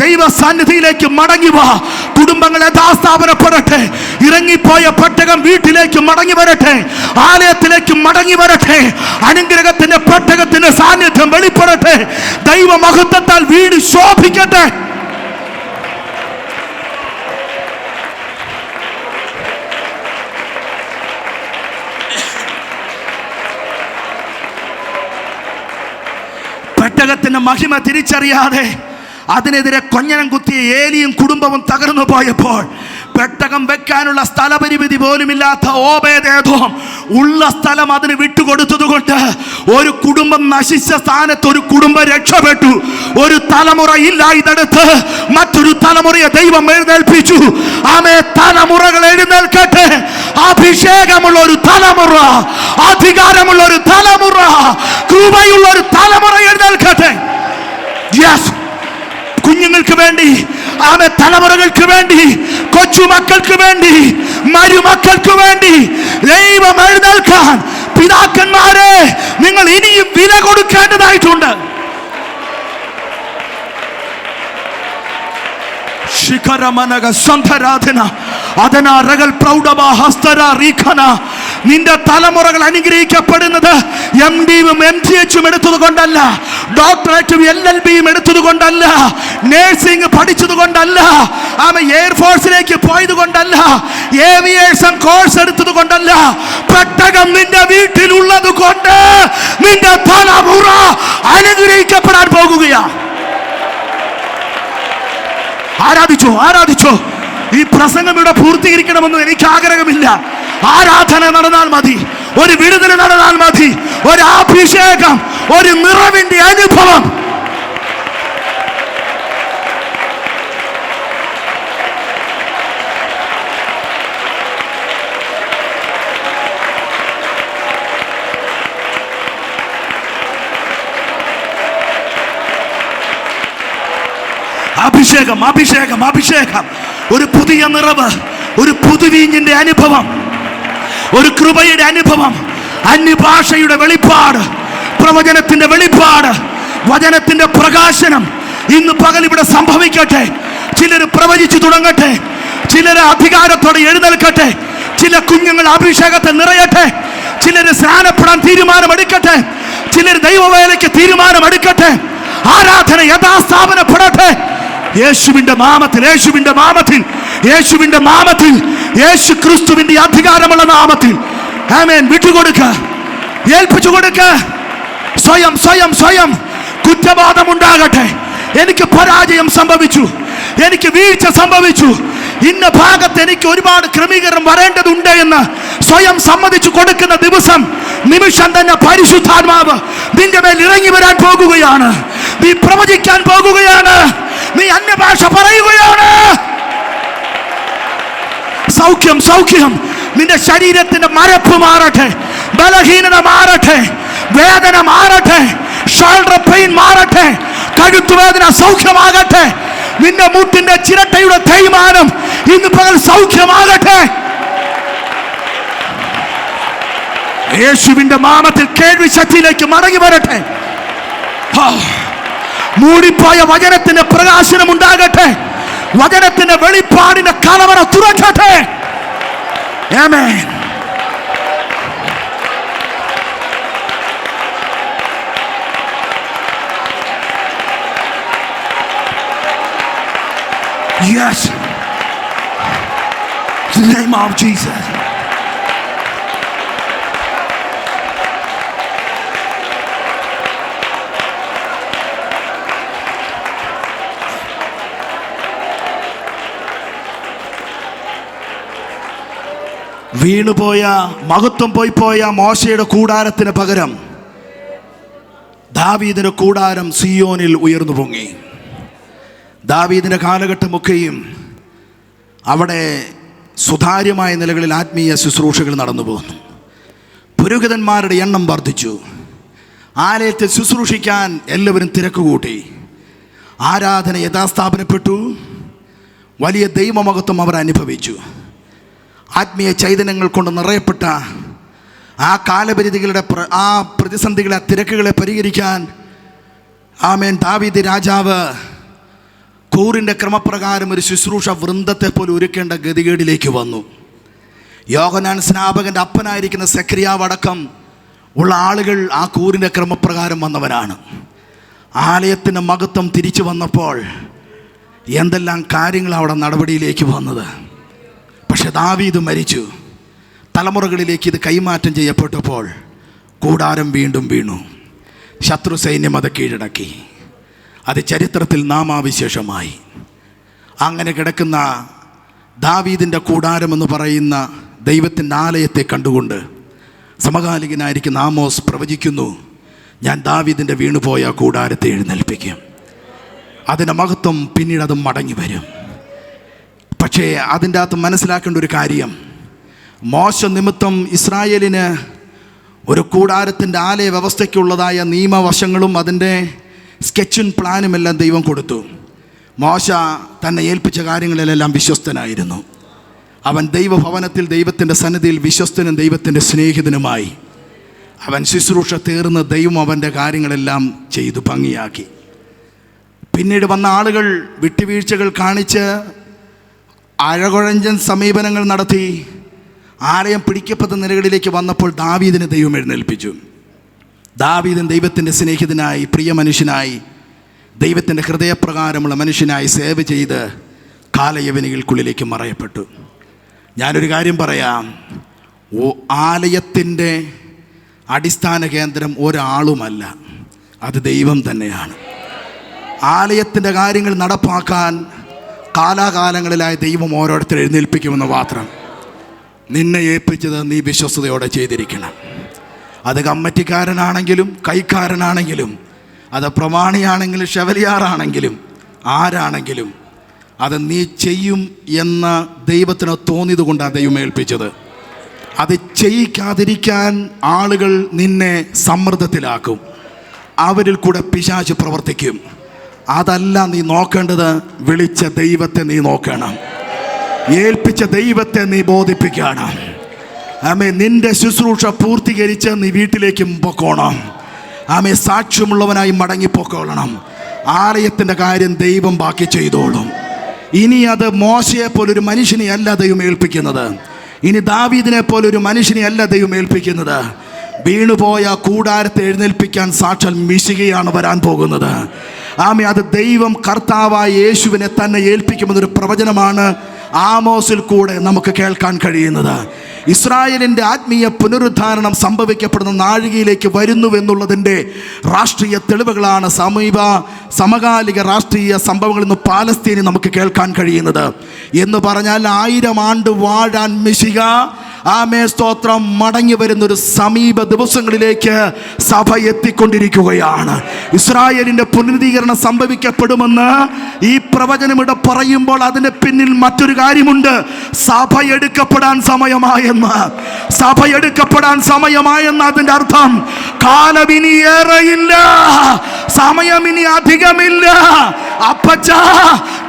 ദൈവ സന്നിധിയിലേക്ക് മടങ്ങി വാ. കുടുംബങ്ങൾ യഥാസ്ഥാപനപ്പെടട്ടെ. ഇറങ്ങിപ്പോയ പെട്ടകം വീട്ടിലേക്ക് മടങ്ങി വരട്ടെ. ആലയത്തിലേക്ക് മടങ്ങി വരട്ടെ. അനുഗ്രഹത്തിന്റെ പെട്ടകത്തിന്റെ സാന്നിധ്യം വെളിപ്പെടട്ടെ. ദൈവ മഹത്വത്താൽ വീട് ശോഭിക്കട്ടെ. പെട്ടകത്തിന്റെ മഹിമ തിരിച്ചറിയാതെ അതിനെതിരെ കൊഞ്ഞനം കുത്തിയ ഏലിയും കുടുംബവും തകർന്നു പോയപ്പോൾ പെട്ടകം വെക്കാനുള്ള സ്ഥലപരിമിതി പോലുമില്ലാത്ത ഓബേദേദോം ഉള്ള സ്ഥലം അതിന് വിട്ടുകൊടുത്തതുകൊണ്ട് ഒരു കുടുംബം നശിച്ച സ്ഥാനത്ത് ഒരു കുടുംബം രക്ഷപ്പെട്ടു. ഒരു തലമുറ ഇല്ലായിടത്ത് മറ്റൊരു തലമുറയെ ദൈവം എഴുന്നേൽപ്പിച്ചു. ആമേ, തലമുറകൾ എഴുന്നേൽക്കട്ടെ. അഭിഷേകമുള്ള ഒരു തലമുറ, അധികാരമുള്ള ഒരു തലമുറ, കൃപയുള്ള ഒരു തലമുറ എഴുന്നേൽക്കട്ടെ. യെസ്, കുഞ്ഞുങ്ങൾക്ക് വേണ്ടി, ആമേ, തലമുറകൾക്ക് വേണ്ടി, കൊച്ചുമക്കൾക്ക് വേണ്ടി, മരുമക്കൾക്ക് വേണ്ടി ദൈവം എഴുന്നേൽക്കാൻ പിതാക്കന്മാരെ നിങ്ങൾ ഇനിയും വില കൊടുക്കേണ്ടതായിട്ടുണ്ട്. നിന്റെ തലമുറകൾ അനുഗ്രഹിക്കപ്പെടുന്നത് MD-യും MGH-ഉം എടുത്തത് കൊണ്ടല്ല, ഡോക്ടറേറ്റും LLB-യും എടുത്തത് കൊണ്ടല്ല, നേഴ്സിംഗ് പഠിച്ചത് കൊണ്ടല്ല, എയർഫോഴ്സിലേക്ക് പോയത് കൊണ്ടല്ല, ഏവിയേഷൻ കോഴ്സ് എടുത്തത് കൊണ്ടല്ല. പെട്ടകം നിന്റെ വീട്ടിലുള്ളത് കൊണ്ട് നിന്റെ തലമുറ അനുഗ്രഹിക്കപ്പെടാൻ പോകുകയാണ്. ആരാധിച്ചോ. ഈ പ്രസംഗം ഇവിടെ പൂർത്തീകരിക്കണമെന്ന് എനിക്ക് ആഗ്രഹമില്ല. ആരാധന നടന്നാൽ മതി, ഒരു വിടുതൽ നടന്നാൽ മതി, ഒരു അഭിഷേകം, ഒരു നിറവിന്റെ അനുഭവം. അഭിഷേകം, ഒരു പുതിയ നിറവ്, ഒരു പുതുവീഞ്ഞിന്റെ അനുഭവം, ഒരു കൃപയുടെ അനുഭവം, അന്യഭാഷയുടെ വെളിപ്പാട്, പ്രവചനത്തിന്റെ വെളിപ്പാട്, വചനത്തിന്റെ പ്രകാശനം ഇന്ന് പകൽ ഇവിടെ സംഭവിക്കട്ടെ. ചിലർ പ്രവചിച്ചു തുടങ്ങട്ടെ, ചിലർ അധികാരത്തോടെ എഴുന്നേൽക്കട്ടെ, ചില കുഞ്ഞുങ്ങൾ അഭിഷേകത്തെ നിറയട്ടെ, ചിലർ സ്നാനപ്പെടാൻ തീരുമാനമെടുക്കട്ടെ, ചിലർ ദൈവവേലയ്ക്ക് തീരുമാനമെടുക്കട്ടെ. ആരാധന യഥാസ്ഥാപനപ്പെടട്ടെ. യേശുവിന്റെ നാമത്തിൽ, യേശു ക്രിസ്തുവിന്റെ അധികാരമുള്ള നാമത്തിൽ ആമേൻ. വിട്ടുകൊടുക്ക, ഏൽപ്പിച്ചു കൊടുക്ക. സ്വയം കുറ്റബോധമുണ്ടാകട്ടെ. എനിക്ക് പരാജയം സംഭവിച്ചു, എനിക്ക് വീഴ്ച സംഭവിച്ചു, ഇന്ന ഭാഗത്ത് എനിക്ക് ഒരുപാട് ക്രമീകരണം വരേണ്ടതുണ്ട് എന്ന് സ്വയം സമ്മതിച്ചു കൊടുക്കുന്ന നിമിഷം തന്നെ പരിശുദ്ധാത്മാവ് നിന്റെ മേൽ ഇറങ്ങി വരാൻ പോകുകയാണ്. നീ പ്രവചിക്കാൻ പോകുകയാണ്, നീ അന്യഭാഷ പറയുകയാണ്. സൗഖ്യം. നിന്റെ ശരീരത്തിന്റെ മരപ്പ് മാറട്ടെ, ബലഹീനത മാറട്ടെ, വേദന മാറട്ടെ, ഷോൾഡർ പെയിൻ മാറട്ടെ, കഴുത്തുവേദന സൗഖ്യമാകട്ടെ, നിന്റെ മുട്ടിന്റെ ചിരട്ടയുടെ തേയ്മാനം ഇന്ന് പകൽ സൗഖ്യമാകട്ടെ. യേശുവിന്റെ നാമത്തിൽ കേൾവി ശക്തിയിലേക്ക് മടങ്ങി വരട്ടെ. മൂടിപ്പോയ വചനത്തിന്റെ പ്രകാശനം ഉണ്ടാകട്ടെ. വചനത്തിന്റെ വെളിപ്പാടിന്റെ കലവറ തുറക്കട്ടെ. ആമേൻ. the name of Jesus. വീണുപോയ മഹത്വം പോയ മോശയുടെ കൂടാരത്തിന് പകരം ദാവീദിന്റെ കൂടാരം സിയോനിൽ ഉയർന്നു പൊങ്ങി. ദാവീദിന്റെ കാലഘട്ടമൊക്കെയും അവിടെ സുതാര്യമായ നിലകളിൽ ആത്മീയ ശുശ്രൂഷകൾ നടന്നു പോകുന്നു. പുരോഹിതന്മാരുടെ എണ്ണം വർദ്ധിച്ചു. ആലയത്തെ ശുശ്രൂഷിക്കാൻ എല്ലാവരും തിരക്ക് കൂട്ടി. ആരാധന യഥാസ്ഥാപനപ്പെട്ടു. വലിയ ദൈവമഹത്വം അവർ അനുഭവിച്ചു. ആത്മീയ ചൈതന്യങ്ങൾ കൊണ്ട് നിറയപ്പെട്ട ആ കാലപരിധികളുടെ ആ പ്രതിസന്ധികളെ, ആ തിരക്കുകളെ പരിഹരിക്കാൻ ആമേൻ ദാവീദ് രാജാവ് കൂറിൻ്റെ ക്രമപ്രകാരം ഒരു ശുശ്രൂഷ വൃന്ദത്തെ പോലെ ഒരുക്കേണ്ട ഗതികേടിലേക്ക് വന്നു. യോഹന്നാൻ സ്നാപകൻ്റെ അപ്പനായിരിക്കുന്ന സെക്രിയാവ് അടക്കം ഉള്ള ആളുകൾ ആ കൂറിൻ്റെ ക്രമപ്രകാരം വന്നവരാണ്. ആലയത്തിൻ്റെ മഹത്വം തിരിച്ചു വന്നപ്പോൾ എന്തെല്ലാം കാര്യങ്ങൾ അവിടെ നടപടിയിലേക്ക് വന്നത്. പക്ഷെ ദാവീദ് മരിച്ചു. തലമുറകളിലേക്ക് ഇത് കൈമാറ്റം ചെയ്യപ്പെട്ടപ്പോൾ കൂടാരം വീണ്ടും വീണു. ശത്രു സൈന്യം അത് കീഴടക്കി. അത് ചരിത്രത്തിൽ നാമാവിശേഷമായി. അങ്ങനെ കിടക്കുന്ന ദാവീദിൻ്റെ കൂടാരമെന്ന് പറയുന്ന ദൈവത്തിൻ്റെ ആലയത്തെ കണ്ടുകൊണ്ട് സമകാലികനായിരിക്കുന്ന ആമോസ് പ്രവചിക്കുന്നു, ഞാൻ ദാവീദിൻ്റെ വീണുപോയ കൂടാരത്തെ എഴുന്നേൽപ്പിക്കും. അതിൻ്റെ മഹത്വം പിന്നീട് അത് മടങ്ങി വരും. പക്ഷേ അതിൻ്റെ അകത്ത് മനസ്സിലാക്കേണ്ട ഒരു കാര്യം, മോശ നിമിത്തം ഇസ്രായേലിന് ഒരു കൂടാരത്തിൻ്റെ ആലയ വ്യവസ്ഥയ്ക്കുള്ളതായ നിയമവശങ്ങളും അതിൻ്റെ സ്കെച്ചും പ്ലാനും എല്ലാം ദൈവം കൊടുത്തു. മോശ തന്നെ ഏൽപ്പിച്ച കാര്യങ്ങളിലെല്ലാം വിശ്വസ്തനായിരുന്നു. അവൻ ദൈവഭവനത്തിൽ ദൈവത്തിൻ്റെ സന്നിധിയിൽ വിശ്വസ്തനും ദൈവത്തിൻ്റെ സ്നേഹിതനുമായി അവൻ ശുശ്രൂഷ തീർന്ന് ദൈവം അവൻ്റെ കാര്യങ്ങളെല്ലാം ചെയ്തു ഭംഗിയാക്കി. പിന്നീട് വന്ന ആളുകൾ വിട്ടുവീഴ്ചകൾ കാണിച്ച് അഴകുഴഞ്ചൻ സമീപനങ്ങൾ നടത്തി ആലയം പിടിക്കപ്പെട്ട നിലകളിലേക്ക് വന്നപ്പോൾ ദാവീദിനെ ദൈവം എഴുന്നേൽപ്പിച്ചു. ദാവീദൻ ദൈവത്തിൻ്റെ സ്നേഹിതനായി, പ്രിയ മനുഷ്യനായി, ദൈവത്തിൻ്റെ ഹൃദയപ്രകാരമുള്ള മനുഷ്യനായി സേവ ചെയ്ത് കാലയവനികൾക്കുള്ളിലേക്ക് മറയപ്പെട്ടു. ഞാനൊരു കാര്യം പറയാം, ആലയത്തിൻ്റെ അടിസ്ഥാന കേന്ദ്രം ഒരാളുമല്ല, അത് ദൈവം തന്നെയാണ്. ആലയത്തിൻ്റെ കാര്യങ്ങൾ നടപ്പാക്കാൻ കാലാകാലങ്ങളിലായി ദൈവം ഓരോരുത്തരെ എഴുന്നേൽപ്പിക്കുമെന്ന് മാത്രം. നിന്നെ ഏൽപ്പിച്ചത് നീ വിശ്വസ്തയോടെ ചെയ്തിരിക്കണം. അത് കമ്മറ്റിക്കാരനാണെങ്കിലും കൈക്കാരനാണെങ്കിലും അത് പ്രമാണിയാണെങ്കിലും ഷെവലിയാറാണെങ്കിലും ആരാണെങ്കിലും അത് നീ ചെയ്യും എന്ന ദൈവത്തിന് തോന്നിയത് കൊണ്ടാണ് ദൈവം ഏൽപ്പിച്ചത്. അത് ചെയ്യിക്കാതിരിക്കാൻ ആളുകൾ നിന്നെ സമ്മർദ്ദത്തിലാക്കും. അവരിൽ കൂടെ പിശാച് പ്രവർത്തിക്കും. അതല്ല നീ നോക്കേണ്ടത്. വിളിച്ച ദൈവത്തെ നീ നോക്കണം. ഏൽപ്പിച്ച ദൈവത്തെ നീ ബോധിപ്പിക്കണം. ആമേ, നിന്റെ ശുശ്രൂഷ പൂർത്തീകരിച്ച് നീ വീട്ടിലേക്ക് പൊക്കോണം. ആമേ, സാക്ഷ്യമുള്ളവനായി മടങ്ങിപ്പോക്കോളണം. ആലയത്തിൻ്റെ കാര്യം ദൈവം ബാക്കി ചെയ്തോളും. ഇനി അത് മോശയെ പോലൊരു മനുഷ്യനെ അല്ല ദൈവം ഏൽപ്പിക്കുന്നത്. ഇനി ദാവീദിനെ പോലൊരു മനുഷ്യനെ അല്ല ദൈവം ഏൽപ്പിക്കുന്നത്. വീണുപോയ കൂടാരത്തെ എഴുന്നേൽപ്പിക്കാൻ സാക്ഷാൽ മിശികയാണ് വരാൻ പോകുന്നത്. ആമേ, അത് ദൈവം കർത്താവായ യേശുവിനെ തന്നെ ഏൽപ്പിക്കുമെന്നൊരു പ്രവചനമാണ് ആമോസിൽ കൂടെ നമുക്ക് കേൾക്കാൻ കഴിയുന്നത്. ഇസ്രായേലിൻ്റെ ആത്മീയ പുനരുദ്ധാരണം സംഭവിക്കപ്പെടുന്ന നാഴികയിലേക്ക് വരുന്നുവെന്നുള്ളതിൻ്റെ രാഷ്ട്രീയ തെളിവുകളാണ് സമകാലിക രാഷ്ട്രീയ സംഭവങ്ങളിൽ നിന്ന് പാലസ്തീനിൽ നമുക്ക് കേൾക്കാൻ കഴിയുന്നത്. എന്ന് പറഞ്ഞാൽ 1000 ആണ്ട് വാഴാൻ മിശിക ആമേ സ്തോത്രം മടങ്ങി വരുന്നൊരു സമീപ ദിവസങ്ങളിലേക്ക് സഭ എത്തിക്കൊണ്ടിരിക്കുകയാണ്. ഇസ്രായേലിൻ്റെ പുനരുദ്ധീകരണം സംഭവിക്കപ്പെടുമെന്ന് ഈ പ്രവചനം ഇവിടെ പറയുമ്പോൾ അതിന് പിന്നിൽ മറ്റൊരു കാര്യമുണ്ട്. സഭ എടുക്കപ്പെടാൻ സമയമായെന്ന്. സഭ എടുക്കപ്പെടാൻ സമയമായെന്ന് അതിൻ്റെ അർത്ഥം കാലം ഇനി ഏറെയില്ല, സമയം ഇനി അധികമില്ല. അപ്പച്ച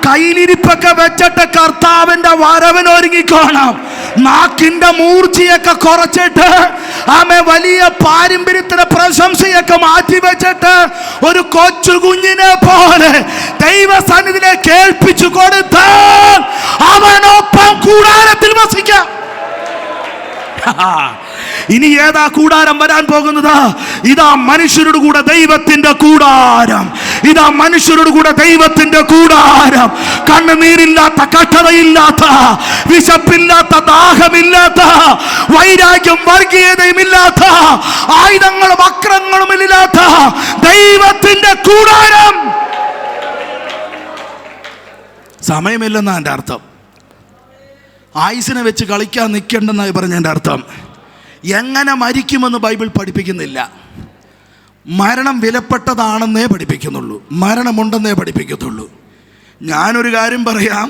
കയ്യിലിരിപ്പൊക്കെ വെച്ചിട്ട് കർത്താവിൻ്റെ വരവിനൊരുങ്ങിക്കോണം. നാക്കിൻ്റെ മൂർച്ചയൊക്കെ കുറച്ചിട്ട് ആമേ വലിയ പാരമ്പര്യത്തിന് പ്രശംസയൊക്കെ മാറ്റി വെച്ചിട്ട് ഒരു കൊച്ചു കുഞ്ഞിനെ പോലെ ദൈവസന്നിധിയെ കേൾപ്പിച്ചു കൊടുത്ത് അവനൊപ്പം കൂടാരത്തിൽ വസിക്കാം. ഇനി ഏതാ കൂടാരം വരാൻ പോകുന്നത്? ഇതാ മനുഷ്യരുടെ കൂടെ ദൈവത്തിന്റെ കൂടാരം. ഇതാ മനുഷ്യരുടെ കൂടെ ദൈവത്തിന്റെ കൂടാരം. കണ്ണുനീരില്ലാത്ത, കഷ്ടതയില്ലാത്ത, വിശപ്പില്ലാത്ത, ദാഹമില്ലാത്ത, വൈരാഗ്യം വർഗീയതയുമില്ലാത്ത, ആയുധങ്ങളും അക്രമങ്ങളും ഇല്ലാത്ത ദൈവത്തിന്റെ കൂടാരം. സമയമില്ലെന്നാ എൻ്റെ അർത്ഥം. ആയുസിനെ വെച്ച് കളിക്കാൻ നിൽക്കേണ്ടെന്നായി പറഞ്ഞതിൻ്റെ അർത്ഥം. എങ്ങനെ മരിക്കുമെന്ന് ബൈബിൾ പഠിപ്പിക്കുന്നില്ല. മരണം വിലപ്പെട്ടതാണെന്നേ പഠിപ്പിക്കുന്നുള്ളൂ, മരണമുണ്ടെന്നേ പഠിപ്പിക്കത്തുള്ളൂ. ഞാനൊരു കാര്യം പറയാം,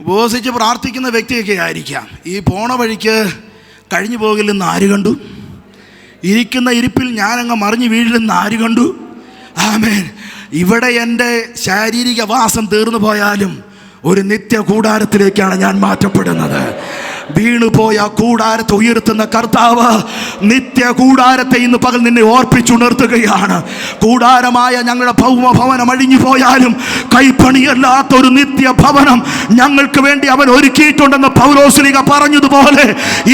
ഉപവസിച്ച് പ്രാർത്ഥിക്കുന്ന വ്യക്തിയൊക്കെ ആയിരിക്കാം. ഈ പോണ വഴിക്ക് കഴിഞ്ഞു പോകില്ലെന്ന് ആര് കണ്ടു? ഇരിക്കുന്ന ഇരിപ്പിൽ ഞാനങ്ങ് മറിഞ്ഞു വീഴില്ലെന്ന് ആര് കണ്ടു? ആമേൻ. ഇവിടെ എൻ്റെ ശാരീരിക വാസം തീർന്നു പോയാലും ഒരു നിത്യ കൂടാരത്തിലേക്കാണ് ഞാൻ മാറ്റപ്പെടുന്നത്. വീണുപോയ കൂടാരത്തെ ഉയർത്തുന്ന കർത്താവ് നിത്യ കൂടാരത്തെ ഇന്ന് പകൽ നിന്നെ ഓർപ്പിച്ചുണർത്തുകയാണ്. കൂടാരമായ ഞങ്ങളുടെ ഭൗമ ഭവനം അഴിഞ്ഞു പോയാലും കൈപ്പണിയല്ലാത്ത ഒരു നിത്യ ഭവനം ഞങ്ങൾക്ക് വേണ്ടി അവൻ ഒരുക്കിയിട്ടുണ്ടെന്ന് പൗലോസ്ലീഹ പറഞ്ഞതുപോലെ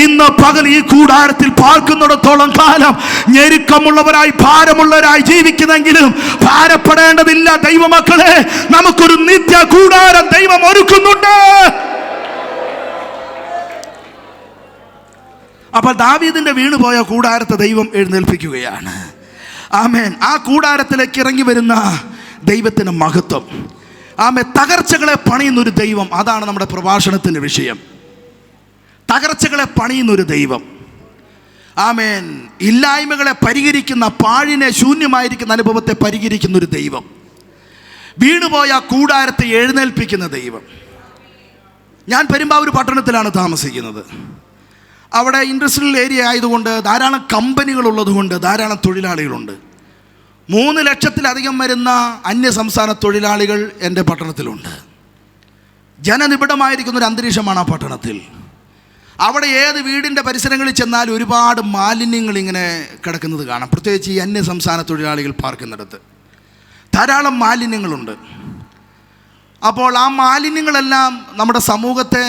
ഇന്ന് പകൽ ഈ കൂടാരത്തിൽ പാർക്കുന്നിടത്തോളം കാലം ഞെരുക്കമുള്ളവരായി, ഭാരമുള്ളവരായി ജീവിക്കുന്നെങ്കിലും ഭാരപ്പെടേണ്ടതില്ല. ദൈവമക്കളെ, നമുക്കൊരു നിത്യ കൂടാരം ദൈവം ഒരുക്കുന്നുണ്ട്. അപ്പോൾ ദാവീദിന്റെ വീണുപോയ കൂടാരത്തെ ദൈവം എഴുന്നേൽപ്പിക്കുകയാണ്. ആമേൻ. ആ കൂടാരത്തിലേക്ക് ഇറങ്ങി വരുന്ന ദൈവത്തിന് മഹത്വം. ആമേൻ. തകർച്ചകളെ പണിയുന്നൊരു ദൈവം, അതാണ് നമ്മുടെ പ്രഭാഷണത്തിൻ്റെ വിഷയം. തകർച്ചകളെ പണിയുന്നൊരു ദൈവം. ആമേൻ. ഇല്ലായ്മകളെ പരിഹരിക്കുന്ന, പാഴിനെ, ശൂന്യമായിരിക്കുന്ന അനുഭവത്തെ പരിഹരിക്കുന്നൊരു ദൈവം. വീണുപോയ കൂടാരത്തെ എഴുന്നേൽപ്പിക്കുന്ന ദൈവം. ഞാൻ പെരുമ്പാവൂർ പട്ടണത്തിലാണ് താമസിക്കുന്നത്. അവിടെ ഇൻഡസ്ട്രിയൽ ഏരിയ ആയതുകൊണ്ട് ധാരാളം കമ്പനികളുള്ളതുകൊണ്ട് ധാരാളം തൊഴിലാളികളുണ്ട്. 3 ലക്ഷത്തിലധികം വരുന്ന അന്യ സംസ്ഥാന തൊഴിലാളികൾ എൻ്റെ പട്ടണത്തിലുണ്ട്. ജനനിബിഡമായിരിക്കുന്നൊരു അന്തരീക്ഷമാണ് ആ പട്ടണത്തിൽ. അവിടെ ഏത് വീടിൻ്റെ പരിസരങ്ങളിൽ ചെന്നാലും ഒരുപാട് മാലിന്യങ്ങൾ ഇങ്ങനെ കിടക്കുന്നത് കാണാം. പ്രത്യേകിച്ച് ഈ അന്യ സംസ്ഥാന തൊഴിലാളികൾ പാർക്കുന്നിടത്ത് ധാരാളം മാലിന്യങ്ങളുണ്ട്. അപ്പോൾ ആ മാലിന്യങ്ങളെല്ലാം നമ്മുടെ സമൂഹത്തെ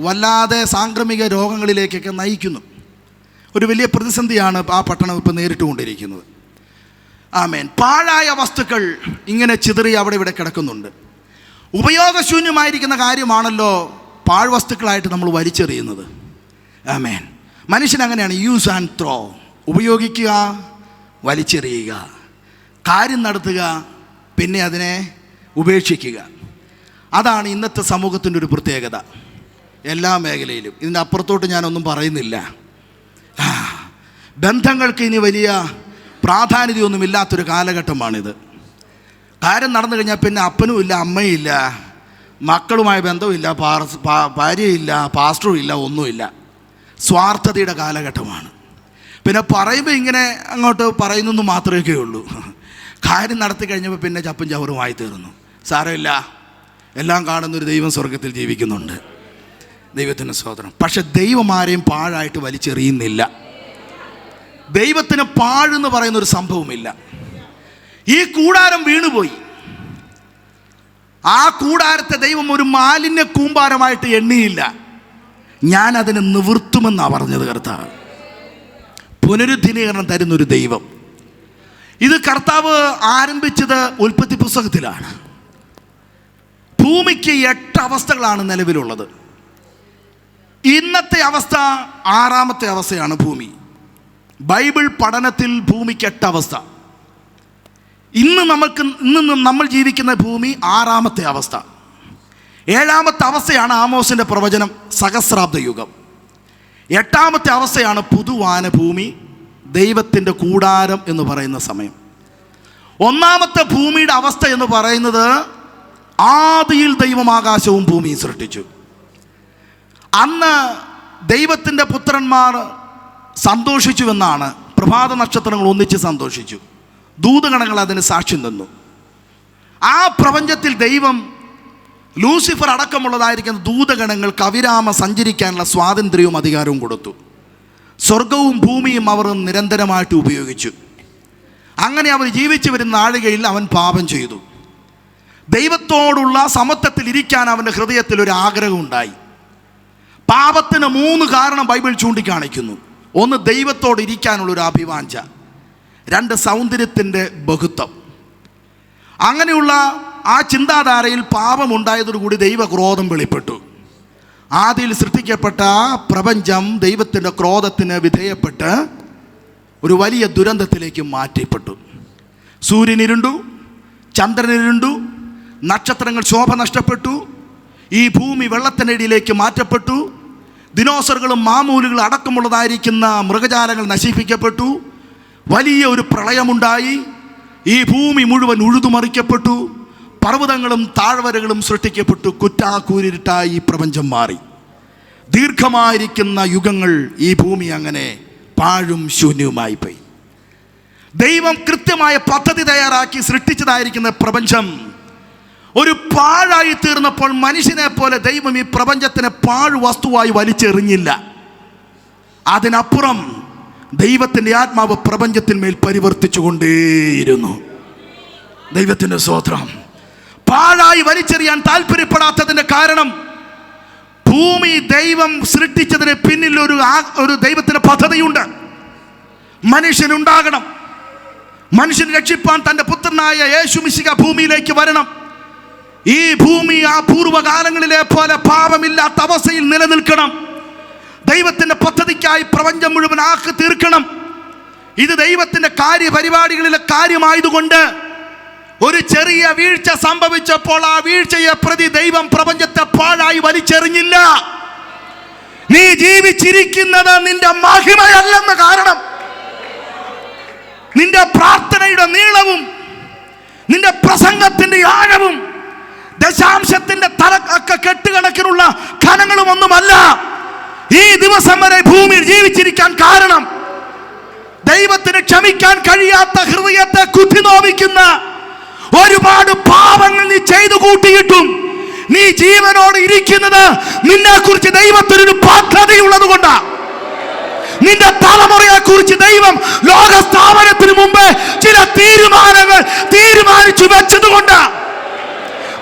വല്ലാതെ സാംക്രമിക രോഗങ്ങളിലേക്കൊക്കെ നയിക്കുന്നു. ഒരു വലിയ പ്രതിസന്ധിയാണ് ആ പട്ടണം ഇപ്പോൾ നേരിട്ടുകൊണ്ടിരിക്കുന്നത്. ആമേൻ. പാഴായ വസ്തുക്കൾ ഇങ്ങനെ ചിതറി അവിടെ ഇവിടെ കിടക്കുന്നുണ്ട്. ഉപയോഗശൂന്യമായിരിക്കുന്ന കാര്യമാണല്ലോ പാഴ്വസ്തുക്കളായിട്ട് നമ്മൾ വലിച്ചെറിയുന്നത്. ആമേൻ. മനുഷ്യൻ അങ്ങനെയാണ്, യൂസ് ആൻഡ് ത്രോ. ഉപയോഗിക്കുക, വലിച്ചെറിയുക, കാര്യം നടത്തുക, പിന്നെ അതിനെ ഉപേക്ഷിക്കുക. അതാണ് ഇന്നത്തെ സമൂഹത്തിൻ്റെ ഒരു പ്രത്യേകത എല്ലാ മേഖലയിലും. ഇതിൻ്റെ അപ്പുറത്തോട്ട് ഞാനൊന്നും പറയുന്നില്ല. ബന്ധങ്ങൾക്ക് ഇനി വലിയ പ്രാധാന്യമൊന്നുമില്ലാത്തൊരു കാലഘട്ടമാണിത്. കാര്യം നടന്നു കഴിഞ്ഞാൽ പിന്നെ അപ്പനും ഇല്ല, അമ്മയും ഇല്ല, മക്കളുമായ ബന്ധവുമില്ല, ഭാര്യയില്ല, പാസ്റ്ററും ഇല്ല, ഒന്നുമില്ല. സ്വാർത്ഥതയുടെ കാലഘട്ടമാണ്. പിന്നെ പറയുമ്പോൾ ഇങ്ങനെ അങ്ങോട്ട് പറയുന്നെന്ന് മാത്രമേ ഉള്ളൂ. കാര്യം നടത്തി കഴിഞ്ഞപ്പോൾ പിന്നെ ചപ്പും ചവറുമായി തീർന്നു. സാരമില്ല, എല്ലാം കാണുന്നൊരു ദൈവം സ്വർഗത്തിൽ ജീവിക്കുന്നുണ്ട്. ദൈവത്തിന് സ്തോത്രം. പക്ഷെ ദൈവം ആരെയും പാഴായിട്ട് വലിച്ചെറിയുന്നില്ല. ദൈവത്തിന് പാഴെന്ന് പറയുന്നൊരു സംഭവമില്ല. ഈ കൂടാരം വീണുപോയി. ആ കൂടാരത്തെ ദൈവം ഒരു മാലിന്യ കൂമ്പാരമായിട്ട് എണ്ണിയില്ല. ഞാൻ അതിനെ നിവർത്തുമെന്നാണ് പറഞ്ഞത് കർത്താവ്. പുനരുദ്ധീകരണം തരുന്നൊരു ദൈവം. ഇത് കർത്താവ് ആരംഭിച്ചത് ഉൽപ്പത്തി പുസ്തകത്തിലാണ്. ഭൂമിക്ക് 8 അവസ്ഥകളാണ് നിലവിലുള്ളത്. ഇന്നത്തെ അവസ്ഥ 6ാമത്തെ അവസ്ഥയാണ് ഭൂമി. ബൈബിൾ പഠനത്തിൽ ഭൂമിക്ക് 8 അവസ്ഥ. ഇന്ന് നമ്മൾ ജീവിക്കുന്ന ഭൂമി 6ാമത്തെ അവസ്ഥ. 7ാമത്തെ അവസ്ഥയാണ് ആമോസിൻ്റെ പ്രവചനം, സഹസ്രാബ്ദ യുഗം. 8ാമത്തെ അവസ്ഥയാണ് പുതുവാന ഭൂമി, ദൈവത്തിൻ്റെ കൂടാരം എന്ന് പറയുന്ന സമയം. 1ാമത്തെ ഭൂമിയുടെ അവസ്ഥ എന്ന് പറയുന്നത് ആദിയിൽ ദൈവം ആകാശവും ഭൂമിയും സൃഷ്ടിച്ചു. അന്ന് ദൈവത്തിൻ്റെ പുത്രന്മാർ സന്തോഷിച്ചുവെന്നാണ്. പ്രഭാത നക്ഷത്രങ്ങൾ ഒന്നിച്ച് സന്തോഷിച്ചു. ദൂതഗണങ്ങൾ അതിന് സാക്ഷ്യം തന്നു. ആ പ്രപഞ്ചത്തിൽ ദൈവം ലൂസിഫർ അടക്കമുള്ളതായിരിക്കുന്ന ദൂതഗണങ്ങൾക്ക് അവിരാമം സഞ്ചരിക്കാനുള്ള സ്വാതന്ത്ര്യവും അധികാരവും കൊടുത്തു. സ്വർഗവും ഭൂമിയും അവർ നിരന്തരമായിട്ട് ഉപയോഗിച്ചു. അങ്ങനെ അവർ ജീവിച്ചു വരുന്ന നാഴികയിൽ അവൻ പാപം ചെയ്തു. ദൈവത്തോടുള്ള സമത്വത്തിൽ ഇരിക്കാൻ അവൻ്റെ ഹൃദയത്തിൽ ഒരു ആഗ്രഹം ഉണ്ടായി. പാപത്തിന് 3 കാരണം ബൈബിൾ ചൂണ്ടിക്കാണിക്കുന്നു. ഒന്ന് ദൈവത്തോട് ഇരിക്കാനുള്ളൊരു അഭിവാഞ്ച, രണ്ട് സൗന്ദര്യത്തിൻ്റെ ബഹുത്വം. അങ്ങനെയുള്ള ആ ചിന്താധാരയിൽ പാപമുണ്ടായതോടുകൂടി ദൈവക്രോധം വെളിപ്പെട്ടു. ആദിയിൽ സൃഷ്ടിക്കപ്പെട്ട പ്രപഞ്ചം ദൈവത്തിൻ്റെ ക്രോധത്തിന് വിധേയപ്പെട്ട് ഒരു വലിയ ദുരന്തത്തിലേക്ക് മാറ്റപ്പെട്ടു. സൂര്യനിരുണ്ടു, ചന്ദ്രനിരുണ്ടു, നക്ഷത്രങ്ങൾ ശോഭ നഷ്ടപ്പെട്ടു, ഈ ഭൂമി വെള്ളത്തിനടിയിലേക്ക് മാറ്റപ്പെട്ടു, ദിനോസറുകളും മാമൂലുകളും അടക്കമുള്ളതായിരിക്കുന്ന മൃഗജാലങ്ങൾ നശിപ്പിക്കപ്പെട്ടു, വലിയ ഒരു പ്രളയമുണ്ടായി, ഈ ഭൂമി മുഴുവൻ ഉഴുതുമറിക്കപ്പെട്ടു, പർവ്വതങ്ങളും താഴ്വരകളും സൃഷ്ടിക്കപ്പെട്ടു, കുറ്റാക്കൂരിട്ടായി ഈ പ്രപഞ്ചം മാറി. ദീർഘമായിരിക്കുന്ന യുഗങ്ങൾ ഈ ഭൂമി അങ്ങനെ പാഴും ശൂന്യവുമായി പോയി. ദൈവം കൃത്യമായ പദ്ധതി തയ്യാറാക്കി സൃഷ്ടിച്ചതായിരിക്കുന്ന പ്രപഞ്ചം ഒരു പാഴായി തീർന്നപ്പോൾ മനുഷ്യനെ പോലെ ദൈവം ഈ പ്രപഞ്ചത്തിനെ പാഴ് വസ്തുവായി വലിച്ചെറിഞ്ഞില്ല. അതിനപ്പുറം ദൈവത്തിൻ്റെ ആത്മാവ് പ്രപഞ്ചത്തിന്മേൽ പരിവർത്തിച്ചു കൊണ്ടേയിരുന്നു. ദൈവത്തിൻ്റെ സ്തോത്രം. പാഴായി വലിച്ചെറിയാൻ താല്പര്യപ്പെടാത്തതിൻ്റെ കാരണം ഭൂമി ദൈവം സൃഷ്ടിച്ചതിന് പിന്നിൽ ഒരു ദൈവത്തിൻ്റെ പദ്ധതിയുണ്ട്. മനുഷ്യനുണ്ടാകണം, മനുഷ്യനെ രക്ഷിപ്പാൻ തൻ്റെ പുത്രനായ യേശു മിശിഹ ഭൂമിയിലേക്ക് വരണം. ഈ ഭൂമി ആ പൂർവ്വകാലങ്ങളിലെ പോലെ പാപമില്ലാത്ത അവസ്ഥയിൽ നിലനിൽക്കണം. ദൈവത്തിൻ്റെ പദ്ധതിക്കായി പ്രപഞ്ചം മുഴുവൻ ആക്കി തീർക്കണം. ഇത് ദൈവത്തിൻ്റെ കാര്യപരിപാടികളിലെ കാര്യമായതുകൊണ്ട് ഒരു ചെറിയ വീഴ്ച സംഭവിച്ചപ്പോൾ ആ വീഴ്ചയെ പ്രതി ദൈവം പ്രപഞ്ചത്തെ പാഴായി വലിച്ചെറിഞ്ഞില്ല. നീ ജീവിച്ചിരിക്കുന്നത് നിന്റെ മഹിമയല്ലെന്ന കാരണം, നിന്റെ പ്രാർത്ഥനയുടെ നീളവും നിന്റെ പ്രസംഗത്തിന്റെ ആഴവും ദശാംശത്തിന്റെ കെട്ടുകണക്കിനുള്ള ഖനങ്ങളും ഒന്നുമല്ല. ഈ ദിവസം വരെ ഭൂമിയിൽ ജീവിച്ചിരിക്കാൻ കാരണം ദൈവത്തിന് ക്ഷമിക്കാൻ കഴിയാത്ത ഹൃദയത്തെ കുത്തിനോവിക്കുന്ന ഒരുപാട് പാപങ്ങൾ നീ ചെയ്തു കൂട്ടിയിട്ടും നീ ജീവനോട് ഇരിക്കുന്നത് നിന്നെ കുറിച്ച് ദൈവത്തിനൊരു പദ്ധതിയുള്ളത് കൊണ്ടാണ്. നിന്റെ തലമുറയെ കുറിച്ച് ദൈവം ലോക സ്ഥാപനത്തിന് മുമ്പ് ചില തീരുമാനങ്ങൾ തീരുമാനിച്ചു വെച്ചത് കൊണ്ടാണ്.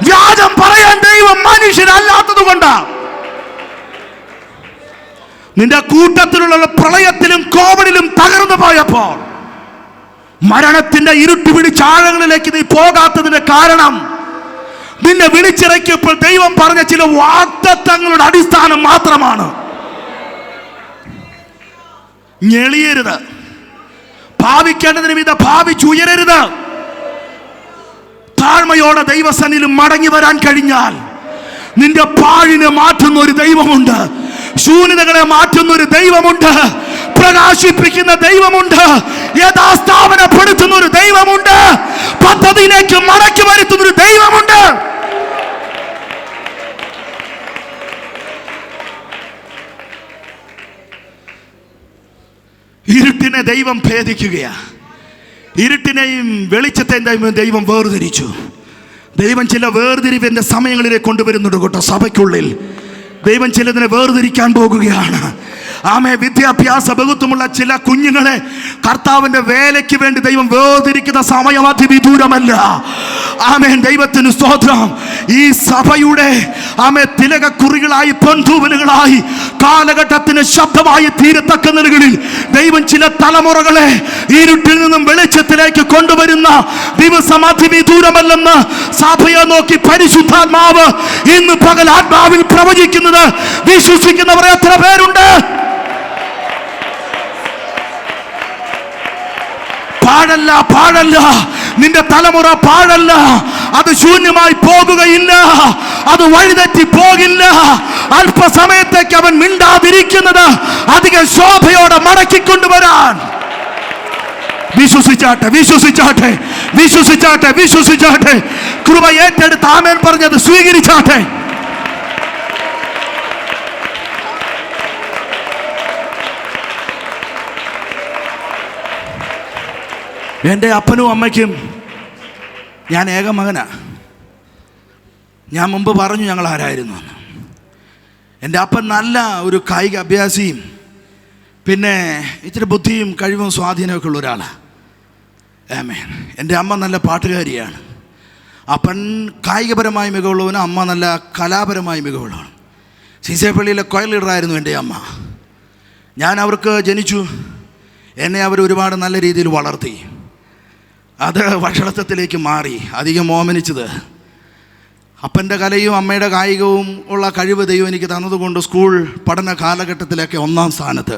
വ്യാജം പറയാൻ ദൈവം മനുഷ്യരല്ലാത്തത് കൊണ്ടാണ്. നിന്റെ കൂട്ടത്തിലുള്ള പ്രളയത്തിലും കോവിഡിലും തകർന്നു പോയപ്പോൾ മരണത്തിന്റെ ഇരുട്ട് പിടിച്ച ആഴങ്ങളിലേക്ക് നീ പോകാത്തതിന്റെ കാരണം നിന്നെ വിളിച്ചിറക്കിയപ്പോൾ ദൈവം പറഞ്ഞ ചില വാഗ്ദത്തങ്ങളുടെ അടിസ്ഥാനം മാത്രമാണ്. ഞെളിയരുത്, ഭാവിക്കേണ്ടതിന് വിധ ഭാവിച്ചുയരരുത്. താഴ്മയോടെ ദൈവസന്നിധിയിൽ മടങ്ങി വരാൻ കഴിഞ്ഞാൽ നിന്റെ പാഴിനെ മാറ്റുന്ന ഒരു ദൈവമുണ്ട്, ശൂന്യതകളെ മാറ്റുന്ന ഒരു ദൈവമുണ്ട്, പ്രകാശിപ്പിക്കുന്ന ദൈവമുണ്ട്, യഥാസ്ഥാപനപ്പെടുത്തുന്ന ഒരു ദൈവമുണ്ട്, പദ്ധതിയിലേക്ക് മടക്കി വരുത്തുന്ന ഒരു ദൈവമുണ്ട്. ഇരുട്ടിനെ ദൈവം ഭേദിക്കുകയാ. ഇരുട്ടിനെയും വെളിച്ചത്തെയും ദൈവം വേർതിരിച്ചു. ദൈവം ചില വേർതിരിവിന്റെ സമയങ്ങളിലേക്ക് കൊണ്ടുവരുന്നുണ്ട് കേട്ടോ. സഭയ്ക്കുള്ളിൽ ദൈവം ചിലതിനെ വേർതിരിക്കാൻ പോകുകയാണ്. ആമേ. വിദ്യാഭ്യാസ ബഹുത്വമുള്ള ചില കുഞ്ഞുങ്ങളെ കർത്താവിന്റെ വേലയ്ക്ക് വേണ്ടി ദൈവം വേർതിരിക്കുന്ന സമയം അതിവിദൂരമല്ല. ആമേൻ. ദൈവത്തിന് സ്തോത്രം. ഈ സഭയുടെ ആമേ തിലകക്കുറികളായി പൊൻതൂവലുകളായി കാലഘട്ടത്തിന് ശബ്ദമായി തീരത്തക്ക നിലകളിൽ ദൈവം ചില തലമുറകളെ ഇരുട്ടിൽ നിന്നും വെളിച്ചത്തിലേക്ക് കൊണ്ടുവരുന്ന ദിവസം അതിവിദൂരമല്ലെന്ന് സഭയെ നോക്കി പരിശുദ്ധാത്മാവ് ഇന്ന് പകൽ ആത്മാവിൽ പ്രവചിക്കുന്നത് വിശ്വസിക്കുന്നവർ എത്ര പേരുണ്ട്? പാഴല്ല, പാഴല്ല, നിന്റെ തലമുറ പാഴല്ല. അത് ശൂന്യമായി പോകുകയില്ല, അത് വഴിതെറ്റി പോകില്ല. അല്പസമയത്തേക്ക് അവൻ മിണ്ടാതിരിക്കുന്നത് അധികം ശോഭയോടെ മടക്കിക്കൊണ്ടുവരാൻ. വിശ്വസിച്ചാട്ടെ, വിശ്വസിച്ചാട്ടെ, വിശ്വസിച്ചാട്ടെ, വിശ്വസിച്ചാട്ടെ. കൃപ ഏറ്റെടുത്ത് ആമേൻ പറഞ്ഞത് സ്വീകരിച്ചാട്ടെ. എൻ്റെ അപ്പനും അമ്മയ്ക്കും ഞാൻ ഏക മകനാ. ഞാൻ മുമ്പ് പറഞ്ഞു ഞങ്ങൾ ആരായിരുന്നു. എൻ്റെ അപ്പൻ നല്ല ഒരു കായിക അഭ്യാസിയും പിന്നെ ഇച്ചിരി ബുദ്ധിയും കഴിവും സ്വാധീനമൊക്കെ ഉള്ള ഒരാളാണ്. ആമേൻ. എൻ്റെ അമ്മ നല്ല പാട്ടുകാരിയാണ്. അപ്പൻ കായികപരമായ മികവുള്ളവനും അമ്മ നല്ല കലാപരമായ മികവുള്ളവനും. സീസേപ്പള്ളിയിലെ കൊയൽ ലീഡറായിരുന്നു എൻ്റെ അമ്മ. ഞാൻ അവർക്ക് ജനിച്ചു. എന്നെ അവർ ഒരുപാട് നല്ല രീതിയിൽ വളർത്തി. അത് വഷളത്വത്തിലേക്ക് മാറി. അധികം ഓമനിച്ചത് അപ്പൻ്റെ കലയും അമ്മയുടെ കായികവും ഉള്ള കഴിവ് ദൈവം എനിക്ക് തന്നതുകൊണ്ട് സ്കൂൾ പഠന കാലഘട്ടത്തിലൊക്കെ 1-ാം സ്ഥാനത്ത്.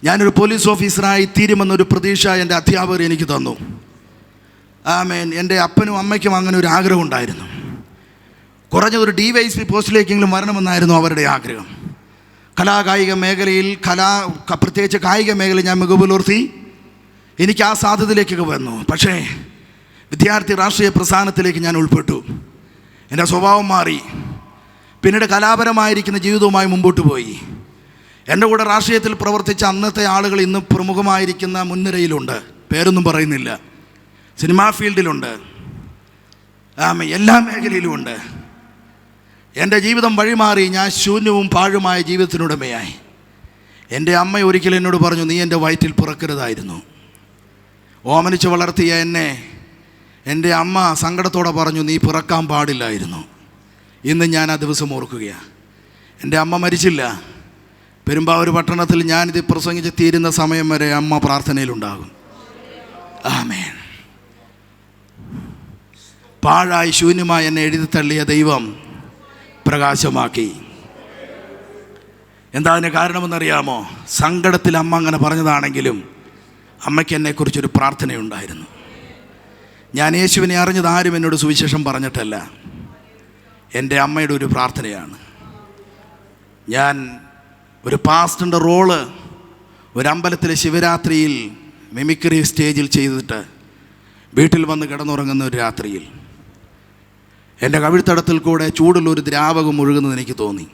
ഞാനൊരു പോലീസ് ഓഫീസറായി തീരുമെന്നൊരു പ്രതീക്ഷ എൻ്റെ അധ്യാപകർ എനിക്ക് തന്നു. ആമേൻ. എൻ്റെ അപ്പനും അമ്മയ്ക്കും അങ്ങനെ ഒരു ആഗ്രഹം ഉണ്ടായിരുന്നു. കുറഞ്ഞതൊരു DYSP പോസ്റ്റിലേക്കെങ്കിലും വരണമെന്നായിരുന്നു അവരുടെ ആഗ്രഹം. കലാകായിക മേഖലയിൽ പ്രത്യേകിച്ച് കായിക മേഖലയിൽ ഞാൻ മികവ് പുലർത്തി. എനിക്ക് ആ സാധ്യതയിലേക്കൊക്കെ വന്നു. പക്ഷേ വിദ്യാർത്ഥി രാഷ്ട്രീയ പ്രസ്ഥാനത്തിലേക്ക് ഞാൻ ഉൾപ്പെട്ടു. എൻ്റെ സ്വഭാവം മാറി. പിന്നീട് കലാപരമായിരിക്കുന്ന ജീവിതവുമായി മുമ്പോട്ട് പോയി. എൻ്റെ കൂടെ രാഷ്ട്രീയത്തിൽ പ്രവർത്തിച്ച അന്നത്തെ ആളുകൾ ഇന്ന് പ്രമുഖമായിരിക്കുന്ന മുൻനിരയിലുണ്ട്. പേരൊന്നും പറയുന്നില്ല. സിനിമാ ഫീൽഡിലുണ്ട്. എല്ലാ മേഖലയിലുമുണ്ട്. എൻ്റെ ജീവിതം വഴിമാറി. ഞാൻ ശൂന്യവും പാഴുമായ ജീവിതത്തിനുടമയായി. എൻ്റെ അമ്മ ഒരിക്കലും എന്നോട് പറഞ്ഞു, നീ എൻ്റെ വയറ്റിൽ പിറക്കരുതായിരുന്നു. ഓമനിച്ച് വളർത്തിയ എന്നെ എൻ്റെ അമ്മ സങ്കടത്തോടെ പറഞ്ഞു, നീ പിറക്കാൻ പാടില്ലായിരുന്നു. ഇന്ന് ഞാൻ ആ ദിവസം ഓർക്കുകയാണ്. എൻ്റെ അമ്മ മരിച്ചില്ല. പെരുമ്പാവൂർ പട്ടണത്തിൽ ഞാനിത് പ്രസംഗിച്ച് തീരുന്ന സമയം വരെ അമ്മ പ്രാർത്ഥനയിലുണ്ടാകും. ആമേൻ. പാഴായി ശൂന്യമായി എന്നെ എഴുതി തള്ളിയ ദൈവം പ്രകാശമാക്കി. എന്താ അതിന് കാരണമെന്നറിയാമോ? സങ്കടത്തിൽ അമ്മ അങ്ങനെ പറഞ്ഞതാണെങ്കിലും അമ്മയ്ക്ക് എന്നെക്കുറിച്ചൊരു പ്രാർത്ഥനയുണ്ടായിരുന്നു. ഞാൻ യേശുവിനെ അറിഞ്ഞത് ആരും എന്നോട് സുവിശേഷം പറഞ്ഞിട്ടല്ല. എൻ്റെ അമ്മയുടെ ഒരു പ്രാർത്ഥനയാണ്. ഞാൻ ഒരു പാസ്റ്ററിൻ്റെ റോള് ഒരു അമ്പലത്തിലെ ശിവരാത്രിയിൽ മിമിക്രി സ്റ്റേജിൽ ചെയ്തിട്ട് വീട്ടിൽ വന്ന് കിടന്നുറങ്ങുന്ന ഒരു രാത്രിയിൽ എൻ്റെ കവിൾത്തടത്തിൽ കൂടെ ചൂടുള്ളൊരു ദ്രാവകം ഒഴുകുന്നത് എനിക്ക് തോന്നി.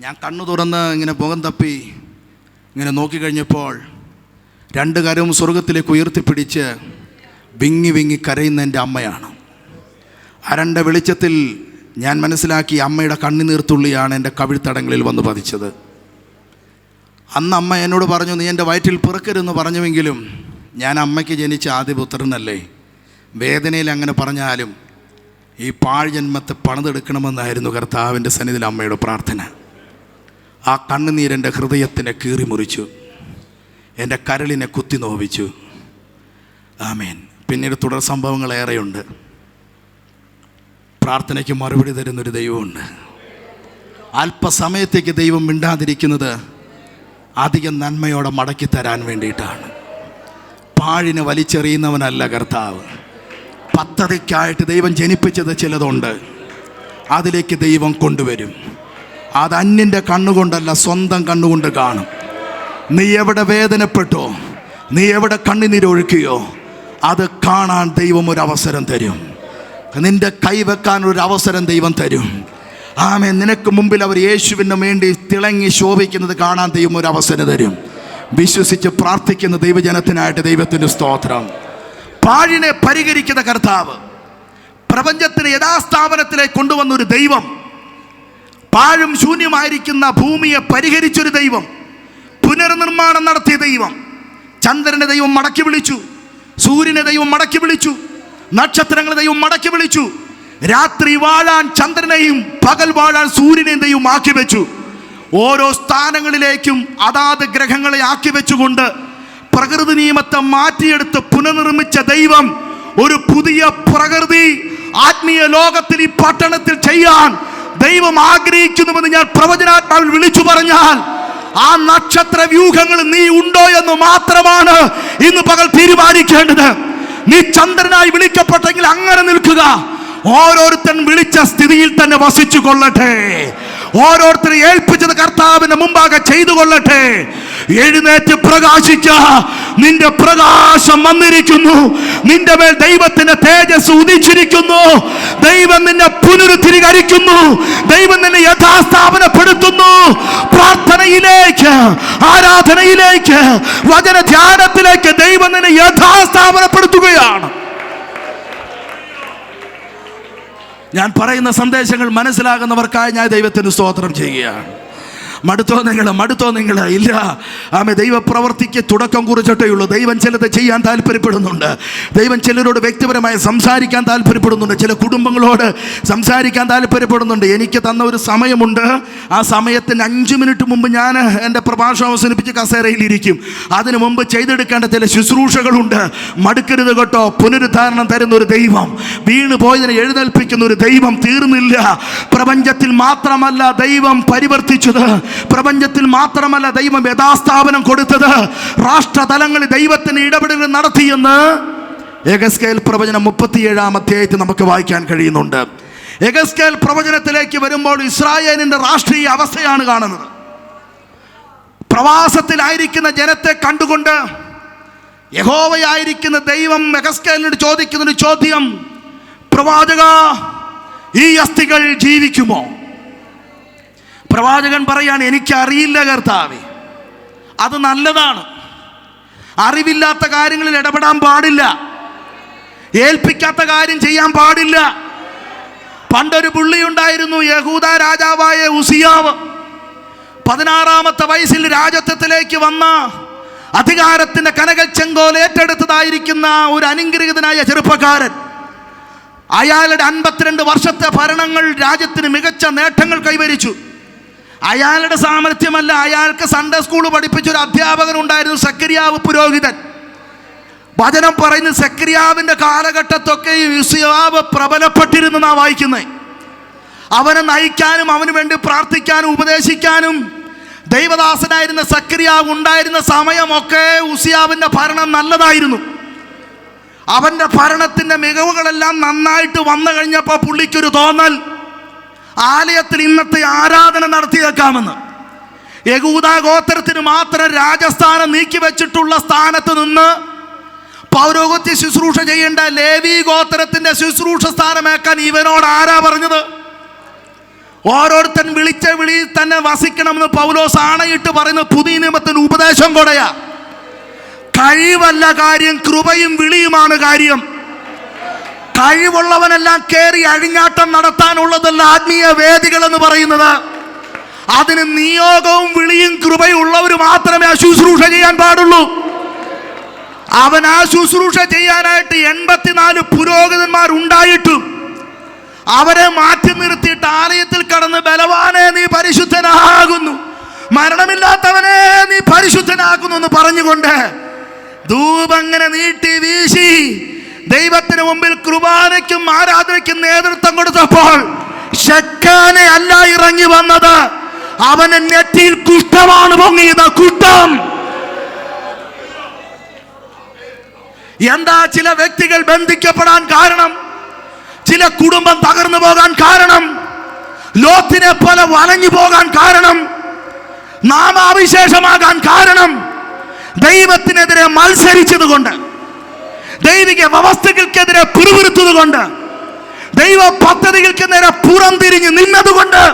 ഞാൻ കണ്ണു തുറന്ന് ഇങ്ങനെ മുഖം തപ്പി ഇങ്ങനെ നോക്കിക്കഴിഞ്ഞപ്പോൾ 2 കരവും സ്വർഗത്തിലേക്ക് ഉയർത്തിപ്പിടിച്ച് വിങ്ങി വിങ്ങി കരയുന്ന എൻ്റെ അമ്മയാണ്. അരണ്ട വെളിച്ചത്തിൽ ഞാൻ മനസ്സിലാക്കി അമ്മയുടെ കണ്ണുനീർത്തുള്ളിയാണ് എൻ്റെ കവിൾത്തടങ്ങളിൽ വന്ന് പതിച്ചത്. അന്ന് അമ്മ എന്നോട് പറഞ്ഞു, നീ എൻ്റെ വയറ്റിൽ പിറക്കരുതെന്ന് പറഞ്ഞുവെങ്കിലും ഞാൻ അമ്മയ്ക്ക് ജനിച്ച ആദ്യ പുത്രനല്ലേ. വേദനയിൽ അങ്ങനെ പറഞ്ഞാലും ഈ പാഴ്ജന്മത്തെ പണിതെടുക്കണമെന്നായിരുന്നു കർത്താവിൻ്റെ സന്നിധിയിൽ അമ്മയുടെ പ്രാർത്ഥന. ആ കണ്ണുനീരെൻ്റെ ഹൃദയത്തിനെ കീറി മുറിച്ചു, എൻ്റെ കരളിനെ കുത്തി നോവിച്ചു. ആമേൻ. പിന്നീട് തുടർ സംഭവങ്ങൾ ഏറെയുണ്ട്. പ്രാർത്ഥനയ്ക്ക് മറുപടി തരുന്നൊരു ദൈവമുണ്ട്. അല്പസമയത്തേക്ക് ദൈവം മിണ്ടാതിരിക്കുന്നത് അധികം നന്മയോടെ മടക്കി തരാൻ വേണ്ടിയിട്ടാണ്. പാഴിനെ വലിച്ചെറിയുന്നവനല്ല കർത്താവ്. പദ്ധതിക്കായിട്ട് ദൈവം ജനിപ്പിച്ചത് ചിലതുണ്ട്, അതിലേക്ക് ദൈവം കൊണ്ടുവരും. അത് അന്യൻ്റെ കണ്ണുകൊണ്ടല്ല, സ്വന്തം കണ്ണുകൊണ്ട് കാണും. നീ എവിടെ വേദനപ്പെട്ടോ, നീ എവിടെ കണ്ണുനീരൊഴുക്കിയോ, അത് കാണാൻ ദൈവം ഒരു അവസരം തരും. നിന്റെ കൈവെക്കാൻ ഒരു അവസരം ദൈവം തരും. ആമേൻ. നിനക്ക് മുമ്പിൽ അവർ യേശുവിന് വേണ്ടി തിളങ്ങി ശോഭിക്കുന്നത് കാണാൻ ദൈവം ഒരു അവസരം തരും. വിശ്വസിച്ച് പ്രാർത്ഥിക്കുന്ന ദൈവജനത്തിനായിട്ട് ദൈവത്തിൻ്റെ സ്തോത്രം. പാഴിനെ പരിഹരിക്കുന്ന കർത്താവ്, പ്രപഞ്ചത്തിന് യഥാസ്ഥാപനത്തിലേക്ക് കൊണ്ടുവന്നൊരു ദൈവം, പാഴും ശൂന്യമായിരിക്കുന്ന ഭൂമിയെ പരിഹരിച്ചൊരു ദൈവം, പുനർനിർമ്മാണം നടത്തിയ ദൈവം. ചന്ദ്രനെ ദൈവം മടക്കി വിളിച്ചു, സൂര്യനെ ദൈവം മടക്കി വിളിച്ചു, നക്ഷത്രങ്ങളെ ദൈവം മടക്കി വിളിച്ചു. രാത്രി വാഴാൻ ചന്ദ്രനെയും പകൽ വാഴാൻ സൂര്യനെയും ദൈവം ആക്കി വെച്ചു. ഓരോ സ്ഥാനങ്ങളിലേക്കും അതാത് ഗ്രഹങ്ങളെ ആക്കി വെച്ചുകൊണ്ട് പ്രകൃതി നിയമത്തെ മാറ്റിയെടുത്ത് പുനർനിർമ്മിച്ച ദൈവം ഒരു പുതിയ പ്രകൃതി ആത്മീയ ലോകത്തിൽ ഈ പട്ടണത്തിൽ ചെയ്യാൻ ദൈവം ആഗ്രഹിക്കുന്നുവെന്ന് ഞാൻ പ്രവചനാത്മാവിൽ വിളിച്ചു പറഞ്ഞാൽ ആ നക്ഷത്ര വ്യൂഹങ്ങൾ നീ ഉണ്ടോ എന്ന് മാത്രമാണ് ഇന്ന് പകൽ തീരുമാനിക്കേണ്ടത്. നീ ചന്ദ്രനായി വിളിക്കപ്പെട്ടെങ്കിൽ അങ്ങനെ നിൽക്കുക. ഓരോരുത്തൻ വിളിച്ച സ്ഥിതിയിൽ തന്നെ വസിച്ചു കൊള്ളട്ടെ. ഓരോരുത്തരെ ഏൽപ്പിച്ചത് കർത്താവിന്റെ മുമ്പാകെ ചെയ്തു കൊള്ളട്ടെ. എഴുന്നേറ്റ് പ്രകാശിക്ക. നിന്റെ പ്രകാശം വന്നിരിക്കുന്നു. നിന്റെ മേൽ ദൈവത്തിന്റെ തേജസ് ഉദിച്ചിരിക്കുന്നു. ദൈവം നിന്നെ പുനരുദ്ധീകരിക്കുന്നു. ദൈവം നിന്നെ യഥാസ്ഥാപനപ്പെടുത്തുന്നു. പ്രാർത്ഥനയിലേക്ക്, ആരാധനയിലേക്ക്, വചന ധ്യാനത്തിലേക്ക് ദൈവം നിന്നെ യഥാസ്ഥാപനപ്പെടുത്തുകയാണ്. ഞാൻ പറയുന്ന സന്ദേശങ്ങൾ മനസ്സിലാകുന്നവർക്കായി ഞാൻ ദൈവത്തിന് സ്തോത്രം ചെയ്യുകയാണ്. മടുത്തോ നിങ്ങൾ ഇല്ല. ദൈവപ്രവർത്തിക്ക് തുടക്കം കുറിച്ചിട്ടേ ഉള്ളൂ. ദൈവം ചിലത് ചെയ്യാൻ താല്പര്യപ്പെടുന്നുണ്ട്. ദൈവം ചിലരോട് വ്യക്തിപരമായി സംസാരിക്കാൻ താല്പര്യപ്പെടുന്നുണ്ട്. ചില കുടുംബങ്ങളോട് സംസാരിക്കാൻ താല്പര്യപ്പെടുന്നുണ്ട്. എനിക്ക് തന്ന ഒരു സമയമുണ്ട്. ആ സമയത്തിന് 5 മിനിറ്റ് മുമ്പ് ഞാൻ എൻ്റെ പ്രഭാഷണം അവസാനിപ്പിച്ച് കസേരയിലിരിക്കും. അതിനു മുമ്പ് ചെയ്തെടുക്കേണ്ട ചില ശുശ്രൂഷകളുണ്ട്. മടുക്കരുത് കേട്ടോ. പുനരുദ്ധാരണം തരുന്ന ഒരു ദൈവം, വീണ് പോയതിനെ എഴുന്നേൽപ്പിക്കുന്ന ഒരു ദൈവം തീർന്നില്ല. പ്രപഞ്ചത്തിൽ മാത്രമല്ല ദൈവം പരിവർത്തിച്ചത്, പ്രപഞ്ചത്തിൽ മാത്രമല്ല ദൈവം യഥാസ്ഥാപനം കൊടുത്തത്, രാഷ്ട്രതലങ്ങളിൽ ദൈവത്തിന് ഇടപെടൽ നടത്തിയെന്ന് യെഹെസ്കേൽ പ്രവചനം 37-ാം അധ്യായത്തിൽ നമുക്ക് വായിക്കാൻ കഴിയുന്നുണ്ട്. യെഹെസ്കേൽ പ്രവചനത്തിലേക്ക് വരുമ്പോൾ ഇസ്രായേലിന്റെ രാഷ്ട്രീയ അവസ്ഥയാണ് കാണുന്നത്. പ്രവാസത്തിലായിരിക്കുന്ന ജനത്തെ കണ്ടുകൊണ്ട് യഹോവയായിരിക്കുന്ന ദൈവം യെഹെസ്കേലിനോട് ചോദിക്കുന്നൊരു ചോദ്യം, പ്രവാചക, ഈ അസ്ഥികൾ ജീവിക്കുമോ? പ്രവാചകൻ പറയാണ്, എനിക്കറിയില്ല കർത്താവേ. അത് നല്ലതാണ്. അറിവില്ലാത്ത കാര്യങ്ങളിൽ ഇടപെടാൻ പാടില്ല. ഏൽപ്പിക്കാത്ത കാര്യം ചെയ്യാൻ പാടില്ല. പണ്ടൊരു പുള്ളി ഉണ്ടായിരുന്നു, യഹൂദ രാജാവായ ഉസിയാവ്. 16-ാമത്തെ വയസ്സിൽ രാജത്വത്തിലേക്ക് വന്ന, അധികാരത്തിന്റെ കനകൽ ചെങ്കോൽ ഏറ്റെടുത്തതായിരിക്കുന്ന ഒരു അനുഗ്രഹീതനായ ചെറുപ്പക്കാരൻ. അയാളുടെ 52 വർഷത്തെ ഭരണങ്ങൾ രാജ്യത്തിന് മികച്ച നേട്ടങ്ങൾ കൈവരിച്ചു. അയാളുടെ സാമർഥ്യമല്ല, അയാൾക്ക് സൺഡേ സ്കൂൾ പഠിപ്പിച്ചൊരു അധ്യാപകൻ ഉണ്ടായിരുന്നു, സെക്കരിയാവ് പുരോഹിതൻ. വചനം പറയുന്ന സെക്കരിയാവിന്റെ കാലഘട്ടത്തൊക്കെ യോശിയാവ് പ്രബലപ്പെട്ടിരുന്നെന്നാ വായിക്കുന്നത്. അവനെ നയിക്കാനും അവന് വേണ്ടി പ്രാർത്ഥിക്കാനും ഉപദേശിക്കാനും ദൈവദാസനായിരുന്ന സെക്കരിയാവ് ഉണ്ടായിരുന്ന സമയമൊക്കെ ഉസിയാവിന്റെ ഭരണം നല്ലതായിരുന്നു. അവന്റെ ഭരണത്തിന്റെ മികവുകളെല്ലാം നന്നായിട്ട് വന്നു കഴിഞ്ഞപ്പോൾ പുള്ളിക്കൊരു തോന്നൽ, ആലയത്തിൽ ഇന്നത്തെ ആരാധന നടത്തിയേക്കാമെന്ന്. യഹൂദ ഗോത്രത്തിന് മാത്രം രാജസ്ഥാനം നീക്കി വെച്ചിട്ടുള്ള സ്ഥാനത്ത് നിന്ന് പൗരോഹിത്യ ശുശ്രൂഷ ചെയ്യേണ്ട ലേവി ഗോത്രത്തിന്റെ ശുശ്രൂഷ സ്ഥാനമേക്കാൻ ഇവനോട് ആരാ പറഞ്ഞത്? ഓരോരുത്തൻ വിളിച്ച വിളിയിൽ തന്നെ വസിക്കണമെന്ന് പൗലോസ് ആണയിട്ട് പറയുന്ന പുതിയ നിയമത്തിന് ഉപദേശം കൊടയാ. കഴിവല്ല കാര്യം, കൃപയും വിളിയുമാണ് കാര്യം. കഴിവുള്ളവനെല്ലാം കയറി അഴിഞ്ഞാട്ടം നടത്താനുള്ളതല്ല ആത്മീയ വേദികൾ എന്ന് പറയുന്നത്. അതിന് നിയോഗവും വിളിയും കൃപയും ഉള്ളവർ മാത്രമേ ആ ശുശ്രൂഷ ചെയ്യാൻ പാടുള്ളൂ. അവൻ ആ ശുശ്രൂഷ ചെയ്യാനായിട്ട് 84 പുരോഹിതന്മാർ ഉണ്ടായിട്ടും അവരെ മാറ്റി നിർത്തിയിട്ട് ആലയത്തിൽ കടന്ന്, ബലവാനെ നീ പരിശുദ്ധനാകുന്നു, മരണമില്ലാത്തവനെ നീ പരിശുദ്ധനാകുന്നു എന്ന് പറഞ്ഞുകൊണ്ട് ധൂപങ്ങനെ നീട്ടി വീശി ദൈവത്തിന് മുമ്പിൽ കുർബാനയ്ക്കും ആരാധനയ്ക്കും നേതൃത്വം കൊടുത്തപ്പോൾ ശക്കാനെ അല്ല ഇറങ്ങി വന്നത്, അവന് നെറ്റിയിൽ കുഷ്ഠമാണ് പൊങ്ങിയത്. കുഷ്ഠം. എന്താ ചില വ്യക്തികൾ ബന്ധിക്കപ്പെടാൻ കാരണം? ചില കുടുംബം തകർന്നു പോകാൻ കാരണം? ലോത്തിനെ പോലെ വലഞ്ഞു പോകാൻ കാരണം? നാമാവിശേഷമാകാൻ കാരണം? ദൈവത്തിനെതിരെ മത്സരിച്ചത് കൊണ്ട്, ദൈവിക വ്യവസ്ഥകൾക്കെതിരെ പിറുപിറുത്തത് കൊണ്ട്, ദൈവ പദ്ധതികൾക്ക് നേരെ പുറംതിരിഞ്ഞ് നിന്നതുകൊണ്ട്.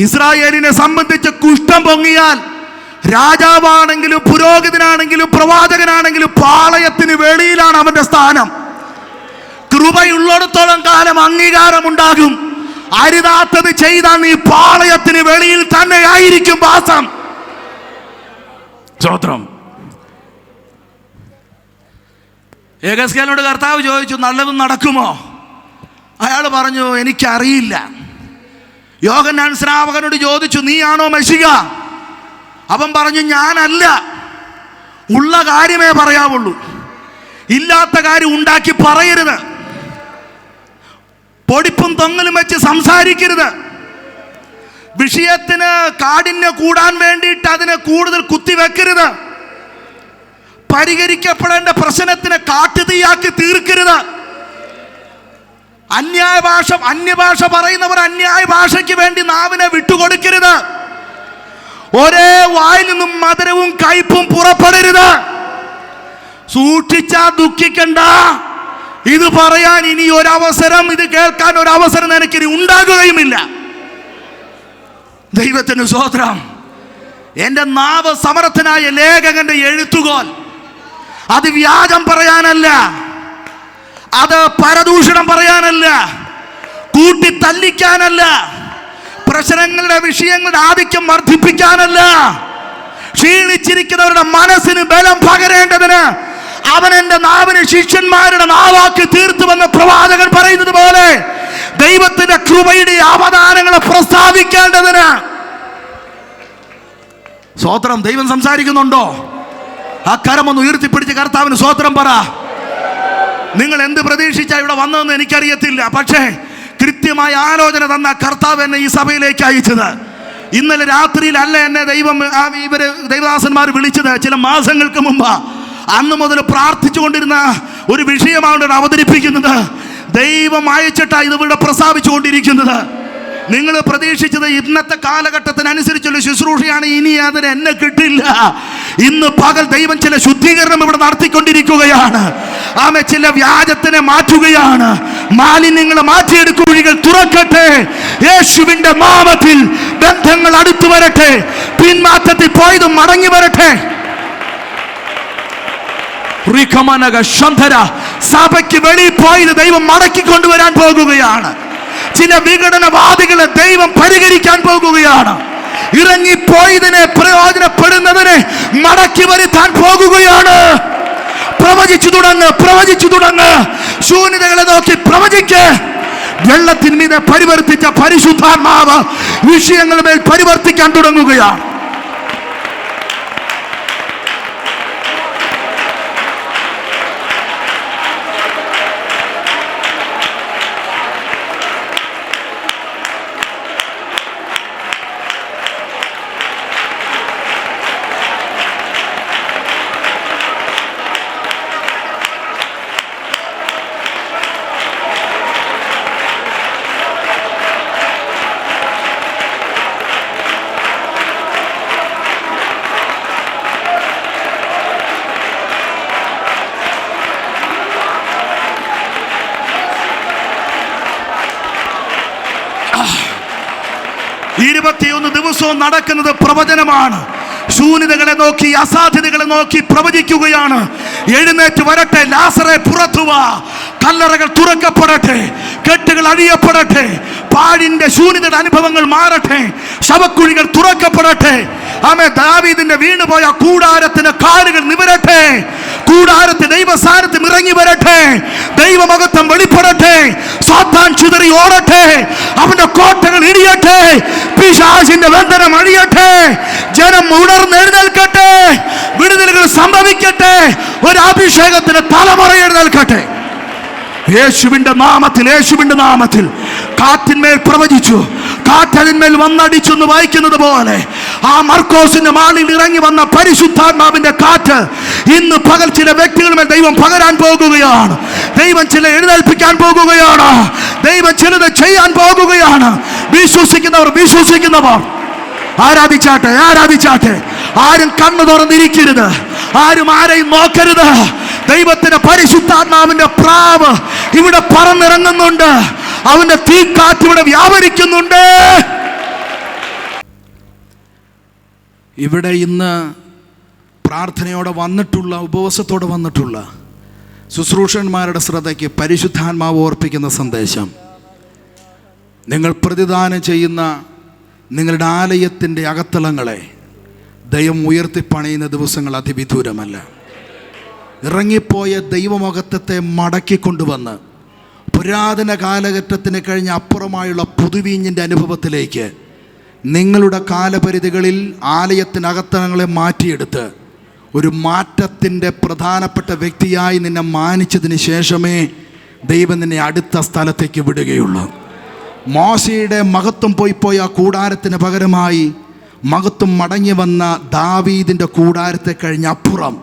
ഇസ്രായേലിനെ സംബന്ധിച്ച് കുഷ്ഠം പൊങ്ങിയാൽ രാജാവാണെങ്കിലും പുരോഹിതനാണെങ്കിലും പ്രവാചകനാണെങ്കിലും പാളയത്തിന് വെളിയിലാണ് അവന്റെ സ്ഥാനം. കൃപയുള്ളിടത്തോളം കാലം അംഗീകാരമുണ്ടാകും. അരുതാത്തത് ചെയ്താൽ നീ പാളയത്തിന് വെളിയിൽ തന്നെ ആയിരിക്കും വാസം. സ്തോത്രം. യെഹെസ്കേലിനോട് കർത്താവ് ചോദിച്ചു, നല്ലതും നടക്കുമോ? അയാൾ പറഞ്ഞു, എനിക്കറിയില്ല. യോഹന്നാൻ സ്നാപകനോട് ചോദിച്ചു, നീയാണോ മെശിഹ? അവൻ പറഞ്ഞു, ഞാനല്ല. ഉള്ള കാര്യമേ പറയാവുള്ളൂ, ഇല്ലാത്ത കാര്യം ഉണ്ടാക്കി പറയരുത്. പൊടിപ്പും തൊങ്ങലും വെച്ച് സംസാരിക്കരുത്. വിഷയത്തിന് കാഠിന്യം കൂടാൻ വേണ്ടിയിട്ട് അതിനെ കൂടുതൽ കുത്തിവെക്കരുത്. പരിഹരിക്കപ്പെടേണ്ട പ്രശ്നത്തിനെ കാട്ടുതീയാക്കി തീർക്കരുത്. അന്യഭാഷ പറയുന്നവർ അന്യായ ഭാഷയ്ക്ക് വേണ്ടി നാവിനെ വിട്ടുകൊടുക്കരുത്. ഒരേ വായിൽ നിന്നും മധുരവും കയ്പും പുറപ്പെടരുത്. സൂക്ഷിച്ചാ ദുഃഖിക്കണ്ട. ഇത് പറയാൻ ഇനി ഒരവസരം, ഇത് കേൾക്കാൻ ഒരവസരം നിനക്കിനി ഉണ്ടാകുകയുമില്ല. ദൈവത്തിന് സ്തോത്രം. എൻ്റെ നാവ് സമർത്ഥനായ ലേഖകന്റെ എഴുത്തുകോൽ. അത് വ്യാജം പറയാനല്ല, അത് പരദൂഷണം പറയാനല്ല, കൂട്ടി തല്ലിക്കാനല്ല, പ്രശ്നങ്ങളുടെ വിഷയങ്ങളുടെ ആധിക്യം വർദ്ധിപ്പിക്കാനല്ല, ക്ഷീണിച്ചിരിക്കുന്നവരുടെ മനസ്സിന് ബലം പകരേണ്ടതിന് അവൻ എൻ്റെ നാവിനെ ശിഷ്യന്മാരുടെ നാവാക്കി തീർത്തുവെന്ന് പ്രവാചകൻ പറയുന്നത് പോലെ ദൈവത്തിന്റെ കൃപയുടെ അവദാനങ്ങളെ പ്രസ്താവിക്കേണ്ടതിന്. സ്തോത്രം. ദൈവം സംസാരിക്കുന്നുണ്ടോ? ആ കരമൊന്ന് ഉയർത്തിപ്പിടിച്ച് കർത്താവിന് സ്തോത്രം പറ. നിങ്ങൾ എന്ത് പ്രതീക്ഷിച്ചാ ഇവിടെ വന്നതെന്ന് എനിക്കറിയത്തില്ല, പക്ഷേ കൃത്യമായ ആലോചന തന്ന കർത്താവ് എന്നെ ഈ സഭയിലേക്ക് അയച്ചത്. ഇന്നലെ രാത്രിയിലല്ല എന്നെ ദൈവദാസന്മാർ വിളിച്ചത്, ചില മാസങ്ങൾക്ക് മുമ്പ്. അന്ന് മുതൽ പ്രാർത്ഥിച്ചുകൊണ്ടിരുന്ന ഒരു വിഷയമാണ് അവതരിപ്പിക്കുന്നത്. ദൈവം അയച്ചിട്ടാണ് ഇത് ഇവിടെ പ്രസ്താവിച്ചുകൊണ്ടിരിക്കുന്നത്. നിങ്ങൾ പ്രതീക്ഷിച്ചത് ഇന്നത്തെ കാലഘട്ടത്തിനനുസരിച്ചുള്ള ശുശ്രൂഷയാണ്, ഇനി അതിന് എന്നെ കിട്ടില്ല. ഇന്ന് പകൽ ദൈവം ചില ശുദ്ധീകരണം ഇവിടെ നടത്തിക്കൊണ്ടിരിക്കുകയാണ്. ചില വ്യാജത്തിനെ മാറ്റുകയാണ്. മാലിന്യങ്ങളെ മാറ്റിയെടുക്കും വഴികൾ തുറക്കട്ടെ യേശുവിന്റെ നാമത്തിൽ. ബന്ധങ്ങൾ അടുത്തു വരട്ടെ, പിന്മാറ്റത്തിൽ പോയത് മടങ്ങി വരട്ടെ. സഭയ്ക്ക് വെളിയിൽ പോയത് ദൈവം മടക്കി കൊണ്ടുവരാൻ പോകുകയാണ്. ചില വിഘടനവാദികളെ ദൈവം പരിഹരിക്കാൻ പോകുകയാണ്. ഇറങ്ങിപ്പോയതിനെ പ്രയോജനപ്പെടുന്നതിനെ മടക്കി വരുത്താൻ പോകുകയാണ്. പ്രവചിച്ചു തുടങ്ങ്. ശൂന്യതകളെ നോക്കി പ്രവചിക്ക്. വെള്ളത്തിന്മീതെ പരിവർത്തിച്ച പരിശുദ്ധാത്മാവ് വിഷയങ്ങളുടെ മേൽ പരിവർത്തിക്കാൻ തുടങ്ങുകയാണ്. ദിവസവും നടക്കുന്നത് പ്രവചനമാണ്. ശൂന്യതകളെ നോക്കി, അസാധ്യതകളെ നോക്കി പ്രവചിക്കുകയാണ്. എഴുന്നേറ്റ് വരട്ടെ, ലാസറെ പുറത്തു വാ. കല്ലറകൾ തുറക്കപ്പെടട്ടെ, കെട്ടുകൾ അഴിയപ്പെടട്ടെ, പാഴിന്റെ ശൂന്യതയുടെ അനുഭവങ്ങൾ മാറട്ടെ, ശവക്കുഴികൾ തുറക്കപ്പെടട്ടെ. ദാവീദിന്റെ വീണുപോയ കൂടാരത്തിന് കാലുകൾ നിവരട്ടെ. കൂടാരത്തിൽ ദൈവസാന്നിധ്യം ഇറങ്ങി വരട്ടെ. ദൈവമഹത്വം വെളിപ്പെടട്ടെ. സാത്താൻ ചിതറി ഓടട്ടെ. അവന്റെ കോട്ടകൾ ഇടിയട്ടെ. പിശാചിന്റെ ബന്ധനം അഴിയട്ടെ. ജനം ഉണർന്നെഴുന്നേൽക്കട്ടെ. വിടുതലുകൾ സംഭവിക്കട്ടെ. ഒരു അഭിഷേകത്തിന് തലമുറ എഴുന്നേൽക്കട്ടെ. യേശുവിന്റെ നാമത്തിൽ കാറ്റിന്മേൽ പ്രവചിച്ചു. കാറ്റതിന്മേൽ വന്നടിച്ചു എന്ന് വായിക്കുന്നത് പോലെ ആ മർക്കോസിന്റെ മാളിൽ ഇറങ്ങി വന്ന പരിശുദ്ധാത്മാവിന്റെ കാറ്റ് ഇന്ന് പകൽ ചില വ്യക്തികളുമേൽ ദൈവം പകരാൻ പോകുകയാണ്. ദൈവം ചില എഴുന്നേൽപ്പിക്കാൻ പോകുകയാണ്. ദൈവം ചിലത് ചെയ്യാൻ പോകുകയാണ്. വിശ്വസിക്കുന്നവർ ആരാധിച്ചാട്ടെ. ആരും കണ്ണു തുറന്നിരിക്കരുത്. ആരും ആരെയും നോക്കരുത്. ദൈവത്തിന്റെ പരിശുദ്ധാത്മാവിന്റെ പ്രാവ് ഇവിടെ പറന്നിറങ്ങുന്നുണ്ട്. അവന്റെ തീക്കാറ്റ് ഇവിടെ വ്യാപരിക്കുന്നുണ്ട്. ഇവിടെ ഇന്ന് പ്രാർത്ഥനയോടെ വന്നിട്ടുള്ള, ഉപവാസത്തോടെ വന്നിട്ടുള്ള ശുശ്രൂഷന്മാരുടെ ശ്രദ്ധയ്ക്ക് പരിശുദ്ധാത്മാവ് ഓർപ്പിക്കുന്ന സന്ദേശം: നിങ്ങൾ പ്രതിദാനം ചെയ്യുന്ന നിങ്ങളുടെ ആലയത്തിൻ്റെ അകത്തളങ്ങളെ ദൈവം ഉയർത്തിപ്പണിയുന്ന ദിവസങ്ങൾ അതിവിദൂരമല്ല. ഇറങ്ങിപ്പോയ ദൈവമഹത്വത്തെ മടക്കിക്കൊണ്ടുവന്ന് പുരാതന കാലഘട്ടത്തിന് കഴിഞ്ഞ അപ്പുറമായുള്ള പുതുവീഞ്ഞിൻ്റെ അനുഭവത്തിലേക്ക് നിങ്ങളുടെ കാലപരിധികളിൽ ആലയത്തിനകത്തളങ്ങളെ മാറ്റിയെടുത്ത് ഒരു മാറ്റത്തിൻ്റെ പ്രധാനപ്പെട്ട വ്യക്തിയായി നിന്നെ മാനിച്ചതിന് ശേഷമേ ദൈവം നിന്നെ അടുത്ത സ്ഥലത്തേക്ക് വിടുകയുള്ളൂ. മോശയുടെ മഹത്വം പോയ കൂടാരത്തിന് പകരമായി മഹത്വം മടങ്ങി വന്ന ദാവീദിൻ്റെ കൂടാരത്തെ കഴിഞ്ഞപ്പുറം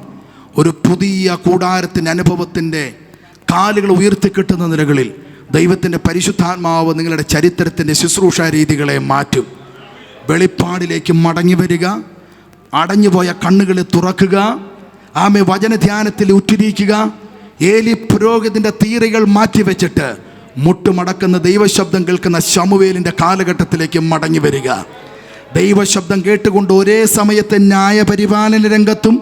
ഒരു പുതിയ കൂടാരത്തിൻ്റെ അനുഭവത്തിൻ്റെ കാലുകൾ ഉയർത്തിക്കിട്ടുന്ന നിലകളിൽ ദൈവത്തിൻ്റെ പരിശുദ്ധാത്മാവ് നിങ്ങളുടെ ചരിത്രത്തിൻ്റെ ശുശ്രൂഷാ രീതികളെ മാറ്റും. വെളിപ്പാടിലേക്ക് മടങ്ങി വരിക. അടഞ്ഞുപോയ കണ്ണുകളെ തുറക്കുക. വചനധ്യാനത്തിൽ ഉറ്റിരിക്കുക. ഏലി പുരോഹിതൻ്റെ തീരകൾ മാറ്റിവെച്ചിട്ട് മുട്ടുമടക്കുന്ന ദൈവശബ്ദം കേൾക്കുന്ന ശമൂവേലിൻ്റെ കാലഘട്ടത്തിലേക്ക് മടങ്ങി വരിക. ദൈവശബ്ദം കേട്ടുകൊണ്ട് ഒരേ സമയത്ത് ന്യായപരിപാലന രംഗത്തും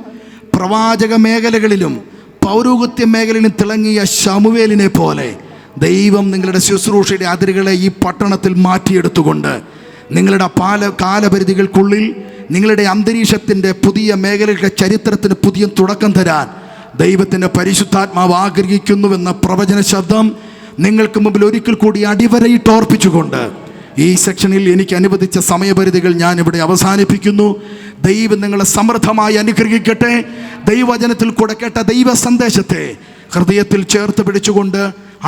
പ്രവാചക മേഖലകളിലും പൗരോഹിത്യ മേഖലയിലും തിളങ്ങിയ ശമൂവേലിനെ പോലെ ദൈവം നിങ്ങളുടെ ശുശ്രൂഷയുടെ അതിരുകളെ ഈ പട്ടണത്തിൽ മാറ്റിയെടുത്തുകൊണ്ട് നിങ്ങളുടെ കാലപരിധികൾക്കുള്ളിൽ നിങ്ങളുടെ അന്തരീക്ഷത്തിൻ്റെ പുതിയ മേഖലകളുടെ ചരിത്രത്തിന് പുതിയ തുടക്കം തരാൻ ദൈവത്തിൻ്റെ പരിശുദ്ധാത്മാവ് ആഗ്രഹിക്കുന്നുവെന്ന പ്രവചന ശബ്ദം നിങ്ങൾക്ക് മുമ്പിൽ ഒരിക്കൽ കൂടി അടിവരയിട്ട് ഓർപ്പിച്ചുകൊണ്ട് ഈ സെക്ഷനിൽ എനിക്ക് അനുവദിച്ച സമയപരിധികൾ ഞാൻ ഇവിടെ അവസാനിപ്പിക്കുന്നു. ദൈവം നിങ്ങളെ സമൃദ്ധമായി അനുഗ്രഹിക്കട്ടെ. ദൈവവചനത്തിൽ കൂടെ കേട്ട ദൈവ സന്ദേശത്തെ ഹൃദയത്തിൽ ചേർത്ത് പിടിച്ചുകൊണ്ട്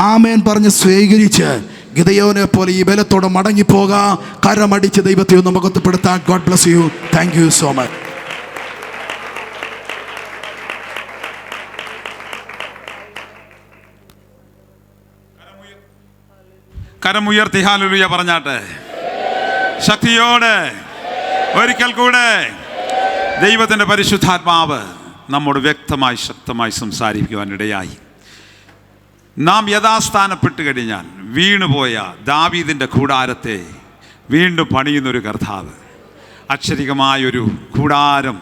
ആമേൻ പറഞ്ഞ് സ്വീകരിച്ച് ഗിദെയോനെ പോലെ ഈ ബലത്തോടെ മടങ്ങിപ്പോക. കരമടിച്ച് ദൈവത്തെ ഒന്ന് മുഖത്തുപെടുത്താൻ. God bless you. Thank you so much. കരമുയർത്തി ഹല്ലേലൂയ പറഞ്ഞാട്ടെ. ശക്തിയോടെ ഒരിക്കൽ കൂടെ ദൈവത്തിൻ്റെ പരിശുദ്ധാത്മാവ് നമ്മോട് വ്യക്തമായി ശക്തമായി സംസാരിക്കുവാനിടയായി. നാം യഥാസ്ഥാനപ്പെട്ട് കഴിഞ്ഞാൽ വീണുപോയ ദാവീദിൻ്റെ കൂടാരത്തെ വീണ്ടും പണിയുന്നൊരു കർത്താവ്, അക്ഷരികമായൊരു കൂടാരം,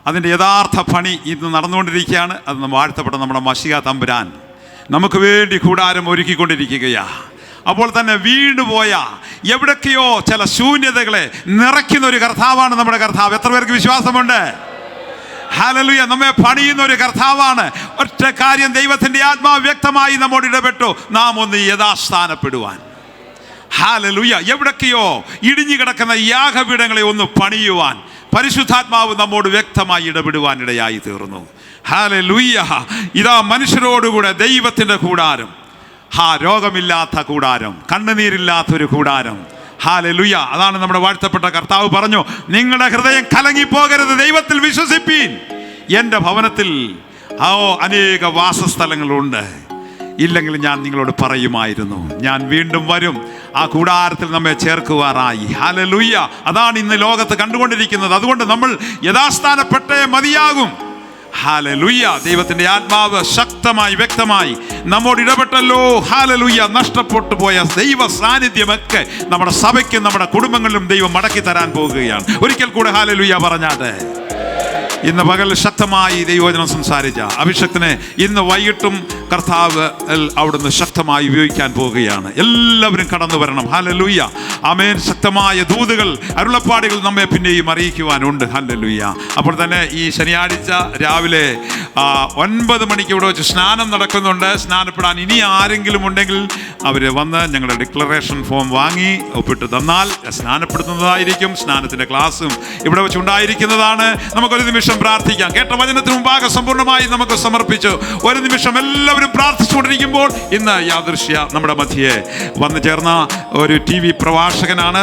അതിൻ്റെ യഥാർത്ഥ പണി ഇന്ന് നടന്നുകൊണ്ടിരിക്കുകയാണ്. അത് വാഴ്ത്തപ്പെട്ട നമ്മുടെ മശിഹ തമ്പുരാൻ നമുക്ക് വേണ്ടി കൂടാരം ഒരുക്കിക്കൊണ്ടിരിക്കുകയാണ്. അപ്പോൾ തന്നെ വീണുപോയ എവിടൊക്കെയോ ചില ശൂന്യതകളെ നിറയ്ക്കുന്ന ഒരു കർത്താവാണ് നമ്മുടെ കർത്താവ്. എത്ര പേർക്ക് വിശ്വാസമുണ്ട്? ഹല്ലേലൂയ. നമ്മെ പണിയുന്ന ഒരു കർത്താവാണ്. ഒറ്റ കാര്യം ദൈവത്തിൻ്റെ ആത്മാവ് വ്യക്തമായി നമ്മോട് ഇടപെട്ടു, നാം ഒന്ന് യഥാസ്ഥാനപ്പെടുവാൻ. ഹല്ലേലൂയ. എവിടൊക്കെയോ ഇടിഞ്ഞു കിടക്കുന്ന യാഗപീഠങ്ങളെ ഒന്ന് പണിയുവാൻ പരിശുദ്ധാത്മാവ് നമ്മോട് വ്യക്തമായി ഇടപെടുവാനിടയായി തീർന്നു. ഹല്ലേലൂയ. ഇതാ മനുഷ്യരോടുകൂടെ ദൈവത്തിൻ്റെ കൂടാരം, രോഗമില്ലാത്ത കൂടാരം, കണ്ണുനീരില്ലാത്തൊരു കൂടാരം. ഹല്ലേലൂയ. അതാണ് നമ്മുടെ വാഴ്ത്തപ്പെട്ട കർത്താവ് പറഞ്ഞു, നിങ്ങളുടെ ഹൃദയം കലങ്ങിപ്പോകരുത്, ദൈവത്തിൽ വിശ്വസിപ്പീൻ. എൻ്റെ ഭവനത്തിൽ അനേക വാസസ്ഥലങ്ങളുണ്ട്, ഇല്ലെങ്കിൽ ഞാൻ നിങ്ങളോട് പറയുമായിരുന്നു. ഞാൻ വീണ്ടും വരും, ആ കൂടാരത്തിൽ നമ്മെ ചേർക്കുവാറായി. ഹല്ലേലൂയ. അതാണ് ഇന്ന് ലോകത്ത് കണ്ടുകൊണ്ടിരിക്കുന്നത്. അതുകൊണ്ട് നമ്മൾ യഥാസ്ഥാനപ്പെട്ടേ മതിയാകും. ഹല്ലേലൂയ. ദൈവത്തിൻ്റെ ആത്മാവ് ശക്തമായി വ്യക്തമായി നമ്മോട് ഇടപെട്ടല്ലോ. ഹല്ലേലൂയ. നഷ്ടപ്പെട്ടു പോയ ദൈവ സാന്നിധ്യമൊക്കെ നമ്മുടെ സഭയ്ക്കും നമ്മുടെ കുടുംബങ്ങളിലും ദൈവം മടക്കി തരാൻ പോകുകയാണ്. ഒരിക്കൽ കൂടെ ഹല്ലേലൂയ പറഞ്ഞാട്ടെ. ഇന്ന് പകൽ ശക്തമായി ദൈവവചനം സംസാരിച്ച അഭിഷക്തനെ ഇന്ന് വൈകിട്ടും കർത്താവ് അവിടുന്ന് ശക്തമായി ഉപയോഗിക്കാൻ പോവുകയാണ്. എല്ലാവരും കടന്നു വരണം. ഹല്ലേലൂയ. ആമേൻ. ശക്തമായ ദൂതുകൾ, അരുളപ്പാടുകൾ നമ്മെ പിന്നെയും അറിയിക്കുവാനുണ്ട്. ഹല്ലേലൂയ. അപ്പോൾ തന്നെ ഈ ശനിയാഴ്ച രാവിലെ 9 മണിക്ക് ഇവിടെ വെച്ച് സ്നാനം നടക്കുന്നുണ്ട്. സ്നാനപ്പെടാൻ ഇനി ആരെങ്കിലും ഉണ്ടെങ്കിൽ അവർ വന്ന് ഞങ്ങളുടെ ഡിക്ലറേഷൻ ഫോം വാങ്ങി ഒപ്പിട്ട് തന്നാൽ സ്നാനപ്പെടുത്തുന്നതായിരിക്കും. സ്നാനത്തിൻ്റെ ക്ലാസ്സും ഇവിടെ വെച്ച് ഉണ്ടായിരിക്കുന്നതാണ്. നമുക്കൊരു നിമിഷം പ്രാർത്ഥിക്കാം. കേട്ട വചനത്തിന് മുമ്പാകെ സമ്പൂർണ്ണമായി നമുക്ക് സമർപ്പിച്ചു ഒരു നിമിഷം എല്ലാവരും പ്രാർത്ഥിച്ചുകൊണ്ടിരിക്കുമ്പോൾ ഇന്ന് യാദൃശ്യ നമ്മുടെ മധ്യയെ വന്നു ചേർന്ന ഒരു TV പ്രഭാഷകനാണ്,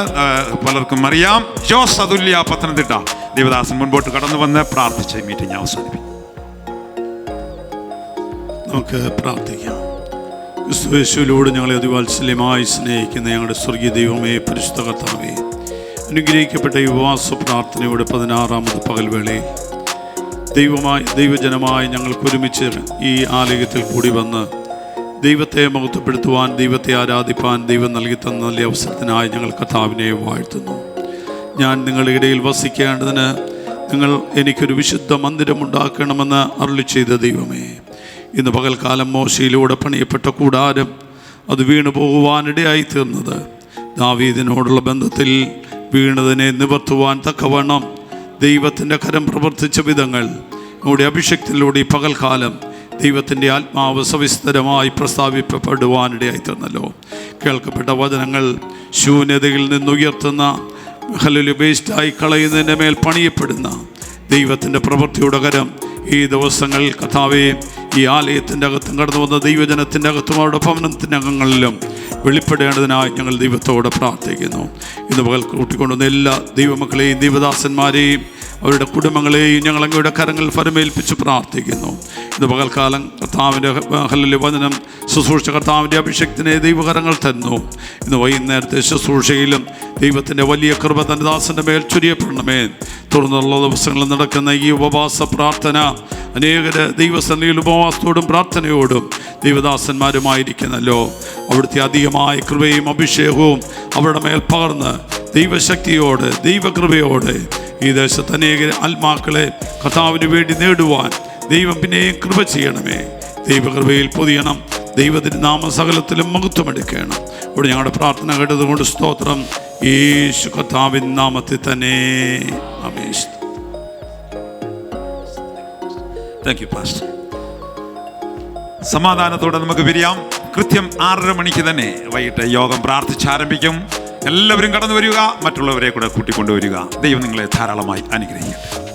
പലർക്കും അറിയാം, ജോസ് അതുല്യ പത്തനംതിട്ട. ദേവദാസൻ മുൻപോട്ട് കടന്നു വന്ന് പ്രാർത്ഥിച്ച് മീറ്റിംഗ് അവസാനിപ്പിക്കും. നമുക്ക് പ്രാർത്ഥിക്കാം. ക്രിസ്തുയേശുവിലൂടെ ഞങ്ങളെ അതിവാത്സല്യമായി സ്നേഹിക്കുന്ന ഞങ്ങളുടെ സ്വർഗീയ ദൈവമേ, പരിശുദ്ധ കർത്താവേ, അനുഗ്രഹിക്കപ്പെട്ട ഈ ഉപവാസ പ്രാർത്ഥനയുടെ 16ാമത് പകൽവേളയിൽ ദൈവജനമായി ഞങ്ങൾക്ക് ഒരുമിച്ച് ഈ ആലയത്തിൽ കൂടി വന്ന് ദൈവത്തെ മഹത്വപ്പെടുത്തുവാൻ, ദൈവത്തെ ആരാധിപ്പാൻ ദൈവം നൽകി തന്ന നല്ല അവസരത്തിനായി ഞങ്ങൾ കർത്താവിനെ വാഴ്ത്തുന്നു. ഞാൻ നിങ്ങളുടെ ഇടയിൽ വസിക്കേണ്ടതിന് നിങ്ങൾ എനിക്കൊരു വിശുദ്ധ മന്ദിരമുണ്ടാക്കണമെന്ന് അരുളി ചെയ്ത ദൈവമേ, ഇന്ന് പകൽക്കാലം മോശയിലൂടെ പണിയപ്പെട്ട കൂടാരം അത് വീണു പോകുവാനിടയായി തീർന്നത് ദാവീദിനോടുള്ള ബന്ധത്തിൽ വീണതിനെ നിവർത്തുവാൻ തക്കവണ്ണം ദൈവത്തിൻ്റെ കരം പ്രവർത്തിച്ച വിധങ്ങൾ നമ്മുടെ അഭിഷേകത്തിലൂടെ ഈ പകൽക്കാലം ദൈവത്തിൻ്റെ ആത്മാവ് സവിസ്തരമായി പ്രസ്താവിക്കപ്പെടുവാനിടയായി തീർന്നല്ലോ. കേൾക്കപ്പെട്ട വചനങ്ങൾ ശൂന്യതയിൽ നിന്നുയർത്തുന്ന വേസ്റ്റായി കളയുന്നതിൻ്റെ മേൽ പണിയപ്പെടുന്ന ദൈവത്തിൻ്റെ പ്രവൃത്തിയുടെ കരം ഈ ദിവസങ്ങൾ കർത്താവേ ഈ ആലയത്തിൻ്റെ അകത്തും കടന്നു വന്ന ദൈവജനത്തിൻ്റെ അകത്തും അവരുടെ ഭവനത്തിൻ്റെ അംഗങ്ങളിലും വെളിപ്പെടേണ്ടതിനായി ഞങ്ങൾ ദൈവത്തോടെ പ്രാർത്ഥിക്കുന്നു. ഇന്ന് പകൽ കൂട്ടിക്കൊണ്ടുവന്ന എല്ലാ ദൈവമക്കളെയും ദൈവദാസന്മാരെയും അവരുടെ കുടുംബങ്ങളെയും ഞങ്ങൾ അങ്ങയുടെ കരങ്ങൾ ഫലമേൽപ്പിച്ച് പ്രാർത്ഥിക്കുന്നു. ഇന്ന് പകൽക്കാലം കർത്താവിൻ്റെ ഹല്ലേലൂയ വചനം ശുശ്രൂഷ കർത്താവിൻ്റെ അഭിഷേകത്തിനെ ദൈവകരങ്ങൾ തന്നു. ഇന്ന് വൈകുന്നേരത്തെ ശുശ്രൂഷയിലും ദൈവത്തിൻ്റെ വലിയ കൃപ തൻ്റെ ദാസൻ്റെ മേൽ ചൊരിയപ്പെടണമേ. തുടർന്നുള്ള ദിവസങ്ങളിൽ നടക്കുന്ന ഈ ഉപവാസ പ്രാർത്ഥന അനേകർ ദൈവസന്നിധിയിൽ ഉപവാസത്തോടും പ്രാർത്ഥനയോടും ദൈവദാസന്മാരുമായിരിക്കുന്നല്ലോ. അവിടുത്തെ അധികമായ കൃപയും അഭിഷേകവും അവരുടെ മേൽ പകർന്ന് ദൈവശക്തിയോടെ ദൈവകൃപയോടെ ഈ ദേശത്ത് അനേക ആത്മാക്കളെ കർത്താവിന് വേണ്ടി നേടുവാൻ ദൈവം പിന്നെയും കൃപ ചെയ്യണമേ. ദൈവകൃപയിൽ പൊതിയണം, ദൈവത്തിൻ്റെ നാമ സകലത്തിലും മഹത്വമെടുക്കണം. ഇവിടെ ഞങ്ങളുടെ പ്രാർത്ഥന കേട്ടതുകൊണ്ട് സ്തോത്രം. യേശു കർത്താവിൻ നാമത്തിൽ തന്നെ ആമേൻ. Thank you pastor. സമാധാനത്തോടെ നമുക്ക് പിരിയാം. കൃത്യം 6:30 മണിക്ക് തന്നെ വൈകിട്ട് യോഗം പ്രാർത്ഥിച്ചാരംഭിക്കും. എല്ലാവരും കടന്നു വരിക, മറ്റുള്ളവരെ കൂടെ കൂട്ടിക്കൊണ്ടുവരിക. ദൈവം നിങ്ങളെ ധാരാളമായി അനുഗ്രഹിക്കട്ടെ.